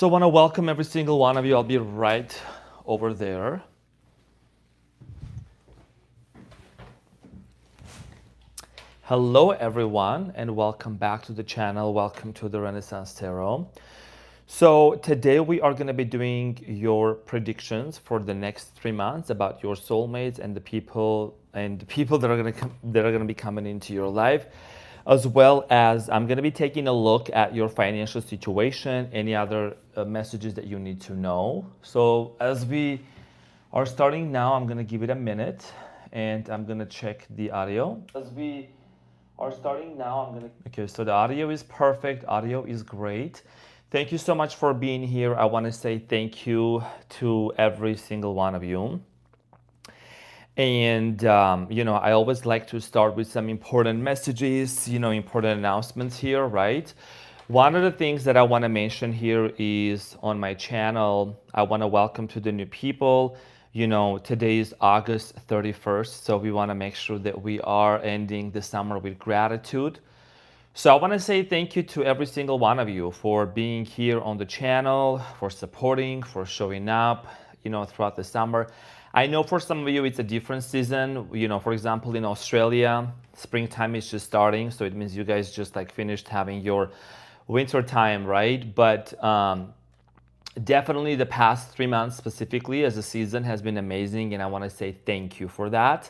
So I want to welcome every single one of you. I'll be right over there. Hello everyone and welcome back to the channel. Welcome to the Renaissance Tarot. So today we are going to be doing your predictions for the next 3 months about your soulmates and the people that are going to be coming into your life, as well as I'm going to be taking a look at your financial situation, any other messages that you need to know. So as we are starting now, I'm going to give it a minute and I'm going to check the audio. As we are starting now, I'm going to... Okay, so the audio is perfect. Audio is great. Thank you so much for being here. I want to say thank you to every single one of you. And, I always like to start with some important messages, important announcements here, right? One of the things that I want to mention here is on my channel, I want to welcome to the new people. Today is August 31st, so we want to make sure that we are ending the summer with gratitude. So I want to say thank you to every single one of you for being here on the channel, for supporting, for showing up, throughout the summer. I know for some of you it's a different season. For example, in Australia, springtime is just starting, so it means you guys just finished having your winter time, right? But definitely the past 3 months specifically as a season has been amazing, and I want to say thank you for that.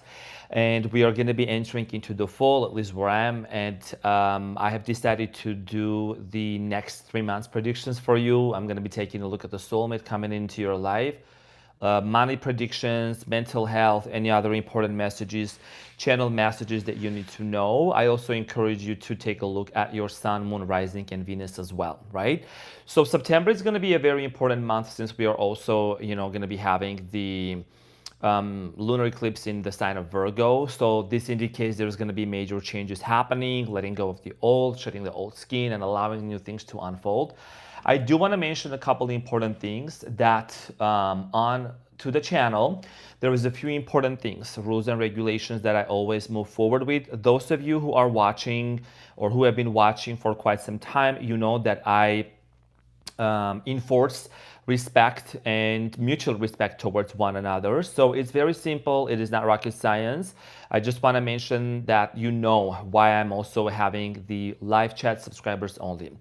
And we are going to be entering into the fall, at least where I am, and I have decided to do the next 3 months predictions for you. I'm going to be taking a look at the soulmate coming into your life, money predictions, mental health, any other important messages, channel messages that you need to know. I also encourage you to take a look at your sun, moon, rising, and Venus as well, right? So September is going to be a very important month since we are also, going to be having the lunar eclipse in the sign of Virgo. So this indicates there's going to be major changes happening, letting go of the old, shedding the old skin, and allowing new things to unfold. I do want to mention a couple of important things that on to the channel, there is a few important things, rules and regulations that I always move forward with. Those of you who are watching or who have been watching for quite some time, you know that I enforce respect and mutual respect towards one another. So it's very simple. It is not rocket science. I just want to mention that you know why I'm also having the live chat subscribers only.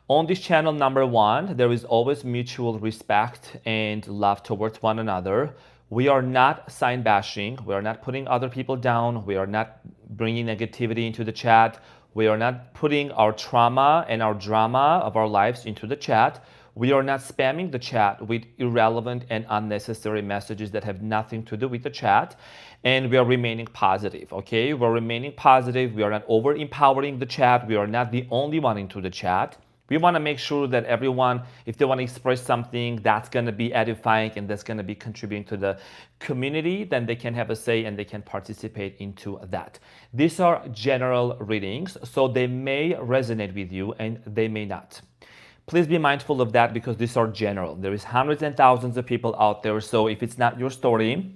On this channel, number one, there is always mutual respect and love towards one another. We are not sign bashing. We are not putting other people down. We are not bringing negativity into the chat. We are not putting our trauma and our drama of our lives into the chat. We are not spamming the chat with irrelevant and unnecessary messages that have nothing to do with the chat. And we are remaining positive, okay? We're remaining positive. We are not over-empowering the chat. We are not the only one into the chat. We want to make sure that everyone, if they want to express something that's going to be edifying and that's going to be contributing to the community, then they can have a say and they can participate into that. These are general readings, so they may resonate with you and they may not. Please be mindful of that because these are general. There is hundreds and thousands of people out there, so if it's not your story,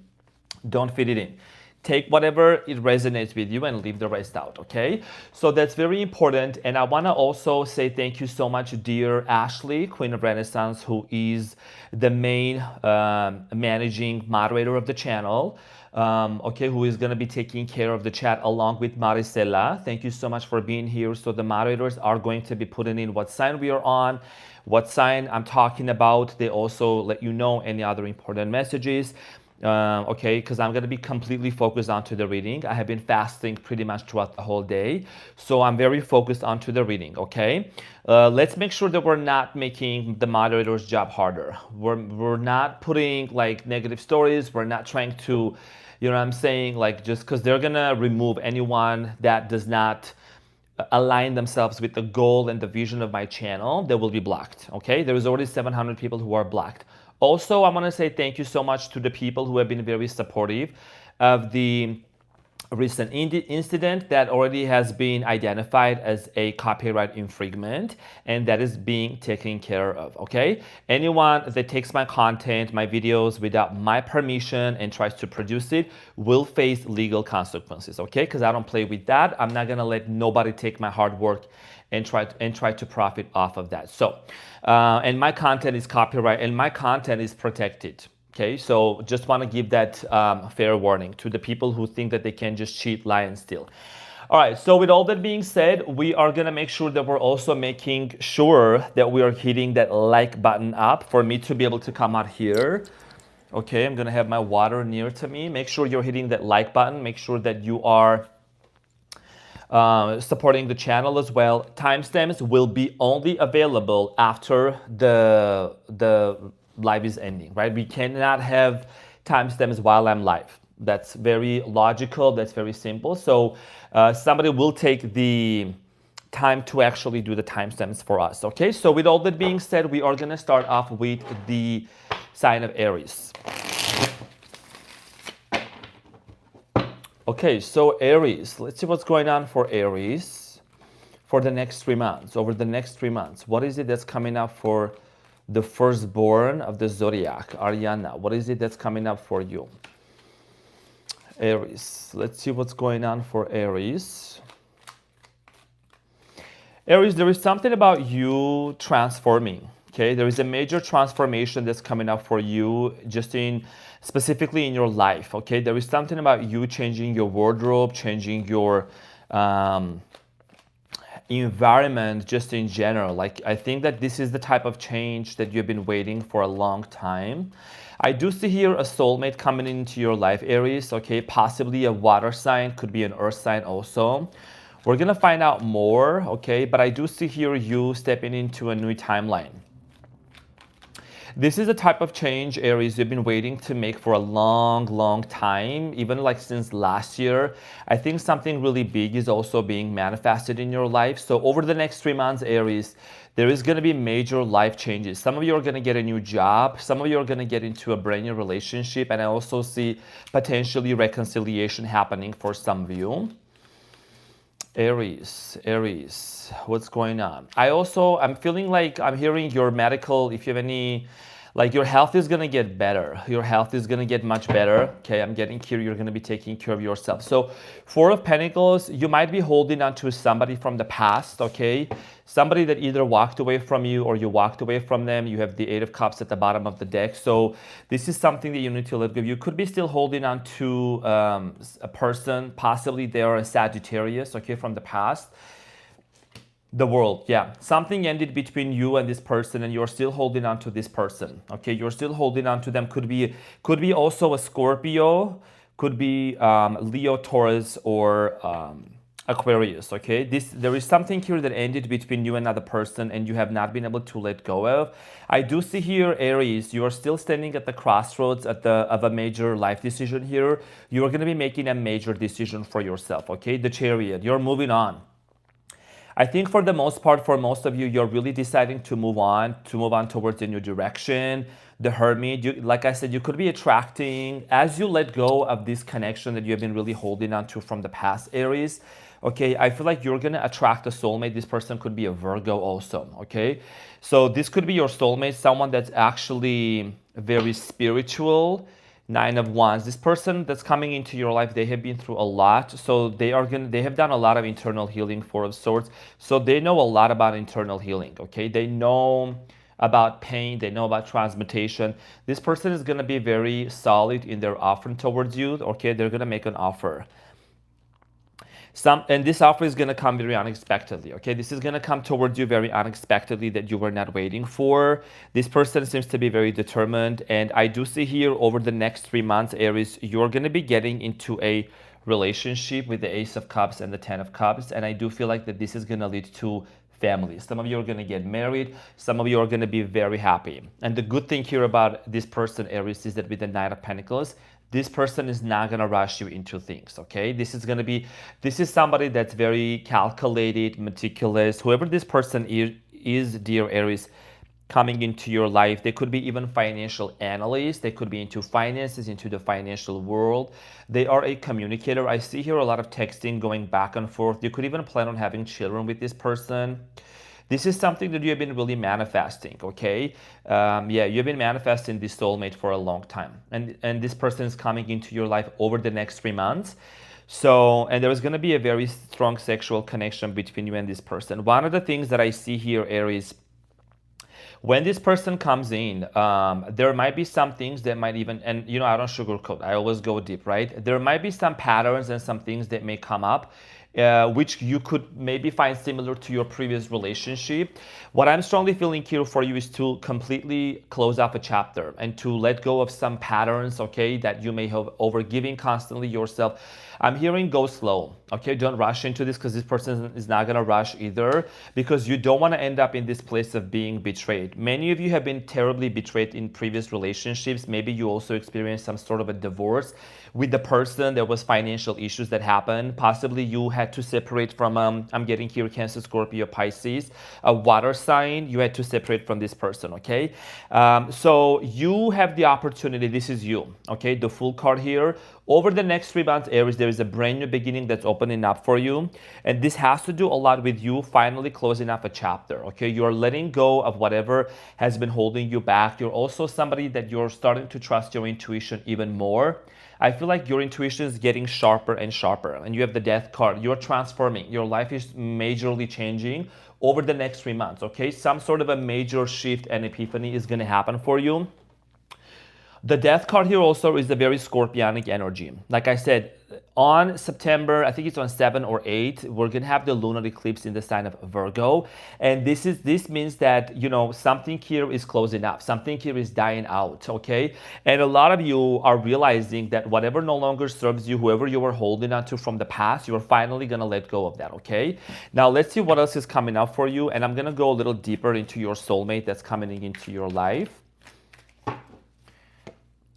don't fit it in. Take whatever it resonates with you and leave the rest out, okay? So that's very important. And I want to also say thank you so much, dear Ashley, Queen of Renaissance, who is the main managing moderator of the channel, who is going to be taking care of the chat along with Maricela. Thank you so much for being here. So the moderators are going to be putting in what sign we are on, what sign I'm talking about. They also let you know any other important messages. Because I'm going to be completely focused onto the reading. I have been fasting pretty much throughout the whole day, so I'm very focused onto the reading, okay? Let's make sure that we're not making the moderator's job harder. We're not putting negative stories. We're not trying to, just because they're going to remove anyone that does not align themselves with the goal and the vision of my channel, they will be blocked, okay? There is already 700 people who are blocked. Also, I want to say thank you so much to the people who have been very supportive of the recent incident that already has been identified as a copyright infringement, and that is being taken care of, okay? Anyone that takes my content, my videos without my permission and tries to produce it will face legal consequences, okay? Because I don't play with that. I'm not gonna let nobody take my hard work and try to profit off of that. So, and my content is copyright and my content is protected. Okay, so just want to give that fair warning to the people who think that they can just cheat, lie, and steal. All right, so with all that being said, we are going to make sure that we're also making sure that we are hitting that like button up for me to be able to come out here. Okay, I'm going to have my water near to me. Make sure you're hitting that like button. Make sure that you are supporting the channel as well. Timestamps will be only available after the live is ending, right? We cannot have timestamps while I'm live. That's very logical. That's very simple. So somebody will take the time to actually do the timestamps for us. Okay. So with all that being said, we are going to start off with the sign of Aries. Okay. So Aries, let's see what's going on for Aries for the next 3 months. Over the next 3 months, what is it that's coming up for the firstborn of the zodiac, Ariana? What is it that's coming up for you? Aries. Let's see what's going on for Aries. Aries, there is something about you transforming. Okay, there is a major transformation that's coming up for you, just specifically in your life. Okay, there is something about you changing your wardrobe, changing your environment just in general. Like, I think that this is the type of change that you've been waiting for a long time. I do see here a soulmate coming into your life, Aries. Okay, possibly a water sign, could be an earth sign also. We're gonna find out more, okay? But I do see here you stepping into a new timeline. This is a type of change, Aries, you've been waiting to make for a long time, even like since last year. I think something really big is also being manifested in your life. So over the next 3 months, Aries, there is going to be major life changes. Some of you are going to get a new job. Some of you are going to get into a brand new relationship. And I also see potentially reconciliation happening for some of you. Aries, what's going on? I'm feeling like I'm hearing your medical, if you have any, like your health is going to get better. Your health is going to get much better. Okay, I'm getting here. You're going to be taking care of yourself. So 4 of Pentacles, you might be holding on to somebody from the past, okay? Somebody that either walked away from you or you walked away from them. You have the 8 of Cups at the bottom of the deck. So this is something that you need to let go of. You could be still holding on to a person. Possibly they are a Sagittarius, okay, from the past. The world, yeah. Something ended between you and this person and you're still holding on to this person, okay? You're still holding on to them. Could be also a Scorpio, could be Leo, Taurus, or Aquarius, okay? There is something here that ended between you and another person and you have not been able to let go of. I do see here, Aries, you are still standing at the crossroads of a major life decision here. You are going to be making a major decision for yourself, okay? The Chariot, you're moving on. I think for the most part, for most of you, you're really deciding to move on towards a new direction. The Hermit, like I said, you could be attracting, as you let go of this connection that you've been really holding on to from the past, Aries. Okay, I feel like you're going to attract a soulmate. This person could be a Virgo also, okay? So this could be your soulmate, someone that's actually very spiritual. 9 of Wands. This person that's coming into your life, they have been through a lot. So they have done a lot of internal healing, 4 of Swords. So they know a lot about internal healing, okay? They know about pain. They know about transmutation. This person is going to be very solid in their offering towards you, okay? They're going to make an offer. And this offer is going to come very unexpectedly, okay? This is going to come towards you very unexpectedly that you were not waiting for. This person seems to be very determined. And I do see here over the next 3 months, Aries, you're going to be getting into a relationship with the Ace of Cups and the 10 of Cups. And I do feel like that this is going to lead to family. Some of you are going to get married. Some of you are going to be very happy. And the good thing here about this person, Aries, is that with the 9 of Pentacles, this person is not going to rush you into things, okay? This is somebody that's very calculated, meticulous. Whoever this person is, dear Aries, coming into your life. They could be even financial analysts. They could be into finances, into the financial world. They are a communicator. I see here a lot of texting going back and forth. You could even plan on having children with this person. This is something that you have been really manifesting, okay? Yeah, you've been manifesting this soulmate for a long time. And this person is coming into your life over the next 3 months. So, and there is going to be a very strong sexual connection between you and this person. One of the things that I see here, Aries, when this person comes in, there might be some things that might even, and you know, I don't sugarcoat, I always go deep, right? There might be some patterns and some things that may come up, which you could maybe find similar to your previous relationship. What I'm strongly feeling here for you is to completely close off a chapter and to let go of some patterns, okay, that you may have overgiving constantly yourself. I'm hearing go slow, okay? Don't rush into this because this person is not gonna rush either, because you don't wanna end up in this place of being betrayed. Many of you have been terribly betrayed in previous relationships. Maybe you also experienced some sort of a divorce with the person. There was financial issues that happened. Possibly you had to separate from, I'm getting here Cancer, Scorpio, Pisces, a water sign. You had to separate from this person, okay? So you have the opportunity, this is you, okay? The Fool card here. Over the next 3 months, Aries, there is a brand new beginning that's opening up for you. And this has to do a lot with you finally closing up a chapter, okay? You're letting go of whatever has been holding you back. You're also somebody that you're starting to trust your intuition even more. I feel like your intuition is getting sharper and sharper. And you have the Death card. You're transforming. Your life is majorly changing over the next 3 months, okay? Some sort of a major shift and epiphany is going to happen for you. The Death card here also is a very scorpionic energy. Like I said, on September, I think it's on 7 or 8, we're going to have the lunar eclipse in the sign of Virgo. And this means that, you know, something here is closing up. Something here is dying out, okay? And a lot of you are realizing that whatever no longer serves you, whoever you were holding on to from the past, you're finally going to let go of that, okay? Now, let's see what else is coming up for you. And I'm going to go a little deeper into your soulmate that's coming into your life.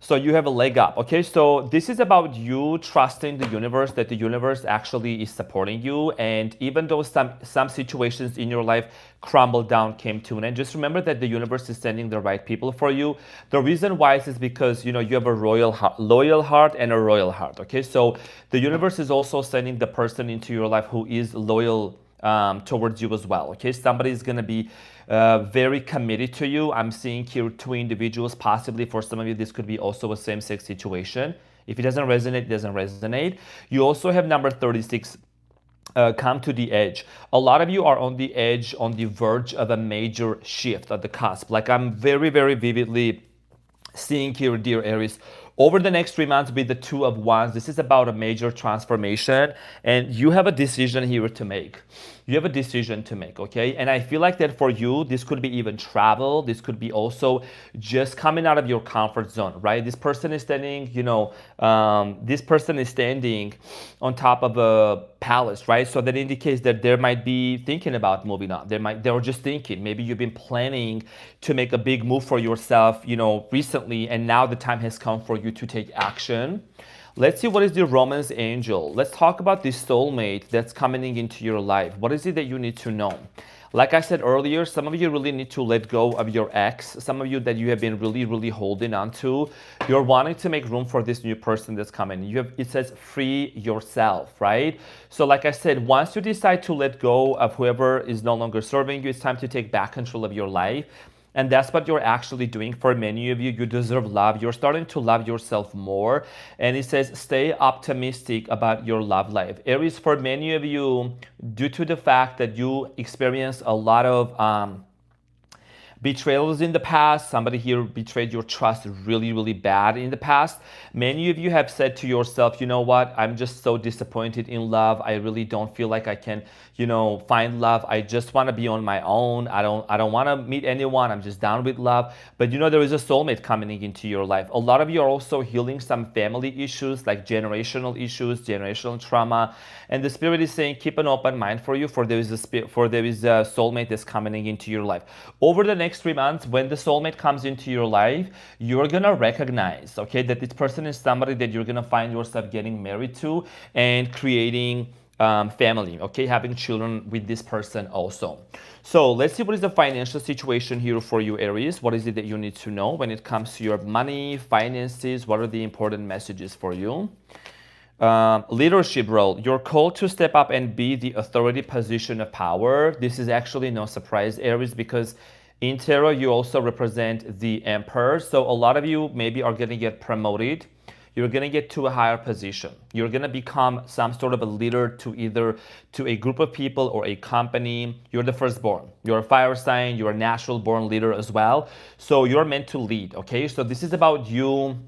So you have a leg up, okay? So this is about you trusting the universe, that the universe actually is supporting you. And even though some situations in your life crumbled down, came to an end, just remember that the universe is sending the right people for you. The reason why is because, you know, you have a loyal heart and a royal heart, okay? So the universe is also sending the person into your life who is loyal towards you as well, okay? Somebody is going to be very committed to you. I'm seeing here 2 individuals. Possibly for some of you, this could be also a same-sex situation. If it doesn't resonate, it doesn't resonate. You also have number 36, come to the edge. A lot of you are on the edge, on the verge of a major shift at the cusp. Like I'm very, very vividly seeing here, dear Aries, over the next 3 months with the 2 of Wands, this is about a major transformation, and you have a decision here to make. You have a decision to make, okay? And I feel like that for you, this could be even travel. This could be also just coming out of your comfort zone, right? This person is standing, you know, this person is standing on top of a palace, right? So that indicates that they might be thinking about moving on. They were just thinking. Maybe you've been planning to make a big move for yourself, you know, recently, and now the time has come for you to take action. Let's see what is the Romance angel. Let's talk about this soulmate that's coming into your life. What is it that you need to know? Like I said earlier, some of you really need to let go of your ex. Some of you that you have been really, really holding on to. You're wanting to make room for this new person that's coming. It says free yourself, right? So like I said, once you decide to let go of whoever is no longer serving you, it's time to take back control of your life. And that's what you're actually doing. For many of you, you deserve love. You're starting to love yourself more. And it says, stay optimistic about your love life. Aries, for many of you, due to the fact that you experience a lot of betrayals in the past, somebody here betrayed your trust really, really bad in the past. Many of you have said to yourself, you know what, I'm just so disappointed in love. I really don't feel like I can, you know, find love. I just want to be on my own. I don't want to meet anyone. I'm just down with love. But you know, there is a soulmate coming into your life. A lot of you are also healing some family issues, like generational issues, generational trauma. And the spirit is saying, keep an open mind for you, for there is a soulmate that's coming into your life. Over the next 3 months, when the soulmate comes into your life, you're gonna recognize, okay, that this person is somebody that you're gonna find yourself getting married to and creating family, okay? Having children with this person also. So let's see what is the financial situation here for you, Aries. What is it that you need to know when it comes to your money, finances? What are the important messages for you? Leadership role. You're called to step up and be the authority position of power. This is actually no surprise, Aries, because in tarot, you also represent the Emperor. So a lot of you maybe are going to get promoted. You're going to get to a higher position. You're going to become some sort of a leader to either to a group of people or a company. You're the firstborn. You're a fire sign. You're a natural born leader as well. So you're meant to lead, okay? So this is about you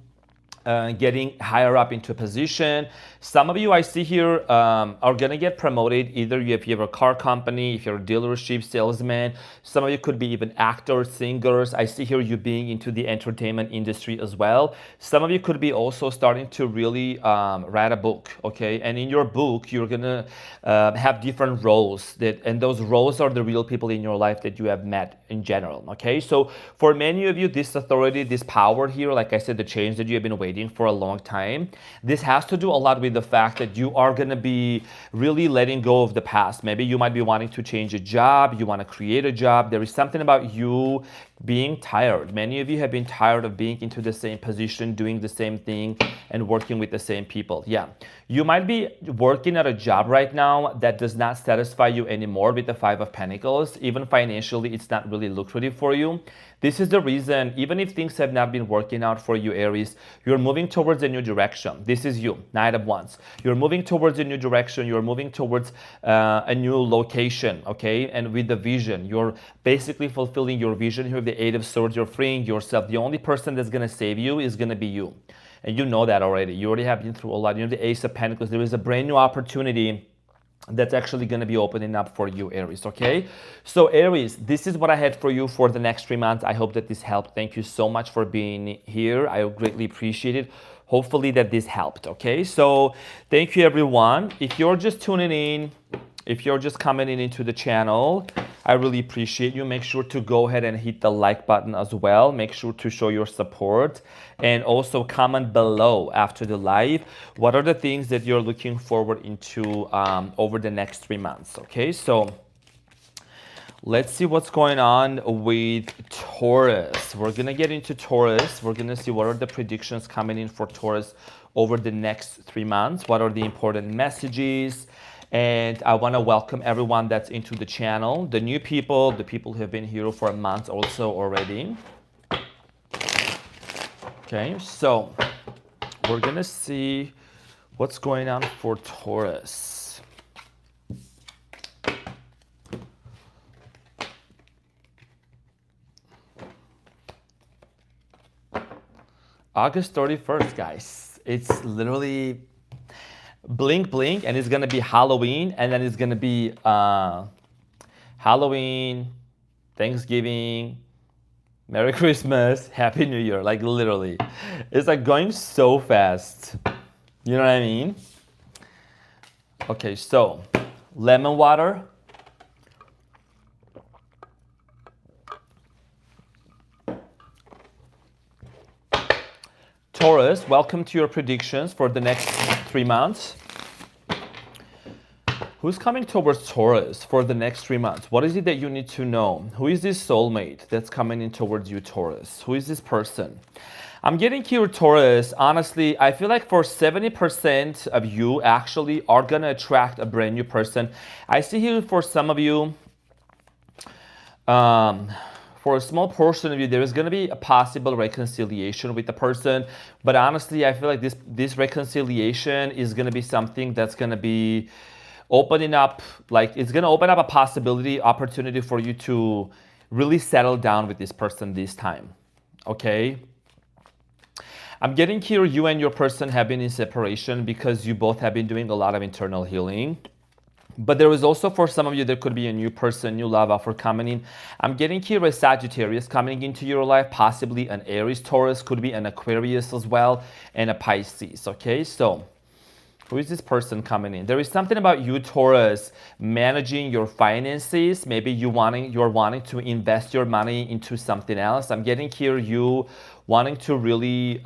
getting higher up into a position. Some of you I see here are gonna get promoted. Either if you have a car company, if you're a dealership salesman, some of you could be even actors, singers. I see here you being into the entertainment industry as well. Some of you could be also starting to really write a book, okay? And in your book, you're gonna have different roles and those roles are the real people in your life that you have met in general, okay? So for many of you, this authority, this power here, like I said, the change that you have been waiting for a long time. This has to do a lot with the fact that you are going to be really letting go of the past. Maybe you might be wanting to change a job, you want to create a job. There is something about you being tired. Many of you have been tired of being into the same position, doing the same thing, and working with the same people. Yeah, you might be working at a job right now that does not satisfy you anymore with the Five of Pentacles. Even financially, it's not really lucrative for you. This is the reason, even if things have not been working out for you, Aries, you're moving towards a new direction. This is you, Knight of Wands. You're moving towards a new direction. You're moving towards a new location, okay? And with the vision, you're basically fulfilling your vision here with the Eight of Swords. You're freeing yourself. The only person that's going to save you is going to be you. And you know that already. You already have been through a lot. You know the Ace of Pentacles. There is a brand new opportunity that's actually going to be opening up for you, Aries, okay? So Aries, this is what I had for you for the next 3 months. I hope that this helped. Thank you so much for being here. I greatly appreciate it. Hopefully that this helped, okay? So thank you, everyone. If you're just tuning in, if you're just coming in into the channel, I really appreciate you. Make sure to go ahead and hit the like button as well. Make sure to show your support and also comment below after the live. What are the things that you're looking forward into over the next 3 months? Okay, so let's see what's going on with Taurus. We're gonna get into Taurus. We're gonna see what are the predictions coming in for Taurus over the next 3 months. What are the important messages? And I want to welcome everyone that's into the channel, the new people, the people who have been here for a month also already. Okay, so we're going to see what's going on for Taurus. August 31st, guys. It's literally blink blink and it's gonna be Halloween, and then it's gonna be Halloween, Thanksgiving, Merry Christmas, Happy New Year. Like literally it's like going so fast, you know what I mean? Okay, so lemon water, Taurus, welcome to your predictions for the next 3 months. Who's coming towards Taurus for the next 3 months? What is it that you need to know? Who is this soulmate that's coming in towards you, Taurus? Who is this person? I'm getting here, Taurus. Honestly, I feel like for 70% of you actually are going to attract a brand new person. I see here for some of you, for a small portion of you, there is going to be a possible reconciliation with the person. But honestly, I feel like this reconciliation is going to be something that's going to be opening up, like it's going to open up a opportunity for you to really settle down with this person this time, okay? I'm getting here, you and your person have been in separation because you both have been doing a lot of internal healing. But there is also, for some of you, there could be a new person, new love offer coming in. I'm getting here a Sagittarius coming into your life, possibly an Aries, Taurus, could be an Aquarius as well, and a Pisces, okay? So who is this person coming in? There is something about you, Taurus, managing your finances. Maybe you're wanting to invest your money into something else. I'm getting here you wanting to really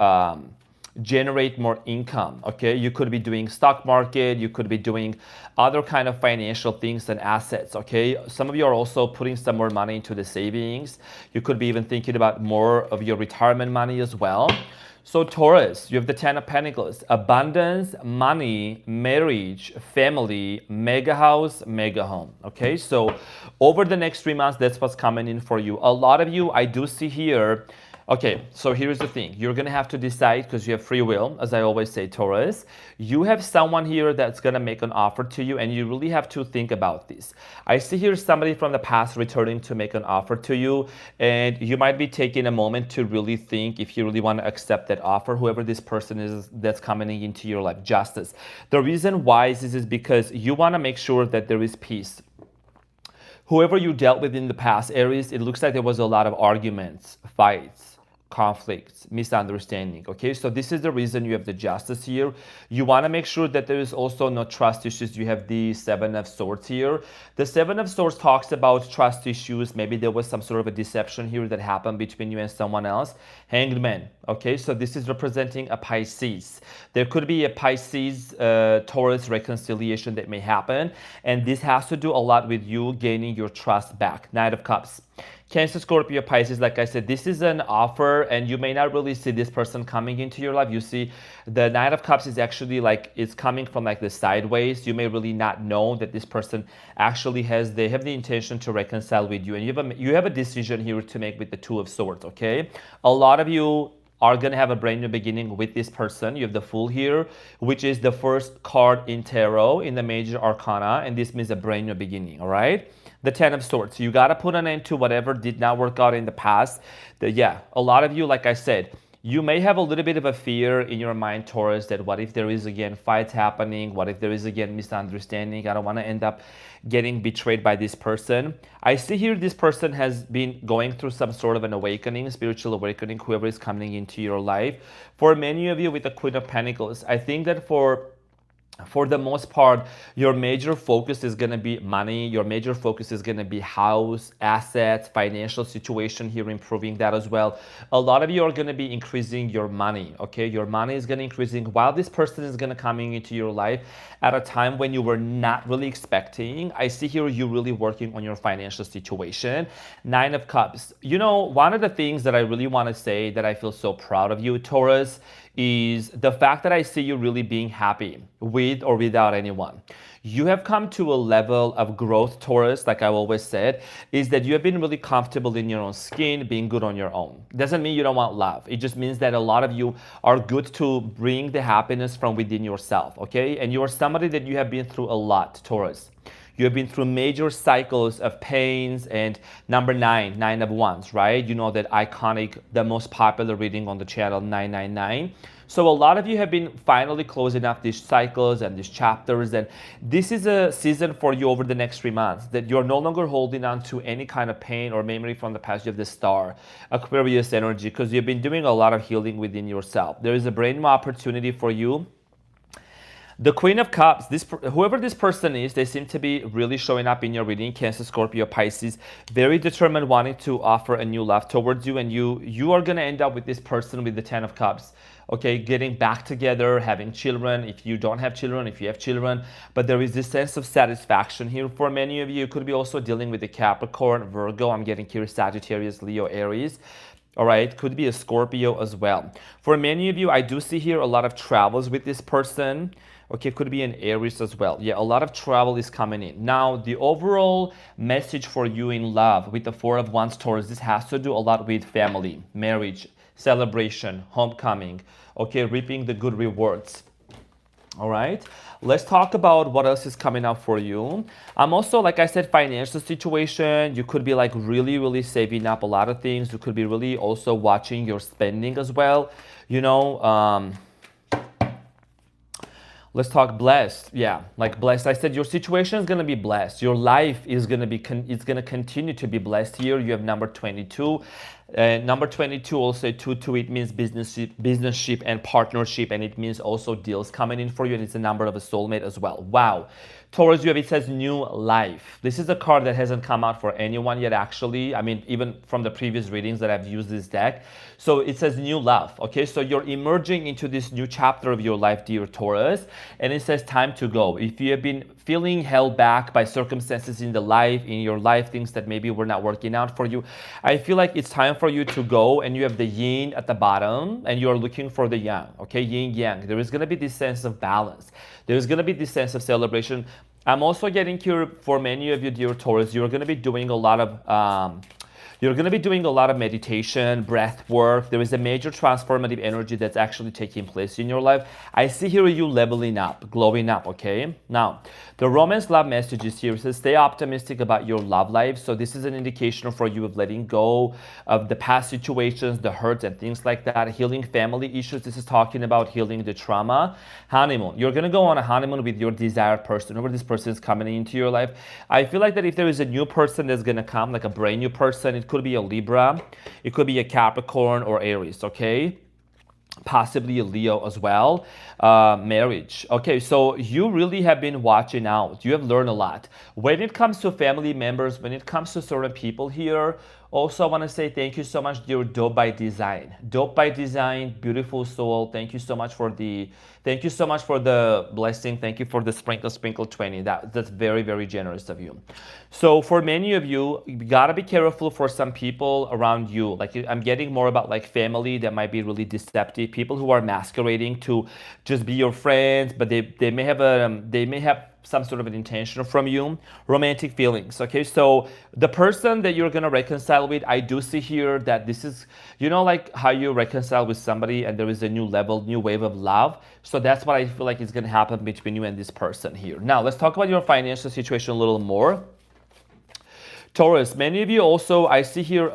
generate more income. Okay, you could be doing stock market, you could be doing other kind of financial things and assets. Okay, some of you are also putting some more money into the savings. You could be even thinking about more of your retirement money as well. So Taurus, you have the 10 of Pentacles, abundance, money, marriage, family, mega house, mega home. Okay, so over the next 3 months, that's what's coming in for you. A lot of you, I do see here. Okay, so here's the thing. You're going to have to decide, because you have free will, as I always say, Taurus. You have someone here that's going to make an offer to you, and you really have to think about this. I see here somebody from the past returning to make an offer to you, and you might be taking a moment to really think if you really want to accept that offer, whoever this person is that's coming into your life. Justice. The reason why is because you want to make sure that there is peace. Whoever you dealt with in the past, Aries, it looks like there was a lot of arguments, fights, conflicts, misunderstanding. Okay, so this is the reason you have the Justice here. You want to make sure that there is also no trust issues. You have the 7 of Swords here. The 7 of Swords talks about trust issues. Maybe there was some sort of a deception here that happened between you and someone else. Hanged Man. Okay, so this is representing a Pisces. There could be a Pisces Taurus reconciliation that may happen, and this has to do a lot with you gaining your trust back. Knight of Cups. Cancer, Scorpio, Pisces, like I said, this is an offer, and you may not really see this person coming into your life. You see the Knight of Cups is actually like, it's coming from like the sideways. You may really not know that this person actually they have the intention to reconcile with you, and you have a decision here to make with the 2 of Swords. Okay, a lot of you are going to have a brand new beginning with this person. You have the Fool here, which is the first card in tarot in the major arcana, and this means a brand new beginning. All right, the 10 of Swords. You got to put an end to whatever did not work out in the past. Yeah, a lot of you, like I said, you may have a little bit of a fear in your mind, Taurus, that what if there is again fights happening? What if there is again misunderstanding? I don't want to end up getting betrayed by this person. I see here this person has been going through some sort of an awakening, spiritual awakening, whoever is coming into your life. For many of you with the Queen of Pentacles, I think that for the most part, your major focus is going to be money. Your major focus is going to be house, assets, financial situation here, improving that as well. A lot of you are going to be increasing your money, okay? Your money is going to increasing while this person is going to coming into your life at a time when you were not really expecting. I see here you really working on your financial situation. 9 of Cups. You know, one of the things that I really want to say that I feel so proud of you, Taurus, is the fact that I see you really being happy with or without anyone. You have come to a level of growth, Taurus, like I've always said, is that you have been really comfortable in your own skin, being good on your own. Doesn't mean you don't want love. It just means that a lot of you are good to bring the happiness from within yourself, okay? And you are somebody that you have been through a lot, Taurus. You have been through major cycles of pains, and number 9, 9 of Wands, right? You know that iconic, the most popular reading on the channel, 999. So a lot of you have been finally closing up these cycles and these chapters, and this is a season for you over the next 3 months that you're no longer holding on to any kind of pain or memory from the past. You have the Star, Aquarius energy, because you've been doing a lot of healing within yourself. There is a brand new opportunity for you. The Queen of Cups, whoever this person is, they seem to be really showing up in your reading, Cancer, Scorpio, Pisces, very determined, wanting to offer a new love towards you, and you are going to end up with this person with the 10 of Cups, okay, getting back together, having children, if you don't have children, if you have children, but there is this sense of satisfaction here. For many of you, you could be also dealing with the Capricorn, Virgo, I'm getting here Sagittarius, Leo, Aries. All right, could be a Scorpio as well. For many of you, I do see here a lot of travels with this person. Okay, could be an Aries as well. Yeah, a lot of travel is coming in. Now, the overall message for you in love with the 4 of Wands, Taurus, this has to do a lot with family, marriage, celebration, homecoming, okay, reaping the good rewards. All right, let's talk about what else is coming up for you. I'm also, like I said, financial situation. You could be like really saving up a lot of things. You could be really also watching your spending as well. You know, let's talk blessed. Yeah, like blessed. I said your situation is going to be blessed. Your life is going to be, it's going to continue to be blessed here. You have number 22. And number 22, also 2, it means businessship and partnership, and it means also deals coming in for you, and it's a number of a soulmate as well. Wow. Taurus, you have, it says new life. This is a card that hasn't come out for anyone yet, actually. I mean, even from the previous readings that I've used this deck. So it says new love, okay? So you're emerging into this new chapter of your life, dear Taurus, and it says time to go. If you have been feeling held back by circumstances in your life, things that maybe were not working out for you, I feel like it's time for you to go, and you have the yin at the bottom, and you're looking for the yang, okay? Yin yang. There is going to be this sense of balance. There's going to be this sense of celebration. I'm also getting here for many of you, dear Taurus, you're going to be doing a lot of meditation, breath work. There is a major transformative energy that's actually taking place in your life. I see here you leveling up, glowing up, okay? Now, the romance love messages here says stay optimistic about your love life. So this is an indication for you of letting go of the past situations, the hurts and things like that, healing family issues. This is talking about healing the trauma. Honeymoon. You're going to go on a honeymoon with your desired person, whoever this person is coming into your life. I feel like that if there is a new person that's going to come, like a brand new person, it could be a Libra, it could be a Capricorn or Aries, okay? Possibly a Leo as well. Marriage. Okay, so you really have been watching out. You have learned a lot. When it comes to family members, when it comes to certain people here, also I want to say thank you so much, dear Dope by Design. Dope by Design, beautiful soul. Thank you so much for the blessing. Thank you for the sprinkle 20. That's very, very generous of you. So for many of you, you gotta be careful for some people around you. Like I'm getting more about like family that might be really deceptive. People who are masquerading to just be your friends, but they may have some sort of an intention from you. Romantic feelings, okay? So the person that you're gonna reconcile with, I do see here that this is, you know, like how you reconcile with somebody and there is a new level, new wave of love. So that's what I feel like is gonna happen between you and this person here. Now, let's talk about your financial situation a little more. Taurus, many of you also, I see here,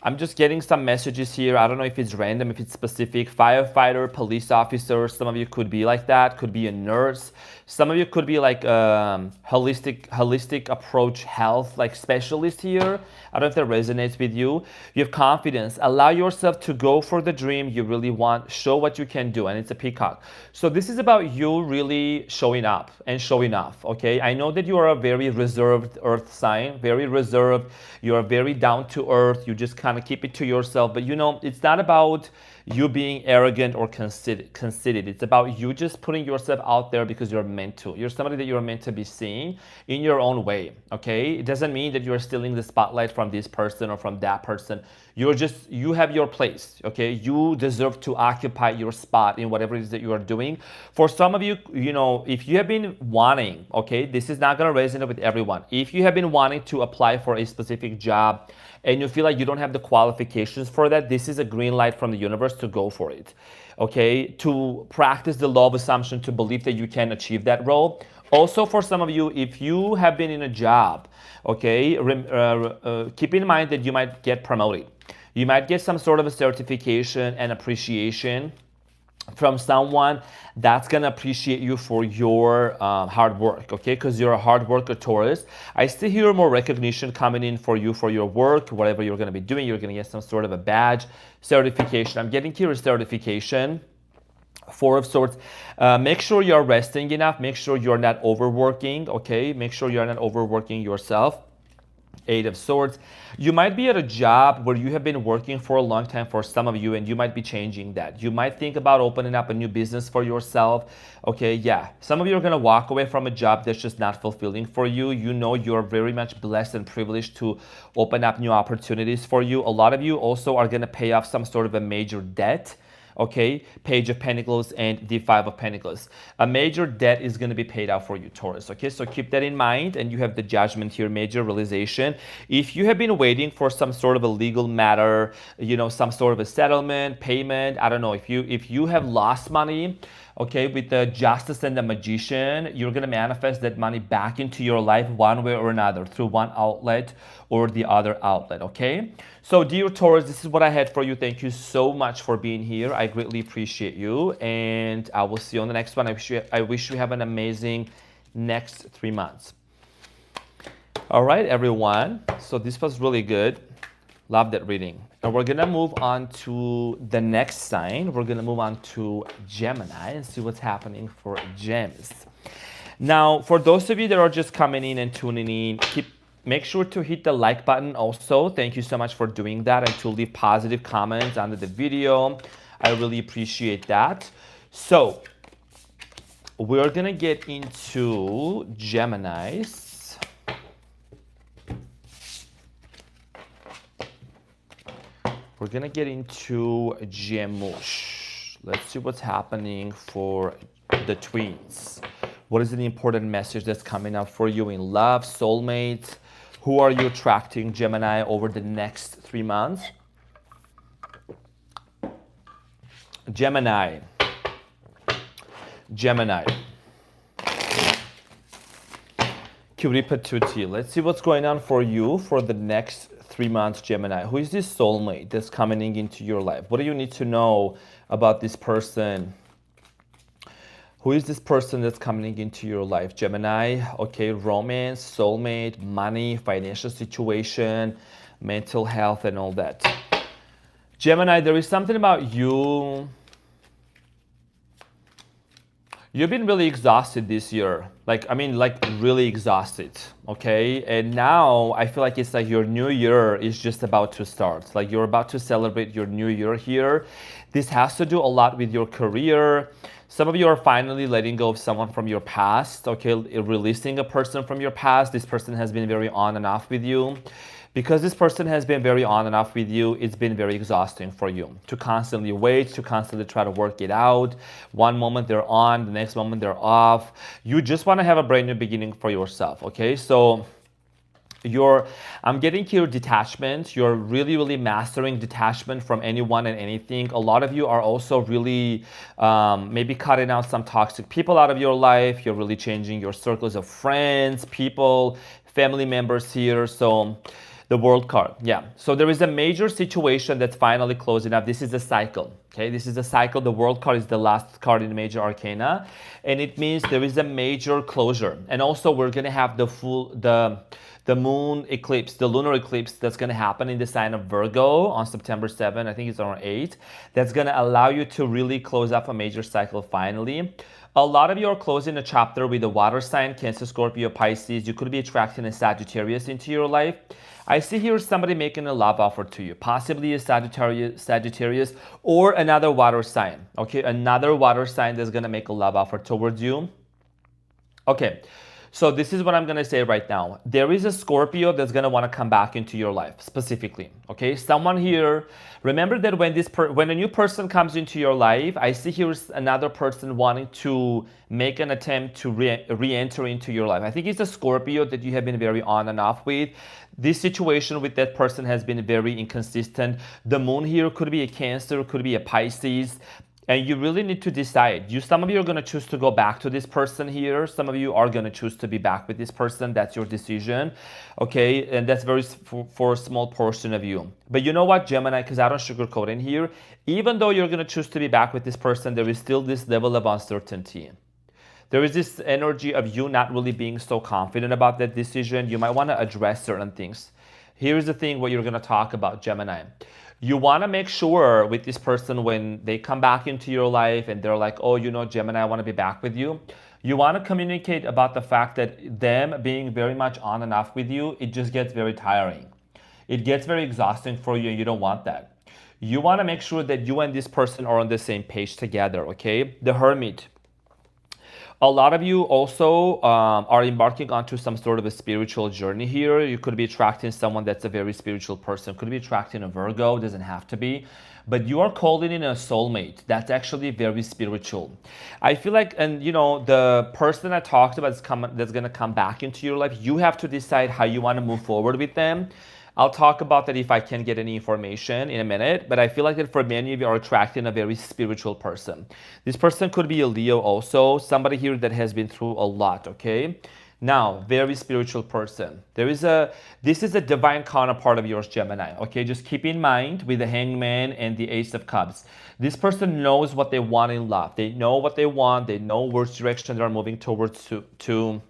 I'm just getting some messages here. I don't know if it's random, if it's specific. Firefighter, police officer, some of you could be like that, could be a nurse. Some of you could be like holistic approach health, like specialist here. I don't know if that resonates with you. You have confidence. Allow yourself to go for the dream you really want. Show what you can do, and it's a peacock. So this is about you really showing up and showing off, okay? I know that you are a very reserved earth sign, very reserved. You are very down to earth. You just kind of keep it to yourself. But you know, it's not about you being arrogant or conceited. It's about you just putting yourself out there because you're meant to. You're somebody that you're meant to be seen in your own way, okay? It doesn't mean that you're stealing the spotlight from this person or from that person. You have your place, okay? You deserve to occupy your spot in whatever it is that you are doing. For some of you, you know, if you have been wanting, okay, this is not gonna resonate with everyone. If you have been wanting to apply for a specific job and you feel like you don't have the qualifications for that, this is a green light from the universe to go for it, okay? To practice the law of assumption, to believe that you can achieve that role. Also, for some of you, if you have been in a job, okay, keep in mind that you might get promoted. You might get some sort of a certification and appreciation from someone that's gonna appreciate you for your hard work, okay? Because you're a hard worker, Taurus. I still hear more recognition coming in for you for your work, whatever you're gonna be doing. You're gonna get some sort of a badge, certification. I'm getting here a certification. Four of Swords. Make sure you're resting enough. Make sure you're not overworking, okay? Make sure you're not overworking yourself. Eight of Swords. You might be at a job where you have been working for a long time for some of you, and you might be changing that. You might think about opening up a new business for yourself. Okay, yeah. Some of you are going to walk away from a job that's just not fulfilling for you. You know you're very much blessed and privileged to open up new opportunities for you. A lot of you also are going to pay off some sort of a major debt. Okay, Page of Pentacles and the Five of Pentacles. A major debt is going to be paid out for you, Taurus. Okay, so keep that in mind. And you have the Judgment here, major realization. If you have been waiting for some sort of a legal matter, you know, some sort of a settlement, payment, I don't know, if you have lost money, okay, with the Justice and the Magician, you're going to manifest that money back into your life one way or another, through one outlet or the other outlet, okay? So dear Taurus, this is what I had for you. Thank you so much for being here. I greatly appreciate you, and I will see you on the next one. I wish you have an amazing next 3 months. All right, everyone. So this was really good. Love that reading. And we're going to move on to the next sign. We're going to move on to Gemini and see what's happening for Gems. Now, for those of you that are just coming in and tuning in, make sure to hit the like button also. Thank you so much for doing that, and to leave positive comments under the video. I really appreciate that. So, we're going to get into Geminis. We're going to get into Gemush. Let's see what's happening for the twins. What is the important message that's coming up for you in love, soulmates? Who are you attracting, Gemini, over the next 3 months? Gemini. Cutie Patootie. Let's see what's going on for you for the next 3 months, Gemini. Who is this soulmate that's coming into your life? What do you need to know about this person? Who is this person that's coming into your life, Gemini? Okay, romance, soulmate, money, financial situation, mental health, and all that. Gemini, there is something about you. You've been really exhausted this year. Like really exhausted, okay? And now I feel like it's like your new year is just about to start. Like you're about to celebrate your new year here. This has to do a lot with your career. Some of you are finally letting go of someone from your past, okay? Releasing a person from your past. This person has been very on and off with you. Because this person has been very on and off with you, it's been very exhausting for you to constantly wait, to constantly try to work it out. One moment they're on, the next moment they're off. You just want to have a brand new beginning for yourself, okay? So I'm getting here detachment. You're really, really mastering detachment from anyone and anything. A lot of you are also really maybe cutting out some toxic people out of your life. You're really changing your circles of friends, people, family members here. So the World card, yeah. So there is a major situation that's finally closing up. This is a cycle, okay? This is a cycle. The World card is the last card in the major arcana, and it means there is a major closure. And also we're gonna have the moon eclipse, the lunar eclipse that's gonna happen in the sign of Virgo on September 7th. I think it's on 8th. That's gonna allow you to really close up a major cycle finally. A lot of you are closing a chapter with a water sign, Cancer, Scorpio, Pisces. You could be attracting a Sagittarius into your life. I see here somebody making a love offer to you, possibly a Sagittarius or another water sign, okay? Another water sign that's gonna make a love offer towards you. Okay, so this is what I'm gonna say right now. There is a Scorpio that's gonna wanna come back into your life specifically, okay? Someone here, remember that when a new person comes into your life, I see here another person wanting to make an attempt to re-enter into your life. I think it's a Scorpio that you have been very on and off with. This situation with that person has been very inconsistent. The moon here could be a Cancer, could be a Pisces. And you really need to decide. Some of you are going to choose to go back to this person here. Some of you are going to choose to be back with this person. That's your decision. Okay, and that's very for a small portion of you. But you know what, Gemini, because I don't sugarcoat in here, even though you're going to choose to be back with this person, there is still this level of uncertainty. There is this energy of you not really being so confident about that decision. You might want to address certain things. Here's the thing, what you're going to talk about, Gemini. You want to make sure with this person when they come back into your life and they're like, oh, you know, Gemini, I want to be back with you. You want to communicate about the fact that them being very much on and off with you, it just gets very tiring. It gets very exhausting for you and you don't want that. You want to make sure that you and this person are on the same page together, okay? The Hermit. A lot of you also are embarking onto some sort of a spiritual journey here. You could be attracting someone that's a very spiritual person. Could be attracting a Virgo, doesn't have to be. But you are calling in a soulmate. That's actually very spiritual. I feel like, and you know, the person I talked about that's going to come back into your life, you have to decide how you want to move forward with them. I'll talk about that if I can get any information in a minute, but I feel like that for many of you are attracting a very spiritual person. This person could be a Leo also, somebody here that has been through a lot, okay? Now, very spiritual person. This is a divine counterpart of yours, Gemini, okay? Just keep in mind with the Hangman and the Ace of Cups. This person knows what they want in love. They know what they want. They know which direction they're moving towards to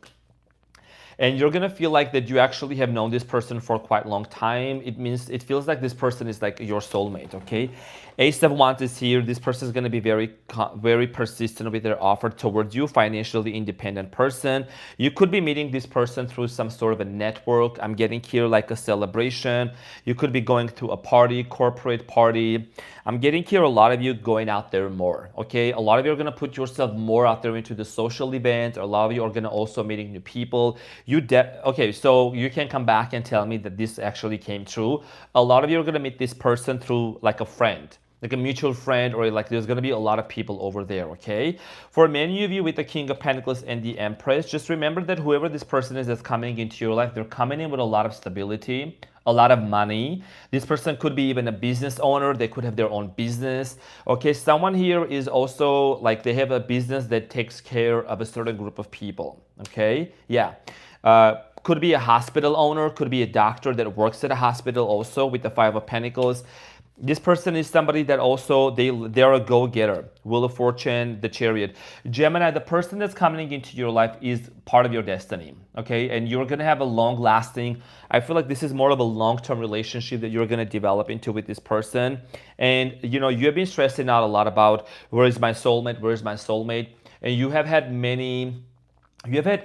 and you're gonna feel like that you actually have known this person for quite a long time. It feels like this person is like your soulmate, okay? Ace of Wands is here. This person is going to be very persistent with their offer towards you, financially independent person. You could be meeting this person through some sort of a network. I'm getting here like a celebration. You could be going to a party, corporate party. I'm getting here a lot of you going out there more, okay? A lot of you are going to put yourself more out there into the social event. A lot of you are going to also meeting new people. Okay, so you can come back and tell me that this actually came true. A lot of you are going to meet this person through like a friend, like a mutual friend, or like there's going to be a lot of people over there, okay? For many of you with the King of Pentacles and the Empress, just remember that whoever this person is that's coming into your life, they're coming in with a lot of stability, a lot of money. This person could be even a business owner. They could have their own business, okay? Someone here is also like they have a business that takes care of a certain group of people, okay? Yeah. Could be a hospital owner, could be a doctor that works at a hospital also with the Five of Pentacles. This person is somebody that also, they're a go-getter. Wheel of Fortune, the Chariot. Gemini, the person that's coming into your life is part of your destiny, okay? And you're going to have a long-lasting, I feel like this is more of a long-term relationship that you're going to develop into with this person. And, you know, you have been stressing out a lot about where is my soulmate, where is my soulmate? And you have had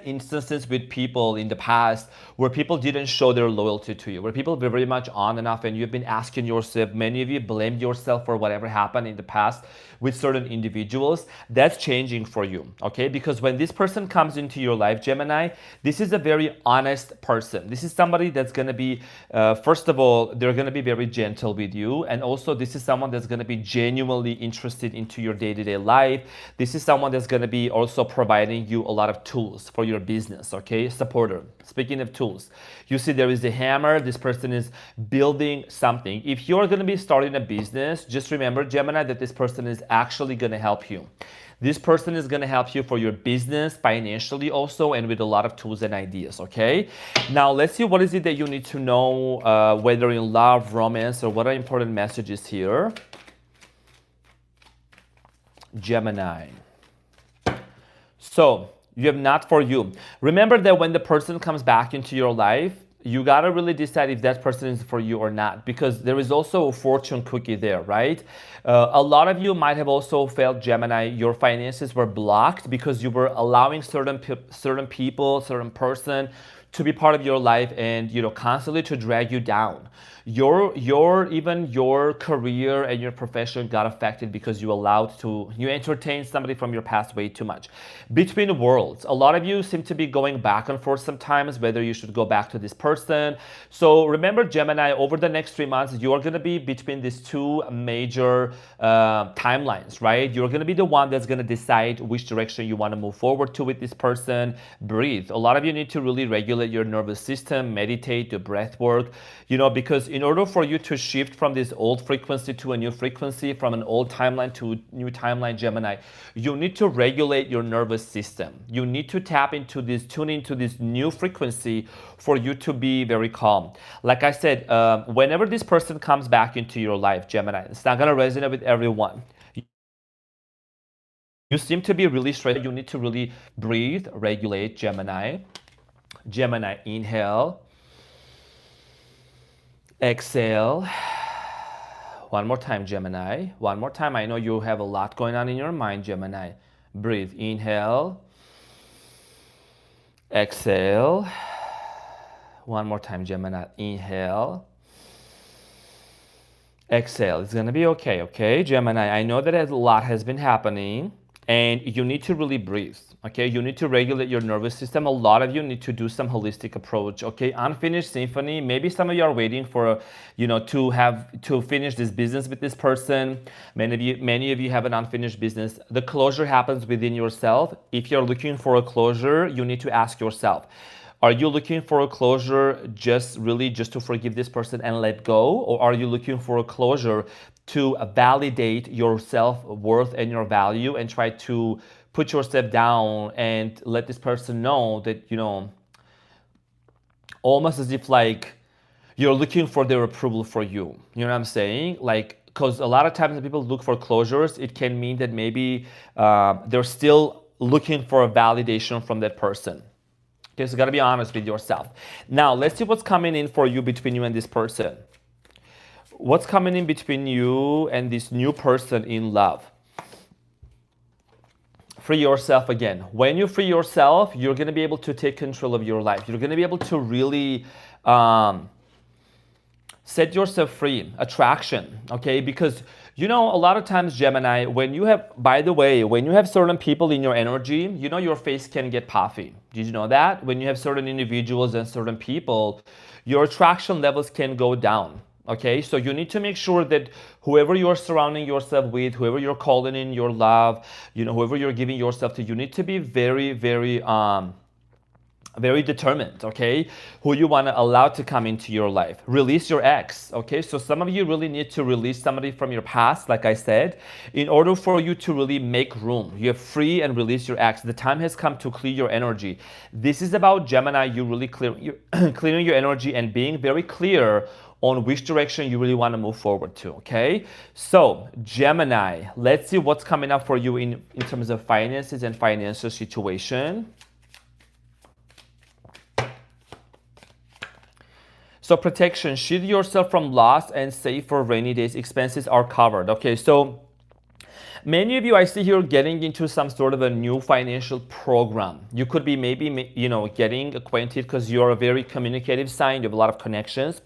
instances with people in the past where people didn't show their loyalty to you, where people were very much on and off, and you've been asking yourself, many of you blamed yourself for whatever happened in the past with certain individuals. That's changing for you, okay? Because when this person comes into your life, Gemini, this is a very honest person. This is somebody that's going to be, first of all, they're going to be very gentle with you. And also this is someone that's going to be genuinely interested into your day-to-day life. This is someone that's going to be also providing you a lot of tools for your business, okay? Supporter. Speaking of tools, you see there is the hammer. This person is building something. If you're going to be starting a business, just remember, Gemini, that this person is actually going to help you. This person is going to help you for your business, financially also, and with a lot of tools and ideas, okay? Now, let's see what is it that you need to know, whether in love, romance, or what are important messages here. Gemini. So, you have not for you. Remember that when the person comes back into your life, you got to really decide if that person is for you or not, because there is also a fortune cookie there, right? A lot of you might have also felt, Gemini, your finances were blocked because you were allowing certain people, certain person to be part of your life and, you know, constantly to drag you down. Even your career and your profession got affected because you entertained somebody from your past way too much. Between worlds, a lot of you seem to be going back and forth sometimes, whether you should go back to this person. So remember, Gemini, over the next 3 months, you are going to be between these two major timelines, right? You're going to be the one that's going to decide which direction you want to move forward to with this person. Breathe. A lot of you need to really regulate your nervous system, meditate, do breath work, you know, because in order for you to shift from this old frequency to a new frequency, from an old timeline to a new timeline, Gemini, you need to regulate your nervous system. You need to tune into this new frequency for you to be very calm. Like I said, whenever this person comes back into your life, Gemini, it's not going to resonate with everyone. You seem to be really stressed. You need to really breathe, regulate, Gemini. Gemini, inhale. Exhale. One more time, Gemini. One more time. I know you have a lot going on in your mind, Gemini. Breathe. Inhale. Exhale. One more time, Gemini. Inhale. Exhale. It's going to be okay, okay? Gemini, I know that a lot has been happening and you need to really breathe, okay? You need to regulate your nervous system. A lot of you need to do some holistic approach, okay? Unfinished symphony. Maybe some of you are waiting for, you know, to finish this business with this person. Many of you have an unfinished business. The closure happens within yourself. If you're looking for a closure, you need to ask yourself, are you looking for a closure just to forgive this person and let go? Or are you looking for a closure to validate your self-worth and your value and try to put yourself down and let this person know that, you know, almost as if like you're looking for their approval for you. You know what I'm saying? Like, because a lot of times when people look for closures, it can mean that maybe they're still looking for a validation from that person. Okay, so you gotta be honest with yourself. Now, let's see what's coming in for you between you and this person. What's coming in between you and this new person in love? Free yourself again. When you free yourself, you're going to be able to take control of your life. You're going to be able to really set yourself free. Attraction, okay? Because, you know, a lot of times, Gemini, when you have, by the way, when you have certain people in your energy, you know, your face can get puffy. Did you know that? When you have certain individuals and certain people, your attraction levels can go down. Okay, so you need to make sure that whoever you're surrounding yourself with, whoever you're calling in your love, you know, whoever you're giving yourself to, you need to be very, very, very determined, okay? Who you want to allow to come into your life. Release your ex, okay? So some of you really need to release somebody from your past, like I said, in order for you to really make room. You have free and release your ex. The time has come to clear your energy. This is about Gemini, you really clearing your energy and being very clear on which direction you really want to move forward to, okay? So, Gemini, let's see what's coming up for you in terms of finances and financial situation. So, protection, shield yourself from loss and save for rainy days. Expenses are covered, okay? So, many of you, I see here getting into some sort of a new financial program. You could be maybe, you know, getting acquainted because you're a very communicative sign. You have a lot of connections.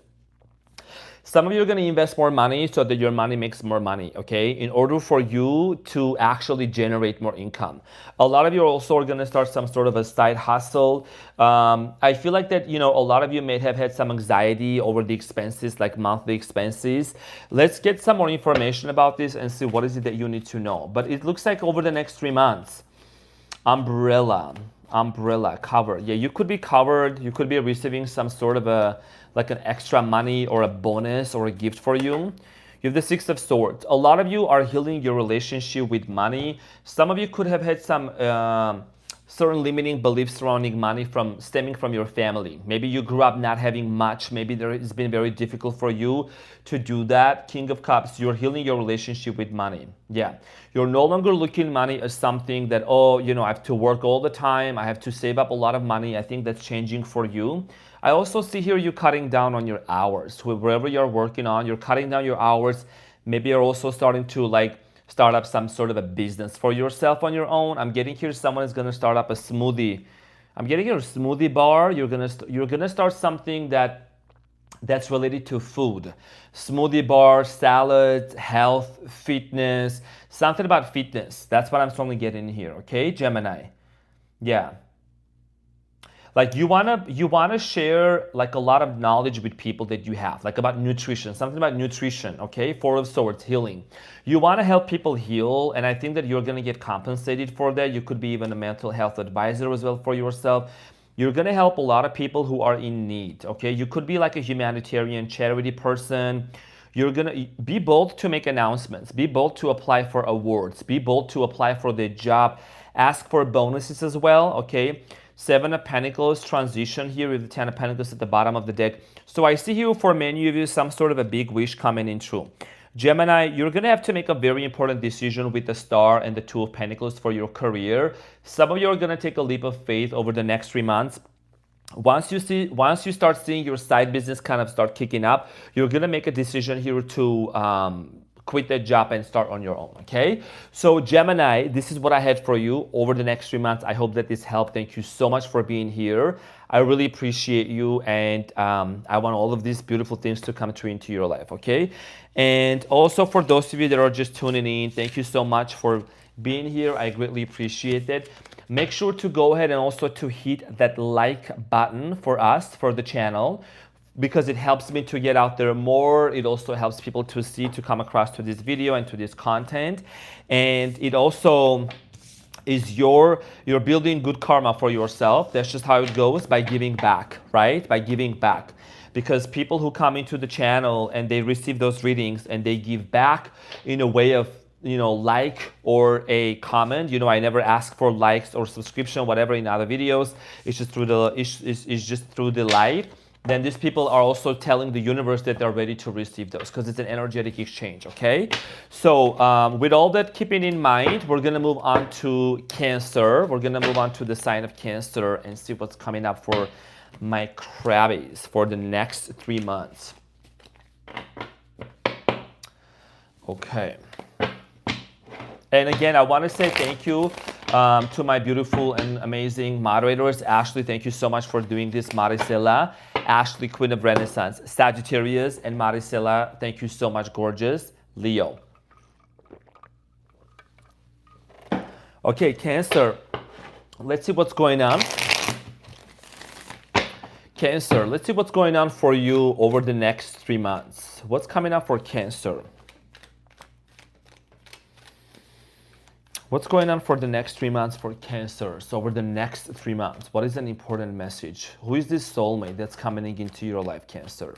Some of you are going to invest more money so that your money makes more money, okay? In order for you to actually generate more income. A lot of you also are going to start some sort of a side hustle. I feel like that, you know, a lot of you may have had some anxiety over the expenses, like monthly expenses. Let's get some more information about this and see what is it that you need to know. But it looks like over the next 3 months, umbrella, cover. Yeah, you could be covered. You could be receiving some sort of a, like an extra money or a bonus or a gift for you. You have the Six of Swords. A lot of you are healing your relationship with money. Some of you could have had some certain limiting beliefs surrounding money stemming from your family. Maybe you grew up not having much. Maybe it's been very difficult for you to do that. King of Cups, you're healing your relationship with money. Yeah, you're no longer looking at money as something that, oh, you know, I have to work all the time. I have to save up a lot of money. I think that's changing for you. I also see here you cutting down on your hours. Wherever you're working on, you're cutting down your hours. Maybe you're also starting to like start up some sort of a business for yourself on your own. I'm getting here someone is going to start up a smoothie. I'm getting here a smoothie bar. You're gonna start something that's related to food. Smoothie bar, salad, health, fitness, something about fitness. That's what I'm strongly getting here, okay, Gemini? Yeah. Like you wanna share like a lot of knowledge with people that you have, like about nutrition, something about nutrition, okay? Four of Swords, healing. You wanna help people heal, and I think that you're gonna get compensated for that. You could be even a mental health advisor as well for yourself. You're gonna help a lot of people who are in need, okay? You could be like a humanitarian charity person. You're gonna be bold to make announcements, be bold to apply for awards, be bold to apply for the job, ask for bonuses as well, okay? Seven of Pentacles, transition here with the Ten of Pentacles at the bottom of the deck. So I see here for many of you some sort of a big wish coming in true. Gemini, you're going to have to make a very important decision with the Star and the Two of Pentacles for your career. Some of you are going to take a leap of faith over the next 3 months. Once you start seeing your side business kind of start kicking up, you're going to make a decision here to quit that job and start on your own, okay? So Gemini, this is what I had for you over the next 3 months. I hope that this helped. Thank you so much for being here. I really appreciate you, and I want all of these beautiful things to come true into your life, okay? And also for those of you that are just tuning in, thank you so much for being here. I greatly appreciate it. Make sure to go ahead and also to hit that like button for us, for the channel, because it helps me to get out there more. It also helps people to see, to come across to this video and to this content. And it also is you're building good karma for yourself. That's just how it goes, by giving back, right? By giving back. Because people who come into the channel and they receive those readings and they give back in a way of, you know, like or a comment. You know, I never ask for likes or subscription, whatever in other videos. It's just through the light. then these people are also telling the universe that they're ready to receive those because it's an energetic exchange, okay? So with all that keeping in mind, we're going to move on to Cancer. We're going to move on to the sign of Cancer and see what's coming up for my crabbies for the next 3 months. Okay. And again, I want to say thank you to my beautiful and amazing moderators. Ashley, thank you so much for doing this. Maricela, Ashley, Queen of Renaissance. Sagittarius and Maricela, thank you so much, gorgeous. Leo. Okay, Cancer. Let's see what's going on. Cancer, let's see what's going on for you over the next 3 months. What's coming up for Cancer? What's going on for the next 3 months for Cancer? So over the next 3 months, what is an important message? Who is this soulmate that's coming into your life, Cancer?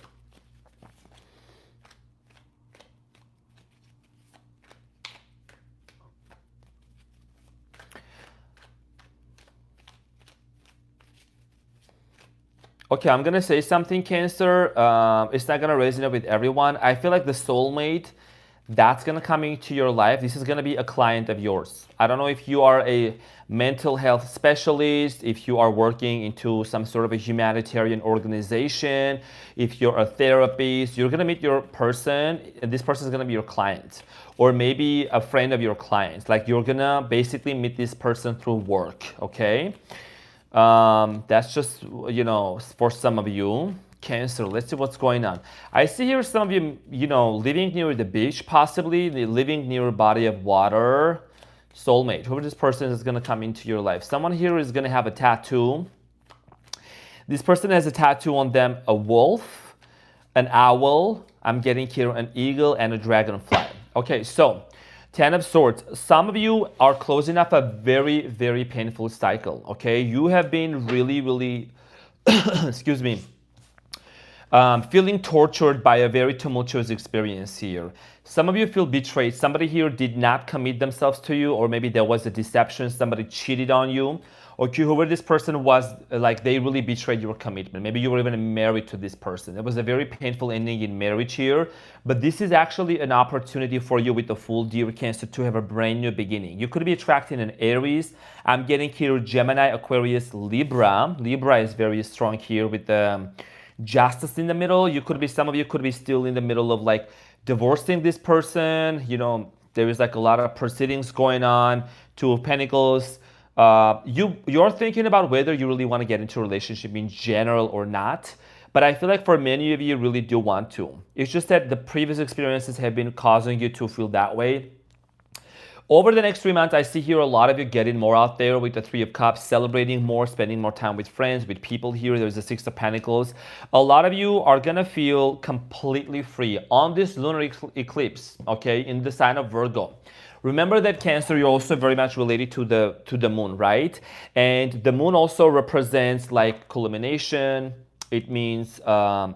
Okay, I'm gonna say something, Cancer. It's not gonna resonate with everyone. I feel like the soulmate that's gonna come into your life, this is gonna be a client of yours. I don't know if you are a mental health specialist, if you are working into some sort of a humanitarian organization, if you're a therapist, you're gonna meet your person, and this person is gonna be your client. Or maybe a friend of your clients. Like you're gonna basically meet this person through work, okay? That's just, you know, for some of you. Cancer, let's see what's going on. I see here some of you, you know, living near the beach, possibly living near a body of water. Soulmate, whoever this person is going to come into your life. Someone here is going to have a tattoo. This person has a tattoo on them, a wolf, an owl. I'm getting here an eagle and a dragonfly. Okay, so 10 of Swords. Some of you are closing up a very, very painful cycle, okay? You have been really, excuse me, feeling tortured by a very tumultuous experience here. Some of you feel betrayed. Somebody here did not commit themselves to you, or maybe there was a deception. Somebody cheated on you. Or whoever this person was, like they really betrayed your commitment. Maybe you were even married to this person. It was a very painful ending in marriage here. But this is actually an opportunity for you with the full deer Cancer to have a brand new beginning. You could be attracting an Aries. I'm getting here Gemini, Aquarius, Libra. Libra is very strong here with the Justice in the middle. You could be, some of you could be still in the middle of like divorcing this person. You know, there is like a lot of proceedings going on. Two of Pentacles. You're thinking about whether you really want to get into a relationship in general or not. But I feel like for many of you really do want to. It's just that the previous experiences have been causing you to feel that way. Over the next 3 months, I see here a lot of you getting more out there with the Three of Cups, celebrating more, spending more time with friends, with people here. There's the Six of Pentacles. A lot of you are going to feel completely free on this lunar eclipse, okay, in the sign of Virgo. Remember that Cancer, you're also very much related to the moon, right? And the moon also represents like culmination. It means,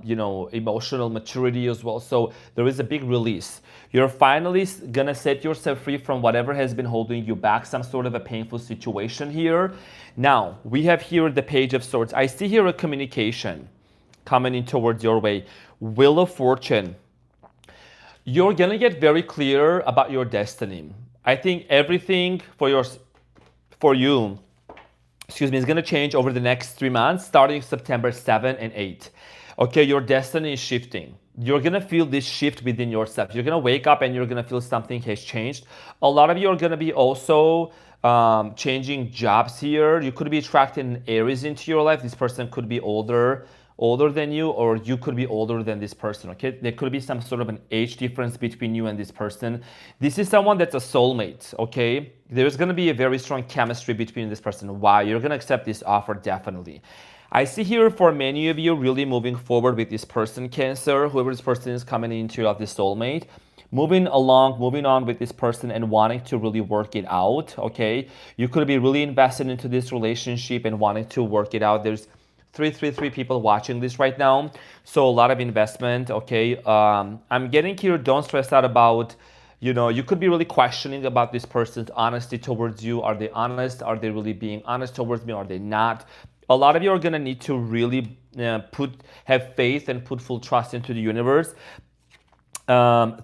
you know, emotional maturity as well. So there is a big release. You're finally gonna set yourself free from whatever has been holding you back, some sort of a painful situation here. Now, we have here the Page of Swords. I see here a communication coming in towards your way. Wheel of Fortune. You're gonna get very clear about your destiny. I think everything for you, excuse me, is gonna change over the next 3 months, starting September 7 and 8. Okay, your destiny is shifting. You're gonna feel this shift within yourself. You're gonna wake up and you're gonna feel something has changed. A lot of you are gonna be also changing jobs here. You could be attracting Aries into your life. This person could be older than you, or you could be older than this person, okay? There could be some sort of an age difference between you and this person. This is someone that's a soulmate, okay? There's gonna be a very strong chemistry between this person. Wow, you're gonna accept this offer, definitely. I see here for many of you really moving forward with this person, Cancer, whoever this person is coming into of this soulmate, moving on with this person and wanting to really work it out, okay? You could be really invested into this relationship and wanting to work it out. There's 333 people watching this right now, so a lot of investment, okay? I'm getting here, don't stress out about, you know, you could be really questioning about this person's honesty towards you. Are they honest? Are they really being honest towards me? Are they not? A lot of you are gonna need to really have faith and put full trust into the universe.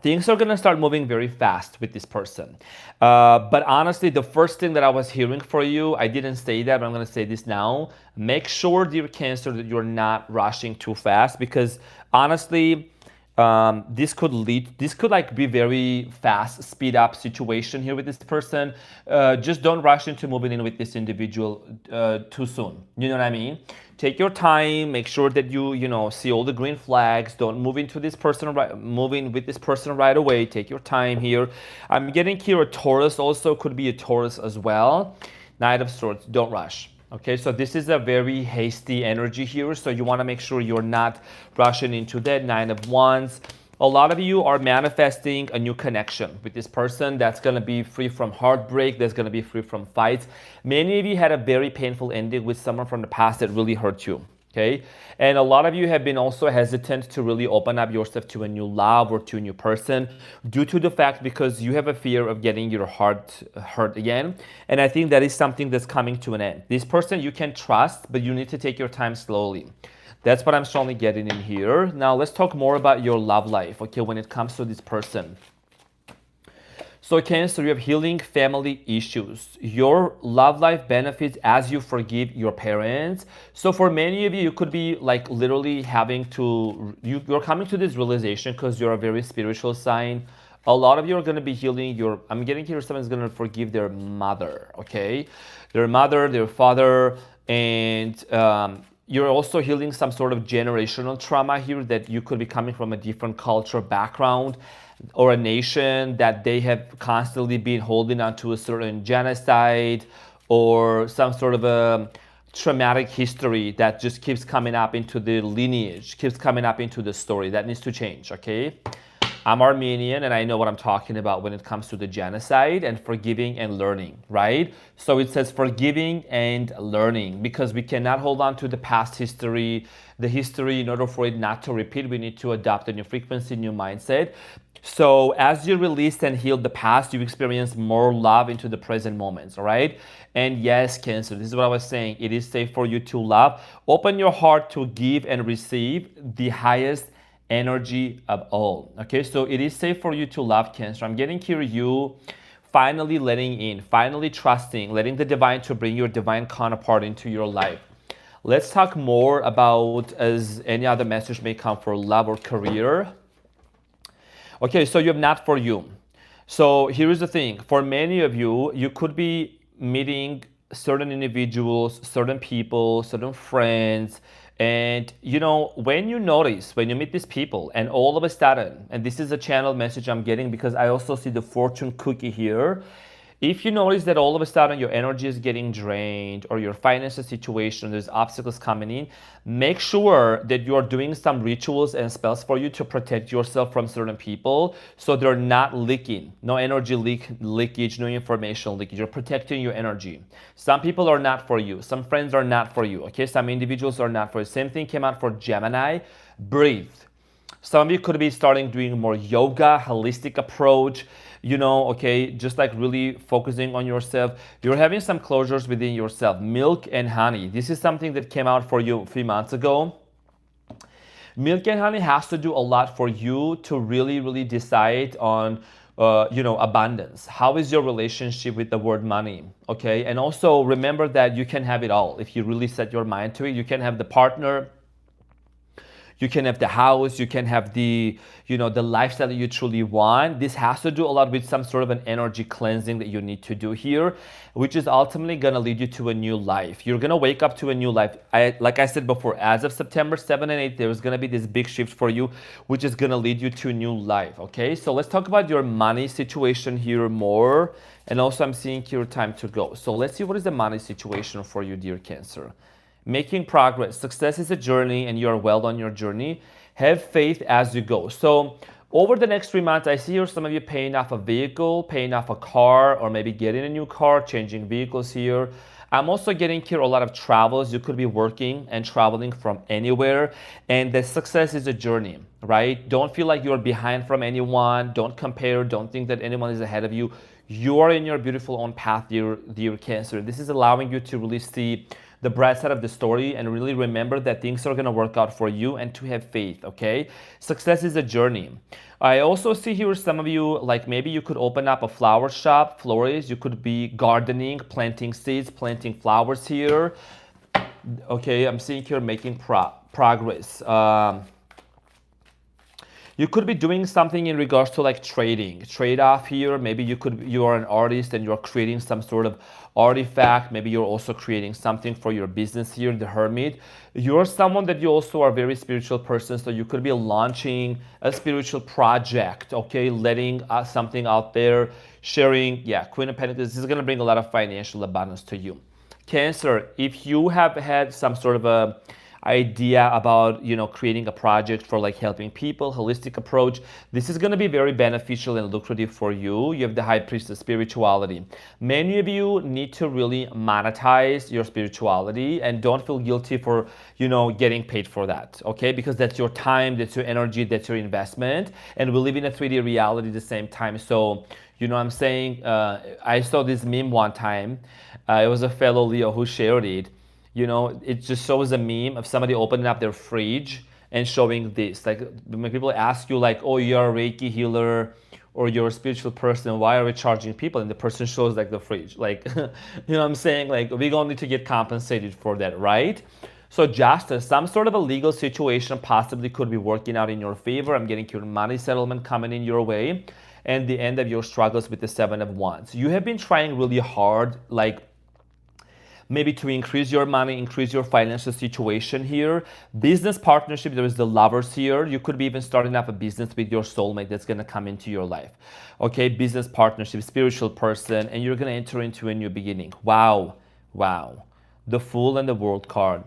Things are going to start moving very fast with this person. But honestly, the first thing that I was hearing for you, I didn't say that, but I'm going to say this now. Make sure, dear Cancer, that you're not rushing too fast, because honestly, this could like be very fast, speed up situation here with this person. Just don't rush into moving in with this individual too soon. You know what I mean? Take your time. Make sure that you know, see all the green flags. Don't move into this person moving with this person right away. Take your time here. I'm getting here a Taurus also, could be a Taurus as well. Knight of Swords. Don't rush. Okay, so this is a very hasty energy here, so you want to make sure you're not rushing into that. Nine of Wands. A lot of you are manifesting a new connection with this person that's going to be free from heartbreak, that's going to be free from fights. Many of you had a very painful ending with someone from the past that really hurt you. Okay, and a lot of you have been also hesitant to really open up yourself to a new love or to a new person due to the fact because you have a fear of getting your heart hurt again. And I think that is something that's coming to an end. This person you can trust, but you need to take your time slowly. That's what I'm strongly getting in here. Now let's talk more about your love life, okay, when it comes to this person. So Cancer, you have healing family issues. Your love life benefits as you forgive your parents. So for many of you, you could be like literally having to, you're coming to this realization because you're a very spiritual sign. A lot of you are going to be healing your, I'm getting here someone's going to forgive their mother, okay? Their mother, their father, and you're also healing some sort of generational trauma here that you could be coming from a different culture background or a nation that they have constantly been holding on to a certain genocide or some sort of a traumatic history that just keeps coming up into the lineage, keeps coming up into the story. That needs to change, okay? I'm Armenian and I know what I'm talking about when it comes to the genocide and forgiving and learning, right? So it says forgiving and learning because we cannot hold on to the past history. The history, in order for it not to repeat, we need to adopt a new frequency, new mindset. So as you release and heal the past, you experience more love into the present moments, all right? And yes, Cancer, this is what I was saying. It is safe for you to love. Open your heart to give and receive the highest energy of all. Okay, so it is safe for you to love, Cancer. I'm getting here you finally letting in, finally trusting, letting the divine to bring your divine counterpart into your life. Let's talk more about as any other message may come for love or career. Okay, so you have not for you. So here is the thing. For many of you, you could be meeting certain individuals, certain people, certain friends. And you know, when you notice, when you meet these people and all of a sudden, and this is a channel message I'm getting because I also see the fortune cookie here. If you notice that all of a sudden your energy is getting drained or your financial situation, there's obstacles coming in, make sure that you're doing some rituals and spells for you to protect yourself from certain people so they're not leaking. No energy leakage, no information leakage. You're protecting your energy. Some people are not for you. Some friends are not for you. Okay, some individuals are not for you. Same thing came out for Gemini. Breathe. Some of you could be starting doing more yoga, holistic approach, you know, okay, just like really focusing on yourself. You're having some closures within yourself. Milk and honey. This is something that came out for you a few months ago. Milk and honey has to do a lot for you to really, really decide on, you know, abundance. How is your relationship with the word money? Okay, and also remember that you can have it all. If you really set your mind to it, you can have the partner, you can have the house, you can have the, you know, the lifestyle that you truly want. This has to do a lot with some sort of an energy cleansing that you need to do here, which is ultimately gonna lead you to a new life. You're gonna wake up to a new life. Like I said before, as of September 7 and 8, there's gonna be this big shift for you, which is gonna lead you to a new life, okay? So let's talk about your money situation here more. And also I'm seeing here time to go. So let's see what is the money situation for you, dear Cancer. Making progress. Success is a journey and you are well on your journey. Have faith as you go. So over the next 3 months, I see here some of you paying off a vehicle, paying off a car, or maybe getting a new car, changing vehicles here. I'm also getting here a lot of travels. You could be working and traveling from anywhere. And the success is a journey, right? Don't feel like you're behind from anyone. Don't compare. Don't think that anyone is ahead of you. You are in your beautiful own path, dear Cancer. This is allowing you to really see the bright side of the story, and really remember that things are going to work out for you, and to have faith, okay? Success is a journey. I also see here some of you, like maybe you could open up a flower shop, florist. You could be gardening, planting seeds, planting flowers here. Okay, I'm seeing here making progress. You could be doing something in regards to like trading, trade off here. Maybe you are an artist and you're creating some sort of artifact. Maybe you're also creating something for your business here, the Hermit. You're someone that you also are a very spiritual person, so you could be launching a spiritual project, okay, letting something out there, sharing. Yeah, Queen of Pentacles, this is going to bring a lot of financial abundance to you. Cancer, if you have had some sort of a idea about, you know, creating a project for like helping people, holistic approach, this is going to be very beneficial and lucrative for you. You have the High Priestess spirituality. Many of you need to really monetize your spirituality, and don't feel guilty for, you know, getting paid for that, okay? Because that's your time, that's your energy, that's your investment, and we live in a 3D reality at the same time. So, you know what I'm saying? I saw this meme one time. It was a fellow Leo who shared it. You know, it just shows a meme of somebody opening up their fridge and showing this. Like when people ask you like, oh, you're a Reiki healer or you're a spiritual person, why are we charging people? And the person shows like the fridge. Like, you know what I'm saying? Like we're going to need to get compensated for that, right? So justice, some sort of a legal situation possibly could be working out in your favor. I'm getting your money settlement coming in your way. And the end of your struggles with the Seven of Wands. You have been trying really hard, like maybe to increase your money, increase your financial situation here. Business partnership, there is the Lovers here. You could be even starting up a business with your soulmate that's going to come into your life. Okay, business partnership, spiritual person, and you're going to enter into a new beginning. Wow, wow. The Fool and the World card.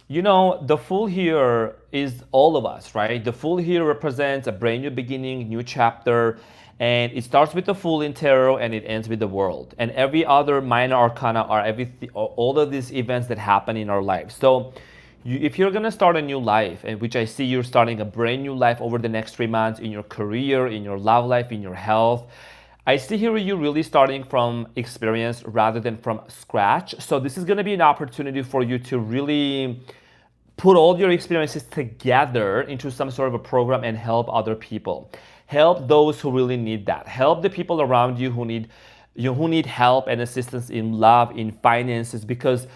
You know, the Fool here is all of us, right? The Fool here represents a brand new beginning, new chapter, and it starts with the Fool in tarot and it ends with the World. And every other minor arcana are all of these events that happen in our lives. So if you're gonna start a new life, and which I see you're starting a brand new life over the next 3 months in your career, in your love life, in your health, I see here you really starting from experience rather than from scratch. So this is going to be an opportunity for you to really put all your experiences together into some sort of a program and help other people. Help those who really need that. Help the people around you who need help and assistance in love, in finances, because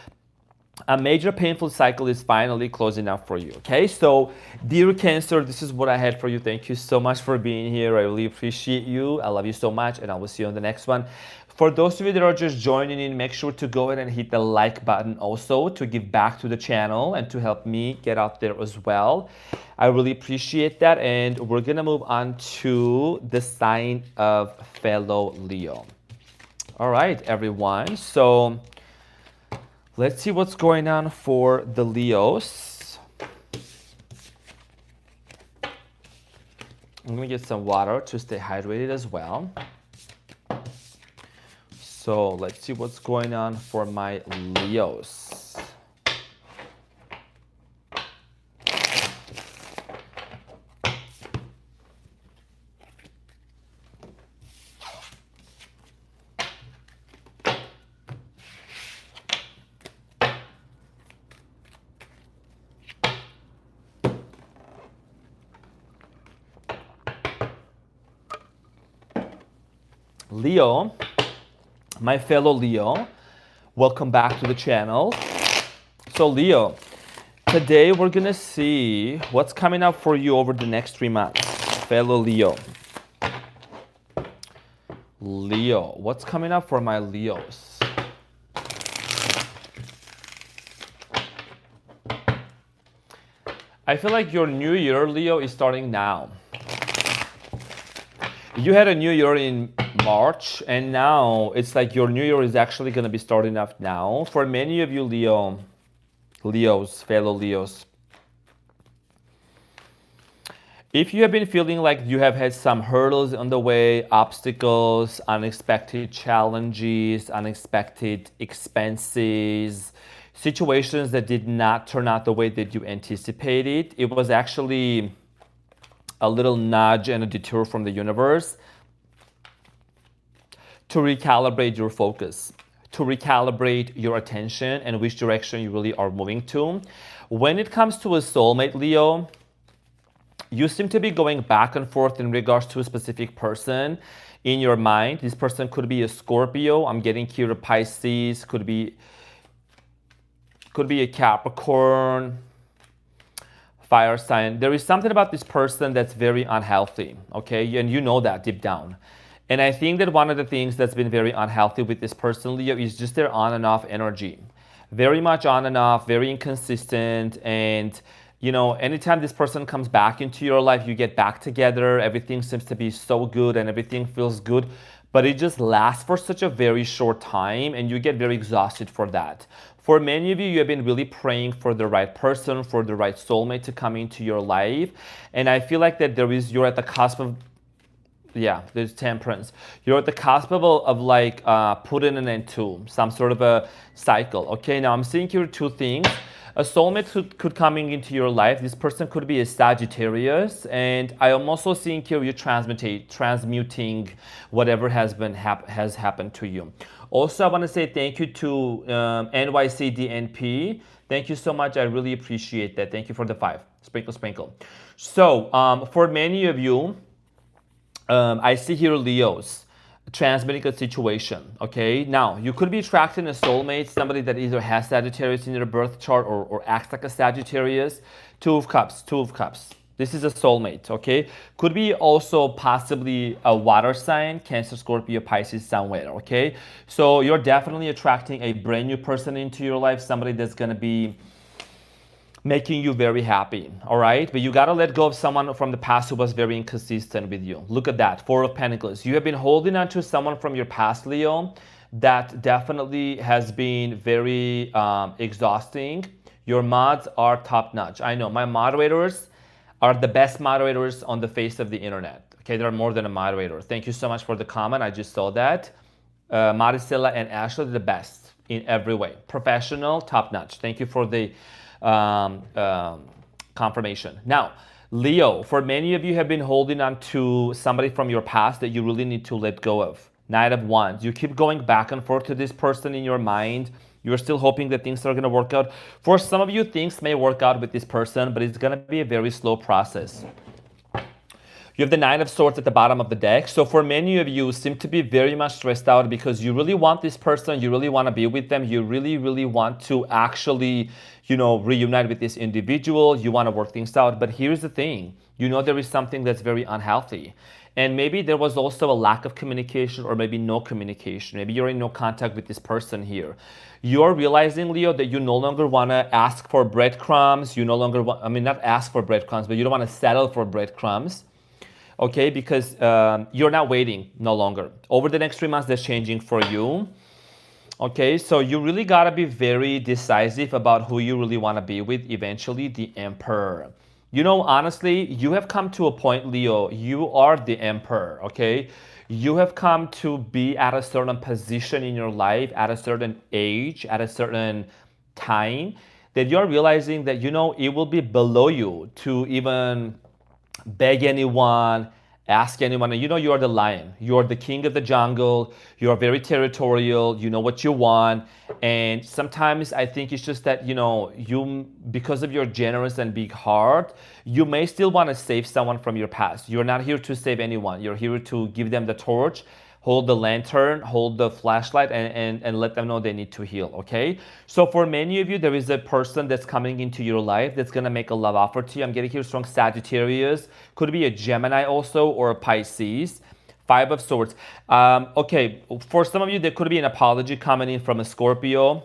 a major painful cycle is finally closing up for you, okay? So, dear Cancer, this is what I had for you. Thank you so much for being here. I really appreciate you. I love you so much, and I will see you on the next one. For those of you that are just joining in, make sure to go ahead and hit the like button also to give back to the channel and to help me get out there as well. I really appreciate that, and we're gonna move on to the sign of fellow Leo. All right, everyone. So, let's see what's going on for the Leos. I'm going to get some water to stay hydrated as well. So let's see what's going on for my Leos. Leo, my fellow Leo, welcome back to the channel. So Leo, today we're gonna see what's coming up for you over the next 3 months. Fellow Leo. Leo, what's coming up for my Leos? I feel like your new year, Leo, is starting now. You had a new year in March, and now it's like your new year is actually going to be starting up now. For many of you Leos, fellow Leos, if you have been feeling like you have had some hurdles on the way, obstacles, unexpected challenges, unexpected expenses, situations that did not turn out the way that you anticipated, it was actually a little nudge and a detour from the universe to recalibrate your focus, to recalibrate your attention and which direction you really are moving to. When it comes to a soulmate, Leo, you seem to be going back and forth in regards to a specific person in your mind. This person could be a Scorpio. I'm getting here a Pisces, could be a Capricorn, fire sign. There is something about this person that's very unhealthy, okay? And you know that deep down. And I think that one of the things that's been very unhealthy with this person, Leo, is just their on and off energy. Very much on and off, very inconsistent. And, you know, anytime this person comes back into your life, you get back together, everything seems to be so good and everything feels good. But it just lasts for such a very short time and you get very exhausted for that. For many of you, you have been really praying for the right person, for the right soulmate to come into your life. And I feel like that you're at the cusp of, there's temperance. You're at the cusp of like putting an end to some sort of a cycle. Okay, now I'm seeing here two things. A soulmate could coming into your life. This person could be a Sagittarius, and I am also seeing here you transmuting whatever has happened to you. Also, I want to say thank you to NYCDNP. Thank you so much. I really appreciate that. Thank you for the 5. Sprinkle, sprinkle. So for many of you, I see here Leos transmitting a situation, okay? Now, you could be attracting a soulmate, somebody that either has Sagittarius in their birth chart or acts like a Sagittarius. 2 of Cups, 2 of Cups. This is a soulmate, okay? Could be also possibly a water sign, Cancer, Scorpio, Pisces, somewhere, okay? So you're definitely attracting a brand new person into your life, somebody that's gonna be making you very happy, all right? But you got to let go of someone from the past who was very inconsistent with you. Look at that, 4 of Pentacles. You have been holding on to someone from your past, Leo, that definitely has been very exhausting. Your mods are top-notch. I know, my moderators are the best moderators on the face of the internet. Okay, they're more than a moderator. Thank you so much for the comment. I just saw that. Maricela and Ashley are the best in every way. Professional, top-notch. Thank you for the confirmation. Now, Leo, for many of you have been holding on to somebody from your past that you really need to let go of. Knight of Wands. You keep going back and forth to this person in your mind. You're still hoping that things are going to work out. For some of you, things may work out with this person, but it's going to be a very slow process. You have the 9 of Swords at the bottom of the deck. So for many of you, seem to be very much stressed out because you really want this person. You really want to be with them. You really, really want to actually, you know, reunite with this individual. You want to work things out. But here's the thing. You know there is something that's very unhealthy. And maybe there was also a lack of communication or maybe no communication. Maybe you're in no contact with this person here. You're realizing, Leo, that you no longer want to ask for breadcrumbs. You no longer want, I mean, not ask for breadcrumbs, but you don't want to settle for breadcrumbs. Okay, because you're not waiting no longer. Over the next 3 months, that's changing for you. Okay, so you really got to be very decisive about who you really want to be with eventually, the Emperor. You know, honestly, you have come to a point, Leo, you are the Emperor, okay? You have come to be at a certain position in your life, at a certain age, at a certain time, that you're realizing that, you know, it will be below you to even beg anyone, ask anyone. And you know you are the lion. You're the king of the jungle. You're very territorial. You know what you want. And sometimes I think it's just that, you know, you, because of your generous and big heart, you may still want to save someone from your past. You're not here to save anyone. You're here to give them the torch, hold the lantern, hold the flashlight, and let them know they need to heal, okay? So for many of you, there is a person that's coming into your life that's going to make a love offer to you. I'm getting here strong Sagittarius. Could be a Gemini also or a Pisces. 5 of Swords. Okay, for some of you, there could be an apology coming in from a Scorpio,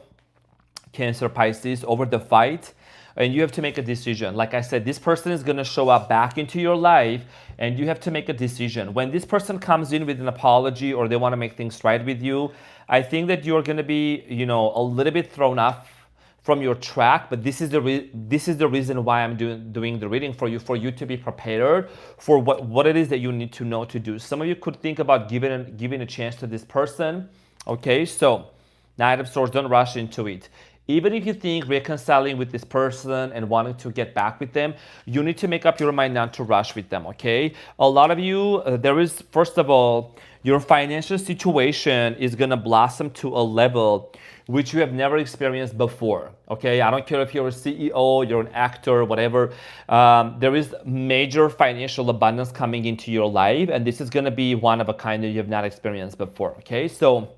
Cancer, Pisces over the fight. And you have to make a decision. Like I said, this person is going to show up back into your life and you have to make a decision. When this person comes in with an apology or they want to make things right with you, I think that you're going to be, you know, a little bit thrown off from your track, but this is the reason why I'm doing the reading for you to be prepared for what it is that you need to know to do. Some of you could think about giving a chance to this person. Okay, so Knight of Swords, don't rush into it. Even if you think reconciling with this person and wanting to get back with them, you need to make up your mind not to rush with them, okay? A lot of you, there is, first of all, your financial situation is gonna blossom to a level which you have never experienced before, okay? I don't care if you're a CEO, you're an actor, whatever. There is major financial abundance coming into your life, and this is gonna be one of a kind that you have not experienced before, okay? So,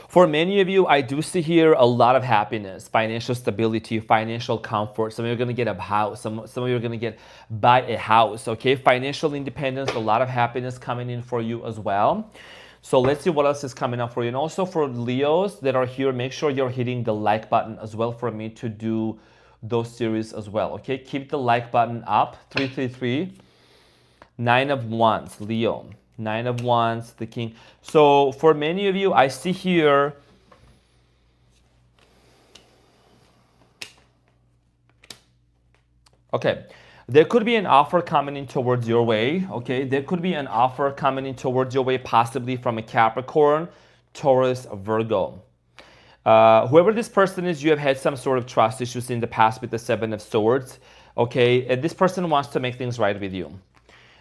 for many of you, I do see here a lot of happiness, financial stability, financial comfort. Some of you are going to get a house. Some of you are going to buy a house, okay? Financial independence, a lot of happiness coming in for you as well. So let's see what else is coming up for you. And also for Leos that are here, make sure you're hitting the like button as well for me to do those series as well, okay? Keep the like button up. 333, 9 of Wands, Leo. 9 of Wands, the King. So for many of you, I see here, okay, there could be an offer coming in towards your way, okay? There could be an offer coming in towards your way, possibly from a Capricorn, Taurus, Virgo. Whoever this person is, you have had some sort of trust issues in the past with the 7 of Swords, okay? And this person wants to make things right with you.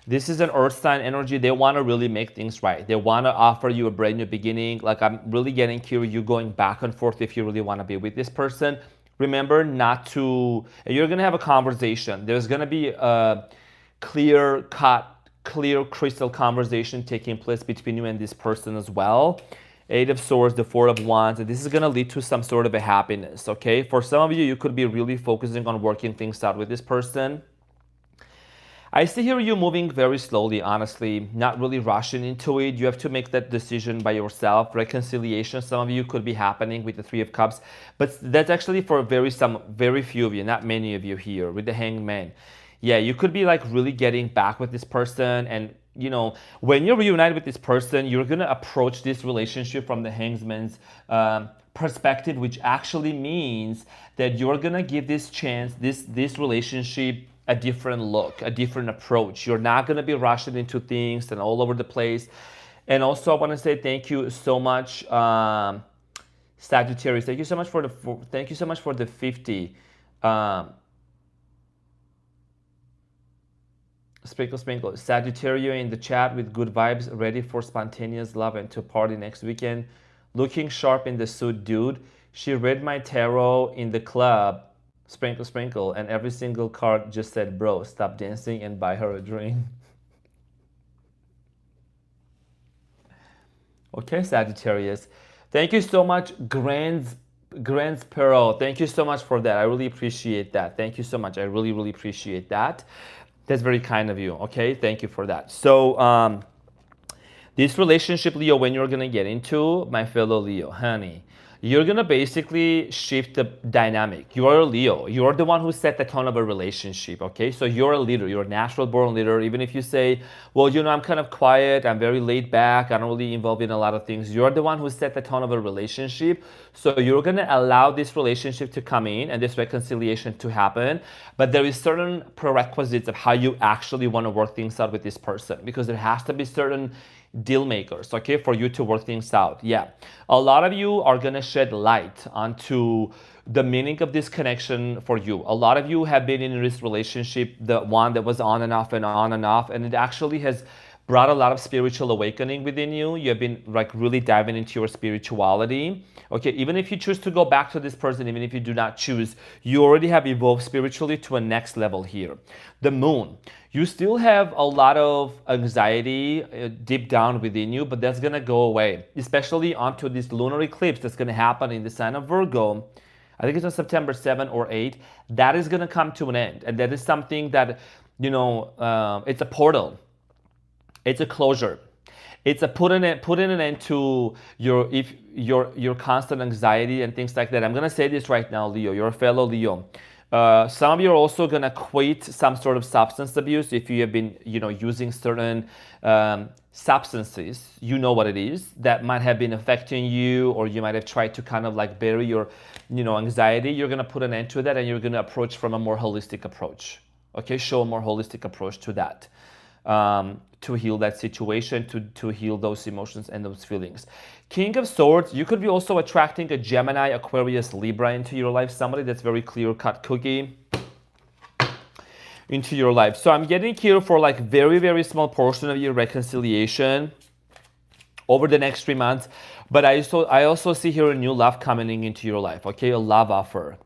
This is an earth sign energy. They want to really make things right. They want to offer you a brand new beginning. Like, I'm really getting here, you going back and forth if you really want to be with this person. Remember not to, you're going to have a conversation. There's going to be a clear crystal conversation taking place between you and this person as well. 8 of Swords, the 4 of Wands, and this is going to lead to some sort of a happiness, okay? For some of you, you could be really focusing on working things out with this person. I see here you moving very slowly, honestly, not really rushing into it. You have to make that decision by yourself. Reconciliation, some of you could be happening with the 3 of Cups, but that's actually for very few of you, not many of you here with the Hanged Man. Yeah, you could be like really getting back with this person, and you know, when you're reunited with this person, you're gonna approach this relationship from the Hanged Man's perspective, which actually means that you're gonna give this chance, this relationship, a different look, a different approach. You're not going to be rushing into things and all over the place. And also, I want to say thank you so much, Sagittarius. Thank you so much for the 50. Sprinkle. Sagittarius in the chat with good vibes, ready for spontaneous love and to party next weekend. Looking sharp in the suit, dude. She read my tarot in the club. Sprinkle, and every single card just said, bro, stop dancing and buy her a drink. Okay, Sagittarius. Thank you so much, Grand's Pearl. Thank you so much for that. I really appreciate that. Thank you so much. I really, really appreciate that. That's very kind of you, okay? Thank you for that. So, this relationship, Leo, when you're going to get into, my fellow Leo, honey, you're going to basically shift the dynamic. You're a Leo. You're the one who set the tone of a relationship, okay? So you're a leader. You're a natural born leader. Even if you say, well, you know, I'm kind of quiet. I'm very laid back. I don't really involve in a lot of things. You're the one who set the tone of a relationship. So you're going to allow this relationship to come in and this reconciliation to happen. But there is certain prerequisites of how you actually want to work things out with this person, because there has to be certain deal makers, okay, for you to work things out. Yeah, a lot of you are gonna shed light onto the meaning of this connection for you. A lot of you have been in this relationship, the one that was on and off and on and off, and it actually has brought a lot of spiritual awakening within you. You have been like really diving into your spirituality. Okay, even if you choose to go back to this person, even if you do not choose, you already have evolved spiritually to a next level here. The moon, you still have a lot of anxiety deep down within you, but that's gonna go away, especially onto this lunar eclipse that's gonna happen in the sign of Virgo. I think it's on September 7 or 8. That is gonna come to an end, and that is something that, you know, it's a portal. It's a closure. It's a putting an end to your constant anxiety and things like that. I'm gonna say this right now, Leo. You're a fellow Leo. Some of you are also gonna quit some sort of substance abuse if you have been, you know, using certain substances. You know what it is that might have been affecting you, or you might have tried to kind of like bury your, you know, anxiety. You're gonna put an end to that, and you're gonna approach from a more holistic approach. Okay, show a more holistic approach to that. to heal that situation, to heal those emotions and those feelings. King of Swords, you could be also attracting a Gemini, Aquarius, Libra into your life, somebody that's very clear-cut cookie into your life. So I'm getting here for like very, very small portion of your reconciliation over the next 3 months. But I also see here a new love coming into your life, okay? A love offer.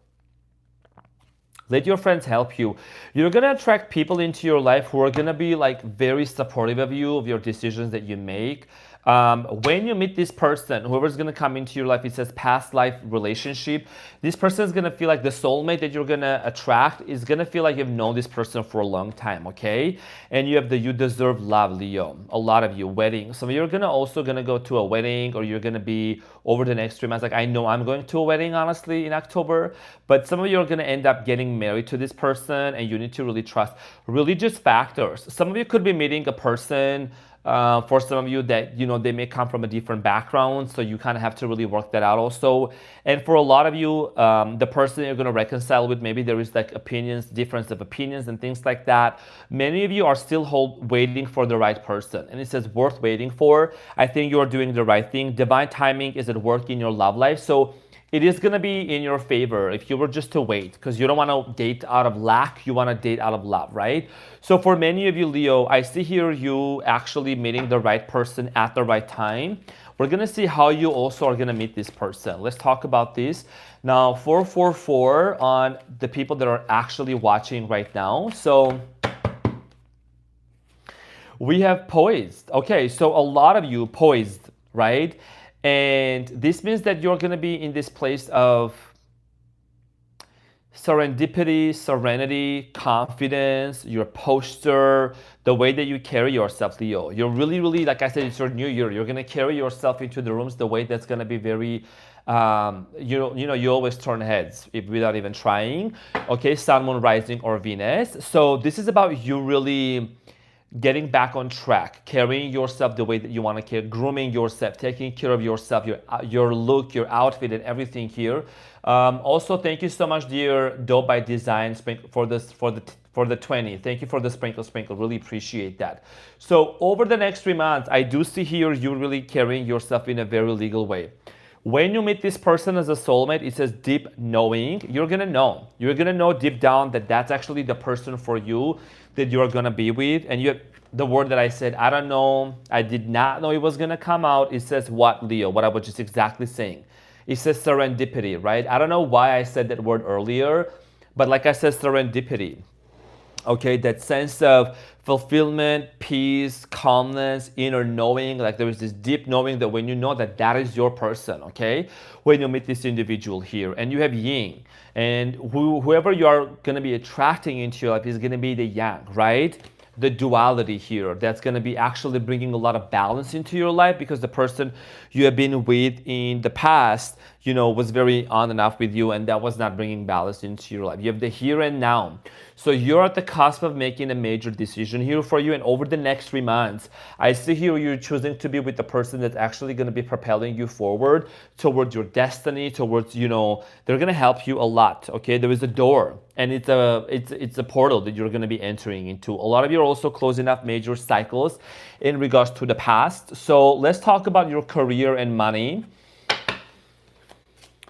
Let your friends help you. You're going to attract people into your life who are going to be like very supportive of you, of your decisions that you make. When you meet this person, whoever's going to come into your life, it says past life relationship. This person is going to feel like the soulmate that you're going to attract is going to feel like you've known this person for a long time, okay? And you have the you deserve love, Leo. A lot of you, wedding. Some of you are also going to go to a wedding, or you're going to be over the next 3 months. Like I know I'm going to a wedding, honestly, in October. But some of you are going to end up getting married to this person, and you need to really trust religious factors. Some of you could be meeting a person for some of you that, you know, they may come from a different background, so you kind of have to really work that out also. And for a lot of you, the person you're going to reconcile with, maybe there is like difference of opinions and things like that. Many of you are still waiting for the right person, and it says worth waiting for. I think you're doing the right thing. Divine timing is at work in your love life, so it is going to be in your favor if you were just to wait, because you don't want to date out of lack, you want to date out of love, right? So for many of you, Leo, I see here you actually meeting the right person at the right time. We're going to see how you also are going to meet this person. Let's talk about this. Now, 444 on the people that are actually watching right now. So we have poised. Okay, so a lot of you poised, right? And this means that you're going to be in this place of serendipity, serenity, confidence, your posture, the way that you carry yourself, Leo. You're really, really, like I said, it's your new year. You're going to carry yourself into the rooms the way that's going to be very, you always turn heads without even trying. Okay, Sun, Moon, Rising, or Venus. So this is about you really getting back on track, carrying yourself the way that you want to care, grooming yourself, taking care of yourself, your look, your outfit, and everything here. Also, thank you so much, dear Dope by Design, for the 20. Thank you for the sprinkle. Really appreciate that. So over the next 3 months, I do see here you really carrying yourself in a very legal way. When you meet this person as a soulmate, it says deep knowing. You're gonna know. You're gonna know deep down that that's actually the person for you that you're gonna be with. And you have the word that I said, I don't know, I did not know it was gonna come out. It says what, Leo? What I was just exactly saying. It says serendipity, right? I don't know why I said that word earlier, but like I said, serendipity. Okay, that sense of fulfillment, peace, calmness, inner knowing, like there is this deep knowing that when you know that that is your person, okay? When you meet this individual here, and you have yin, and whoever you are gonna be attracting into your life is gonna be the yang, right? The duality here, that's gonna be actually bringing a lot of balance into your life, because the person you have been with in the past, you know, was very on and off with you, and that was not bringing balance into your life. You have the here and now. So you're at the cusp of making a major decision here for you, and over the next 3 months, I see here you're choosing to be with the person that's actually going to be propelling you forward towards your destiny, towards, you know, they're going to help you a lot, okay? There is a door, and it's a portal that you're going to be entering into. A lot of you are also closing up major cycles in regards to the past. So let's talk about your career and money.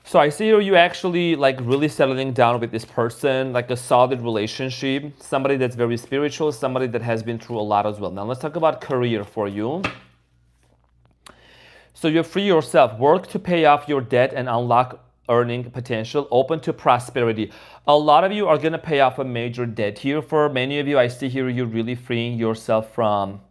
So I see here you actually like really settling down with this person, like a solid relationship, somebody that's very spiritual, somebody that has been through a lot as well. Now let's talk about career for you. So you free yourself, work to pay off your debt and unlock earning potential, open to prosperity. A lot of you are going to pay off a major debt here. For many of you, I see here you're really freeing yourself from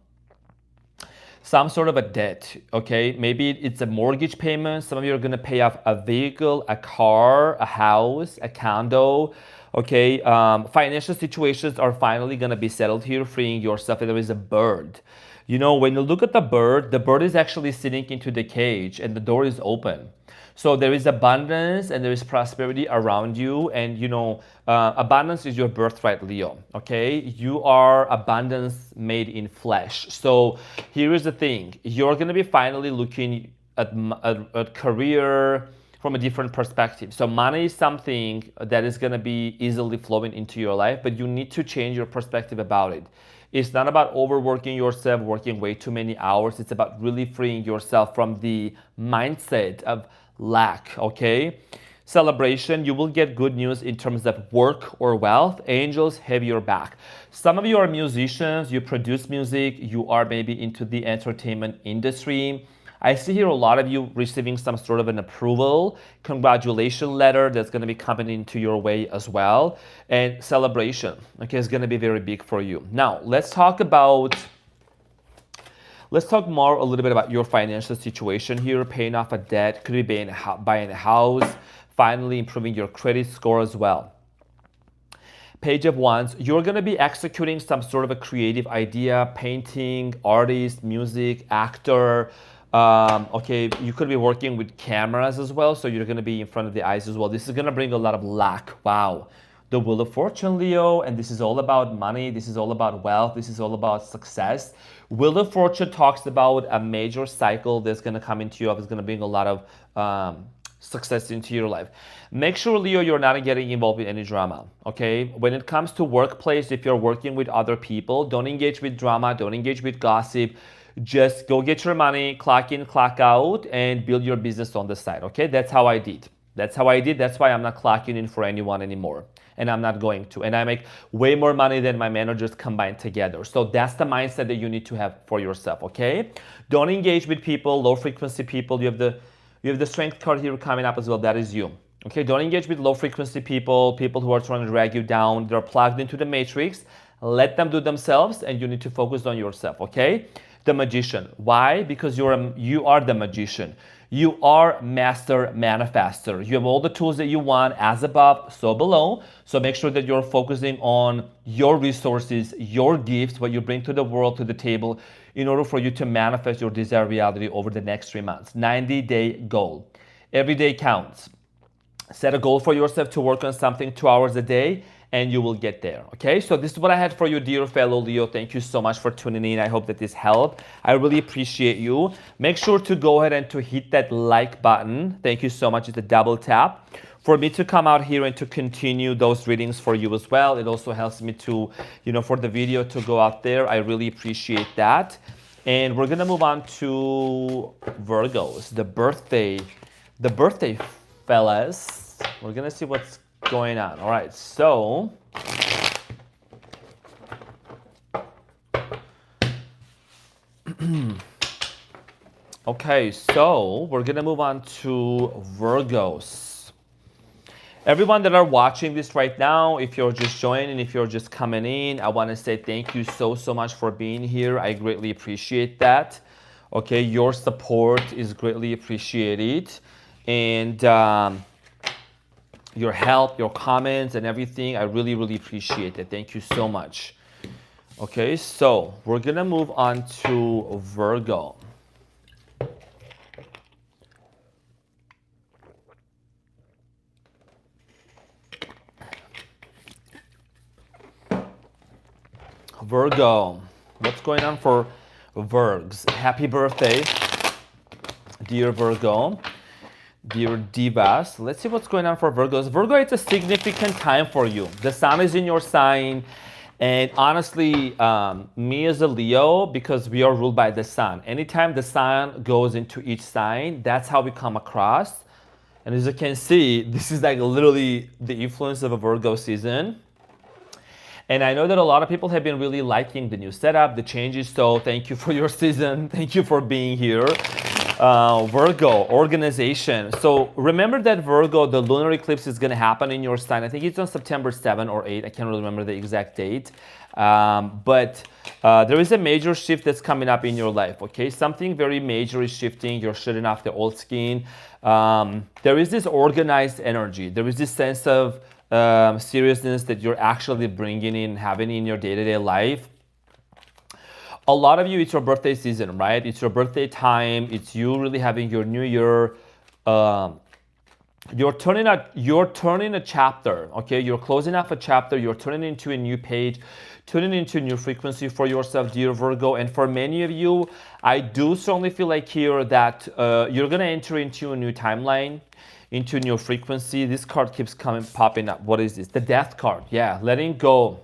some sort of a debt, okay? Maybe it's a mortgage payment. Some of you are gonna pay off a vehicle, a car, a house, a condo, okay? Financial situations are finally gonna be settled here, freeing yourself. And there is a bird. You know, when you look at the bird is actually sitting into the cage and the door is open. So there is abundance and there is prosperity around you. And you know, abundance is your birthright, Leo, okay? You are abundance made in flesh. So here is the thing. You're going to be finally looking at career from a different perspective. So money is something that is going to be easily flowing into your life, but you need to change your perspective about it. It's not about overworking yourself, working way too many hours. It's about really freeing yourself from the mindset of lack, okay? Celebration, you will get good news in terms of work or wealth. Angels have your back. Some of you are musicians, you produce music, you are maybe into the entertainment industry. I see here a lot of you receiving some sort of an approval, congratulation letter that's going to be coming into your way as well. And celebration, okay, is going to be very big for you. Now, let's talk more a little bit about your financial situation here, paying off a debt, could be buying a house, finally improving your credit score as well. Page of Wands, you're going to be executing some sort of a creative idea, painting, artist, music, actor. Okay, you could be working with cameras as well, so you're going to be in front of the eyes as well. This is going to bring a lot of luck. Wow. The Wheel of Fortune, Leo, and this is all about money. This is all about wealth. This is all about success. Wheel of Fortune talks about a major cycle that's going to come into you. It's going to bring a lot of success into your life. Make sure, Leo, you're not getting involved in any drama, okay? When it comes to workplace, if you're working with other people, don't engage with drama, don't engage with gossip. Just go get your money, clock in, clock out, and build your business on the side, okay? That's how I did. That's why I'm not clocking in for anyone anymore. And I'm not going to. And I make way more money than my managers combined together. So that's the mindset that you need to have for yourself, okay? Don't engage with people, low frequency people. You have the strength card here coming up as well. That is you. Okay, don't engage with low frequency people who are trying to drag you down. They're plugged into the matrix. Let them do themselves, and you need to focus on yourself, okay? The Magician. Why? Because you are the magician. You are master manifester. You have all the tools that you want, as above, so below. So make sure that you're focusing on your resources, your gifts, what you bring to the world, to the table, in order for you to manifest your desired reality over the next 3 months. 90-day goal. Every day counts. Set a goal for yourself to work on something 2 hours a day, and you will get there, okay? So this is what I had for you, dear fellow Leo. Thank you so much for tuning in. I hope that this helped. I really appreciate you. Make sure to go ahead and to hit that like button. Thank you so much. It's a double tap for me to come out here and to continue those readings for you as well. It also helps me to, for the video to go out there. I really appreciate that. And we're gonna move on to Virgos, the birthday fellas. We're gonna see what's going on. All right, so okay, so we're gonna move on to Virgos. Everyone that are watching this right now, if you're just joining, if you're just coming in, I want to say thank you so much for being here. I greatly appreciate that. Okay, your support is greatly appreciated, and your help, your comments, and everything, I really appreciate it. Thank you so much. Okay, so we're gonna move on to Virgo. Virgo, what's going on for Virgs? Happy birthday, dear Virgo. Dear Divas, let's see what's going on for Virgos. Virgo, it's a significant time for you. The sun is in your sign. And honestly, me as a Leo, because we are ruled by the sun, anytime the sun goes into each sign, that's how we come across. And as you can see, this is like literally the influence of a Virgo season. And I know that a lot of people have been really liking the new setup, the changes. So thank you for your season. Thank you for being here. Virgo, organization. So remember that Virgo, the lunar eclipse is going to happen in your sign. I think it's on September 7 or 8. I can't really remember the exact date. But there is a major shift that's coming up in your life, okay? Something very major is shifting. You're shedding off the old skin. There is this organized energy. There is this sense of seriousness that you're actually bringing in, having in your day-to-day life. A lot of you, it's your birthday season, right? It's your birthday time. It's you really having your new year. You're turning a chapter, okay? You're closing off a chapter. You're turning into a new page, turning into a new frequency for yourself, dear Virgo. And for many of you, I do certainly feel like here that you're gonna enter into a new timeline, into a new frequency. This card keeps popping up. What is this? The Death card. Yeah, letting go.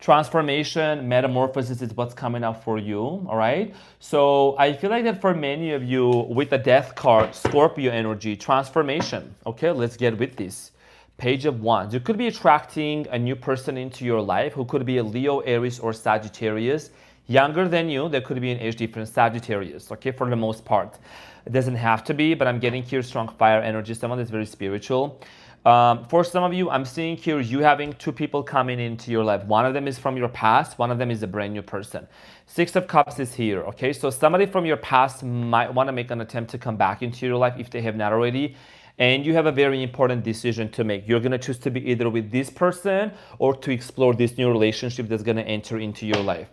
Transformation, metamorphosis is what's coming up for you, all right? So I feel like that for many of you with the death card, Scorpio energy, transformation. Okay, let's get with this. Page of Wands. You could be attracting a new person into your life who could be a Leo, Aries, or Sagittarius. Younger than you, there could be an age difference, Sagittarius, okay, for the most part. It doesn't have to be, but I'm getting here strong fire energy, someone that's very spiritual. For some of you, I'm seeing here you having two people coming into your life. One of them is from your past, one of them is a brand new person. Six of Cups is here, okay? So somebody from your past might want to make an attempt to come back into your life if they have not already. And you have a very important decision to make. You're going to choose to be either with this person or to explore this new relationship that's going to enter into your life.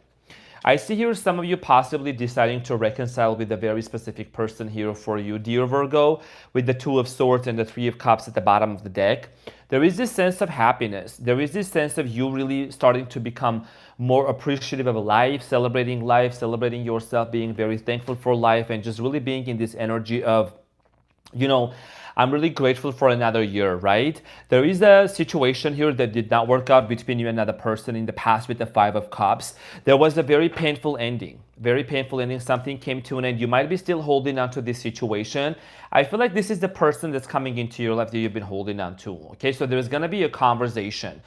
I see here some of you possibly deciding to reconcile with a very specific person here for you, dear Virgo, with the Two of Swords and the Three of Cups at the bottom of the deck. There is this sense of happiness. There is this sense of you really starting to become more appreciative of life, celebrating yourself, being very thankful for life, and just really being in this energy of, you know, I'm really grateful for another year, right? There is a situation here that did not work out between you and another person in the past with the Five of Cups. There was a very painful ending. Something came to an end. You might be still holding on to this situation. I feel like this is the person that's coming into your life that you've been holding on to, okay? So there's gonna be a conversation.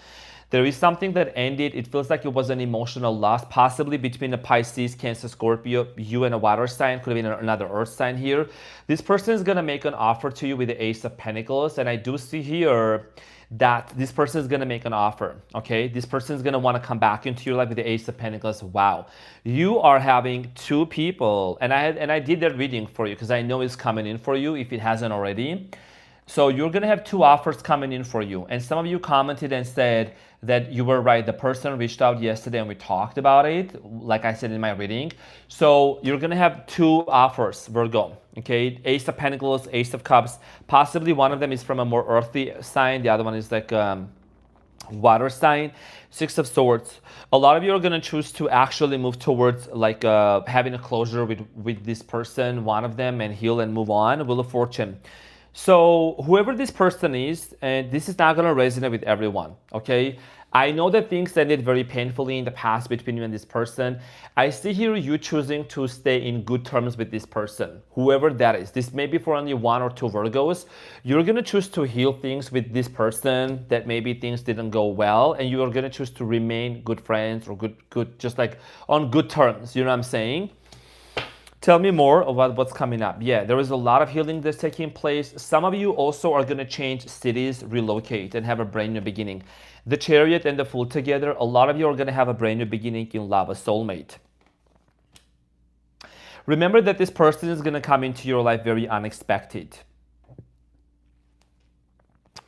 There is something that ended. It feels like it was an emotional loss, possibly between a Pisces, Cancer, Scorpio, you and a water sign. Could have been another earth sign here. This person is going to make an offer to you with the Ace of Pentacles. And I do see here that this person is going to make an offer, okay? This person is going to want to come back into your life with the Ace of Pentacles. Wow. You are having two people. And I did that reading for you because I know it's coming in for you if it hasn't already. So you're going to have two offers coming in for you. And some of you commented and said that you were right. The person reached out yesterday and we talked about it, like I said in my reading. So you're going to have two offers, Virgo, okay? Ace of Pentacles, Ace of Cups. Possibly one of them is from a more earthy sign. The other one is like water sign. Six of Swords. A lot of you are going to choose to actually move towards like having a closure with this person, one of them, and heal and move on. Wheel of Fortune. So whoever this person is, and this is not going to resonate with everyone, okay? I know that things ended very painfully in the past between you and this person. I see here you choosing to stay in good terms with this person, whoever that is. This may be for only one or two Virgos. You're going to choose to heal things with this person that maybe things didn't go well, and you are going to choose to remain good friends or good, just like on good terms. You know what I'm saying? Tell me more about what's coming up. Yeah, there is a lot of healing that's taking place. Some of you also are going to change cities, relocate, and have a brand new beginning. The Chariot and the Fool together, a lot of you are going to have a brand new beginning in love, a soulmate. Remember that this person is going to come into your life very unexpected.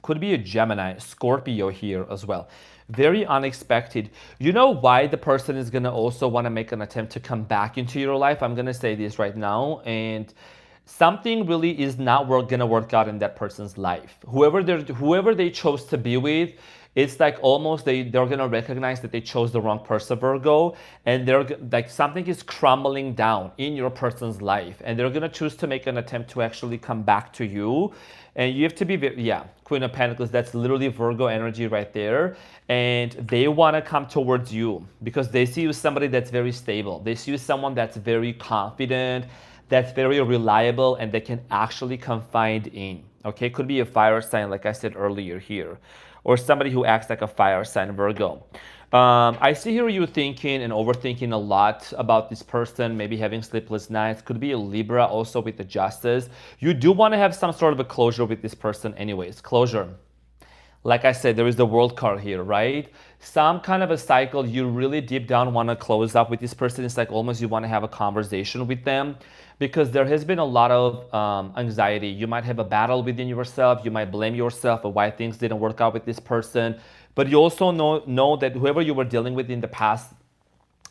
Could be a Gemini, Scorpio here as well. Very unexpected. You know why the person is going to also want to make an attempt to come back into your life? I'm going to say this right now. And something really is not going to work out in that person's life. Whoever they chose to be with, it's like almost they're going to recognize that they chose the wrong person, Virgo, and they're like something is crumbling down in your person's life, and they're going to choose to make an attempt to actually come back to you. And you have to be, yeah, Queen of Pentacles, that's literally Virgo energy right there. And they want to come towards you because they see you as somebody that's very stable. They see you as someone that's very confident, that's very reliable, and they can actually confide in. Okay, could be a fire sign, like I said earlier here, or somebody who acts like a fire sign, Virgo. I see here you thinking and overthinking a lot about this person, maybe having sleepless nights. Could be a Libra also with the Justice. You do want to have some sort of a closure with this person anyways. Closure. Like I said, there is the World card here, right? Some kind of a cycle you really deep down want to close up with this person. It's like almost you want to have a conversation with them because there has been a lot of anxiety. You might have a battle within yourself. You might blame yourself for why things didn't work out with this person. But you also know that whoever you were dealing with in the past,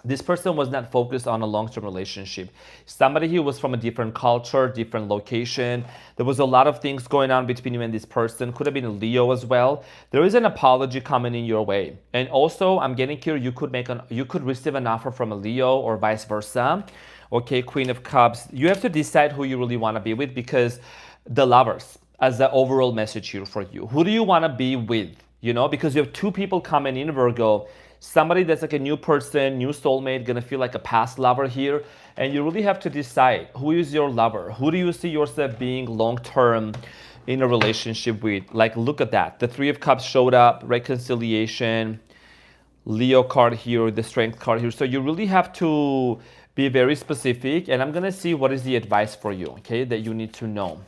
this person was not focused on a long-term relationship. Somebody who was from a different culture, different location. There was a lot of things going on between you and this person. Could have been a Leo as well. There is an apology coming in your way. And also, I'm getting here, you could receive an offer from a Leo or vice versa. Okay, Queen of Cups. You have to decide who you really want to be with because the Lovers, as the overall message here for you. Who do you want to be with? You know, because you have two people coming in, Virgo. somebody that's like a new person, new soulmate, gonna feel like a past lover here. And you really have to decide who is your lover. Who do you see yourself being long-term in a relationship with? Like, look at that. The Three of Cups showed up, reconciliation, Leo card here, the Strength card here. So you really have to be very specific. And I'm gonna see what is the advice for you, okay, that you need to know.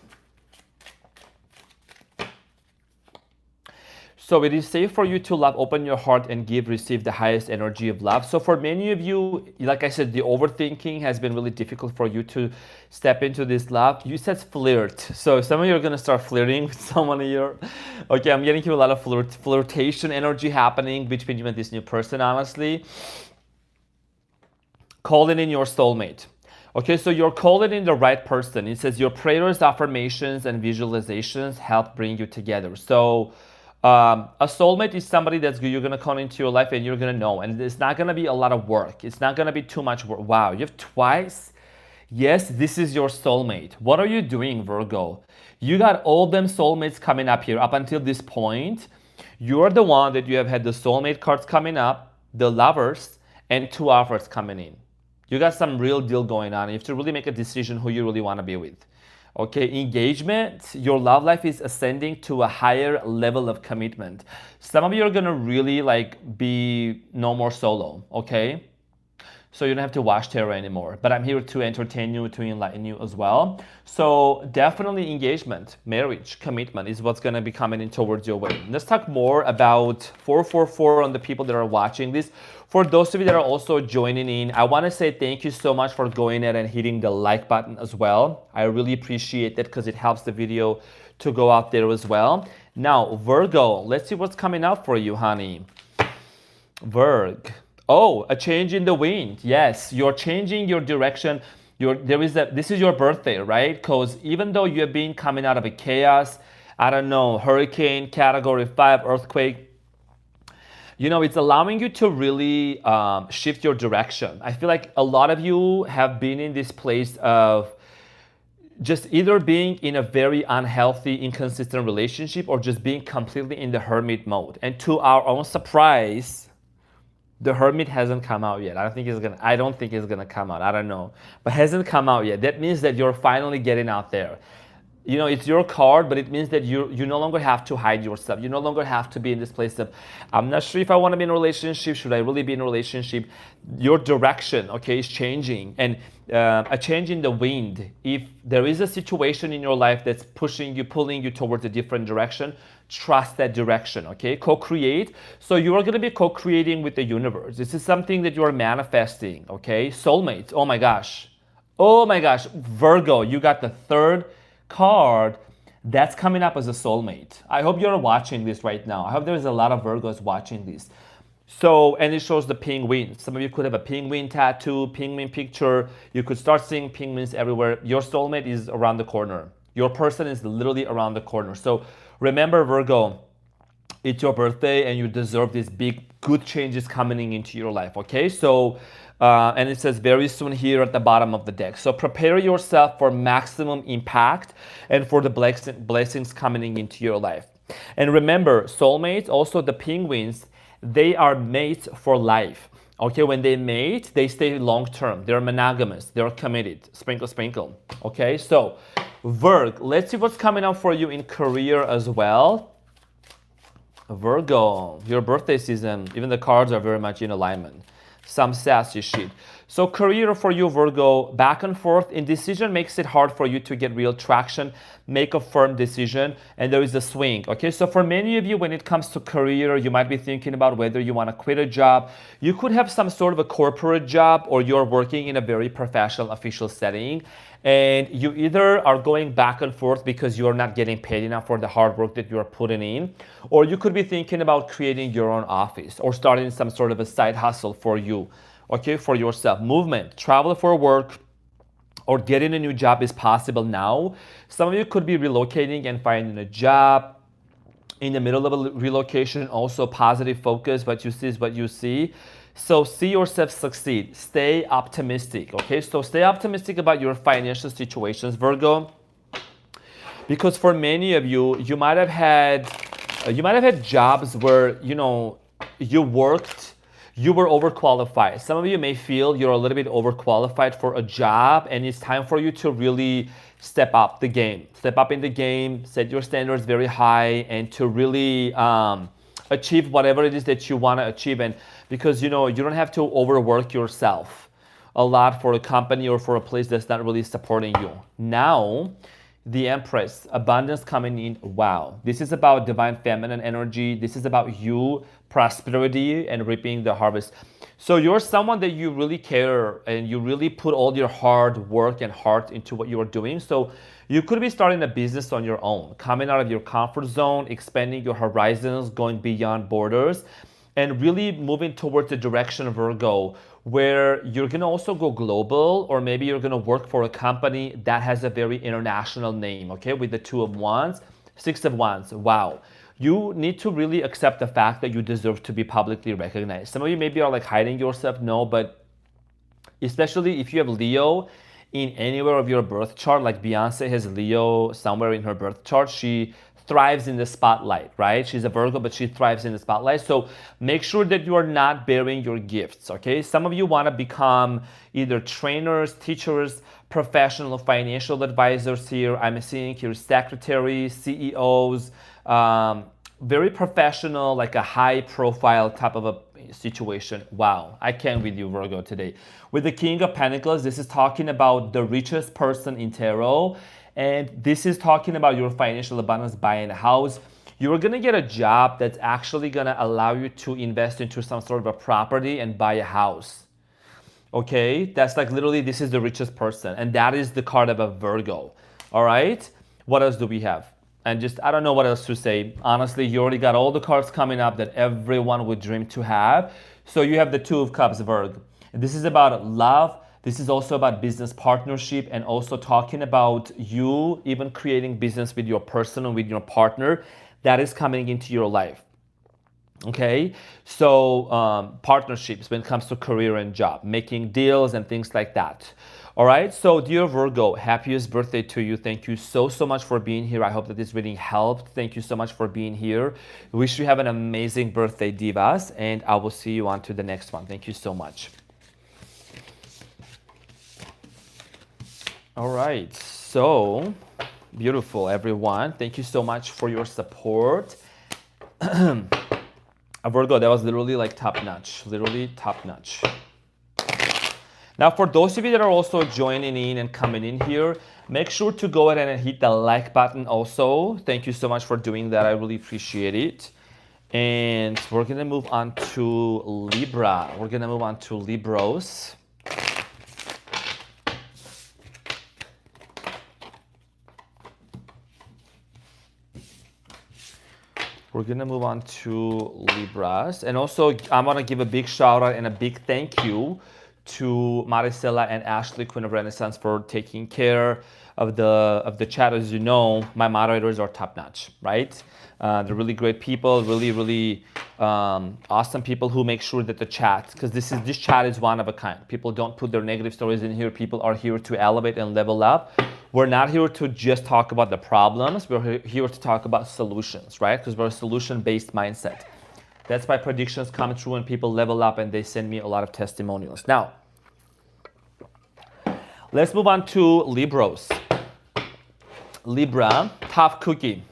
So it is safe for you to love, open your heart and give, receive the highest energy of love. So for many of you, like I said, the overthinking has been really difficult for you to step into this love. You said flirt. So some of you are going to start flirting with someone here. Okay, I'm getting here a lot of flirtation energy happening between you and this new person, honestly. Calling in your soulmate. Okay, so you're calling in the right person. It says your prayers, affirmations, and visualizations help bring you together. So a soulmate is somebody that's you're going to come into your life and you're going to know. And it's not going to be a lot of work. It's not going to be too much work. Wow, you have twice. Yes, this is your soulmate. What are you doing, Virgo? You got all them soulmates coming up here. Up until this point, you're the one that you have had the soulmate cards coming up, the lovers, and two offers coming in. You got some real deal going on. You have to really make a decision who you really want to be with. Okay, engagement, your love life is ascending to a higher level of commitment. Some of you are gonna really be no more solo, okay? So you don't have to watch tarot anymore. But I'm here to entertain you, to enlighten you as well. So definitely engagement, marriage, commitment is what's gonna be coming in towards your way. Let's talk more about 444 on the people that are watching this. For those of you that are also joining in, I want to say thank you so much for going ahead and hitting the like button as well. I really appreciate that because it helps the video to go out there as well. Now, Virgo, let's see what's coming out for you, honey. Virg. Oh, a change in the wind. Yes, you're changing your direction. This is your birthday, right? Because even though you have been coming out of a chaos, I don't know, hurricane, category 5, earthquake, you know, it's allowing you to really shift your direction. I feel like a lot of you have been in this place of just either being in a very unhealthy, inconsistent relationship or just being completely in the hermit mode. And to our own surprise, the hermit hasn't come out yet. I don't think it's gonna come out. I don't know, but hasn't come out yet. That means that you're finally getting out there. You know, it's your card, but it means that you no longer have to hide yourself. You no longer have to be in this place of, I'm not sure if I want to be in a relationship. Should I really be in a relationship? Your direction, okay, is changing. And a change in the wind. If there is a situation in your life that's pushing you, pulling you towards a different direction, trust that direction, okay? Co-create. So you are going to be co-creating with the universe. This is something that you are manifesting, okay? Soulmates. Oh my gosh. Oh my gosh. Virgo, you got the third card that's coming up as a soulmate. I hope you're watching this right now. I hope there's a lot of Virgos watching this. So, and it shows the penguin. Some of you could have a penguin tattoo, penguin picture. You could start seeing penguins everywhere. Your soulmate is around the corner. Your person is literally around the corner. So remember, Virgo, it's your birthday and you deserve these big, good changes coming into your life, okay? So, and it says very soon here at the bottom of the deck. So prepare yourself for maximum impact and for the blessings coming into your life. And remember, soulmates, also the penguins, they are mates for life. Okay, when they mate, they stay long term. They're monogamous. They're committed. Sprinkle, sprinkle. Okay, so Virg, let's see what's coming up for you in career as well. Virgo, your birthday season, even the cards are very much in alignment. Some sassy shit. So career for you, Virgo, back and forth. Indecision makes it hard for you to get real traction. Make a firm decision, and there is a swing. Okay, so for many of you, when it comes to career, you might be thinking about whether you want to quit a job. You could have some sort of a corporate job, or you're working in a very professional, official setting, and you either are going back and forth because you're not getting paid enough for the hard work that you're putting in, or you could be thinking about creating your own office or starting some sort of a side hustle for you. Okay, for yourself. Movement, travel for work, or getting a new job is possible now. Some of you could be relocating and finding a job in the middle of a relocation. Also positive focus, what you see is what you see. So see yourself succeed. Stay optimistic, okay? So stay optimistic about your financial situations, Virgo. Because for many of you, you might have had jobs where, you know, you worked you were overqualified. Some of you may feel you're a little bit overqualified for a job, and it's time for you to really step up the game. Step up in the game, set your standards very high, and to really achieve whatever it is that you want to achieve. And because you don't have to overwork yourself a lot for a company or for a place that's not really supporting you. Now, the Empress, abundance coming in. Wow. This is about divine feminine energy. This is about you, prosperity, and reaping the harvest. So you're someone that you really care and you really put all your hard work and heart into what you are doing. So you could be starting a business on your own, coming out of your comfort zone, expanding your horizons, going beyond borders, and really moving towards the direction of Virgo, where you're going to also go global, or maybe you're going to work for a company that has a very international name, okay? With the Two of Wands, Six of Wands, wow. You need to really accept the fact that you deserve to be publicly recognized. Some of you maybe are like hiding yourself, no, but especially if you have Leo in anywhere of your birth chart, like Beyonce has Leo somewhere in her birth chart, she thrives in the spotlight, right? She's a Virgo, but she thrives in the spotlight. So make sure that you are not bearing your gifts, okay? Some of you want to become either trainers, teachers, professional financial advisors here. I'm seeing here secretaries, CEOs, very professional, like a high profile type of a situation. Wow, I can't with you, Virgo, today. With the King of Pentacles, this is talking about the richest person in tarot. And this is talking about your financial abundance, buying a house. You're going to get a job that's actually going to allow you to invest into some sort of a property and buy a house. Okay, that's like literally, this is the richest person. And that is the card of a Virgo. All right, what else do we have? And just, I don't know what else to say. Honestly, you already got all the cards coming up that everyone would dream to have. So you have the Two of Cups, Virgo. And this is about love. This is also about business partnership, and also talking about you even creating business with your person and with your partner that is coming into your life. Okay, so partnerships when it comes to career and job, making deals and things like that. All right, so dear Virgo, happiest birthday to you. Thank you so much for being here. I hope that this reading helped. Thank you so much for being here. Wish you have an amazing birthday, divas, and I will see you on to the next one. Thank you so much. All right, so beautiful, everyone. Thank you so much for your support. Virgo, that was literally like top notch, literally top notch. Now, for those of you that are also joining in and coming in here, make sure to go ahead and hit the like button also. Thank you so much for doing that. I really appreciate it. And we're going to move on to Libra. We're going to move on to Libros. We're going to move on to Libras. And also, I want to give a big shout out and a big thank you to Maricela and Ashley, Queen of Renaissance, for taking care of the chat. As you know, my moderators are top notch, right? They're really great people, really awesome people who make sure that the chat, because this chat is one of a kind. People don't put their negative stories in here. People are here to elevate and level up. We're not here to just talk about the problems. We're here to talk about solutions, right? Because we're a solution-based mindset. That's why predictions come true and people level up, and they send me a lot of testimonials. Now, let's move on to Libros. Libra, tough cookie.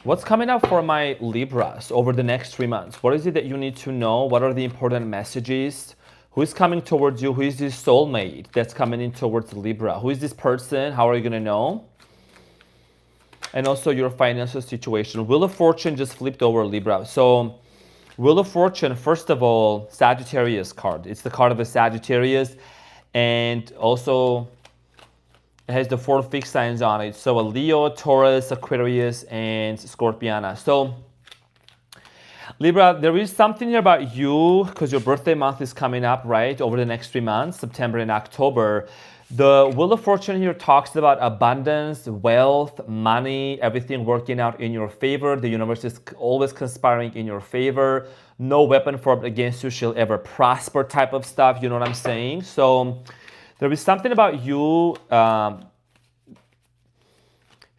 What's coming up for my Libras over the next 3 months? What is it that you need to know? What are the important messages? Who is coming towards you? Who is this soulmate that's coming in towards Libra? Who is this person? How are you going to know? And also your financial situation. Wheel of Fortune just flipped over, Libra. So Wheel of Fortune, first of all, Sagittarius card. It's the card of a Sagittarius. And also it has the 4 fixed signs on it. So a Leo, Taurus, Aquarius, and Scorpiana. So Libra, there is something here about you, because your birthday month is coming up, right? Over the next 3 months, September and October. The Wheel of Fortune here talks about abundance, wealth, money, everything working out in your favor. The universe is always conspiring in your favor. No weapon formed against you shall ever prosper type of stuff. You know what I'm saying? So there is something about you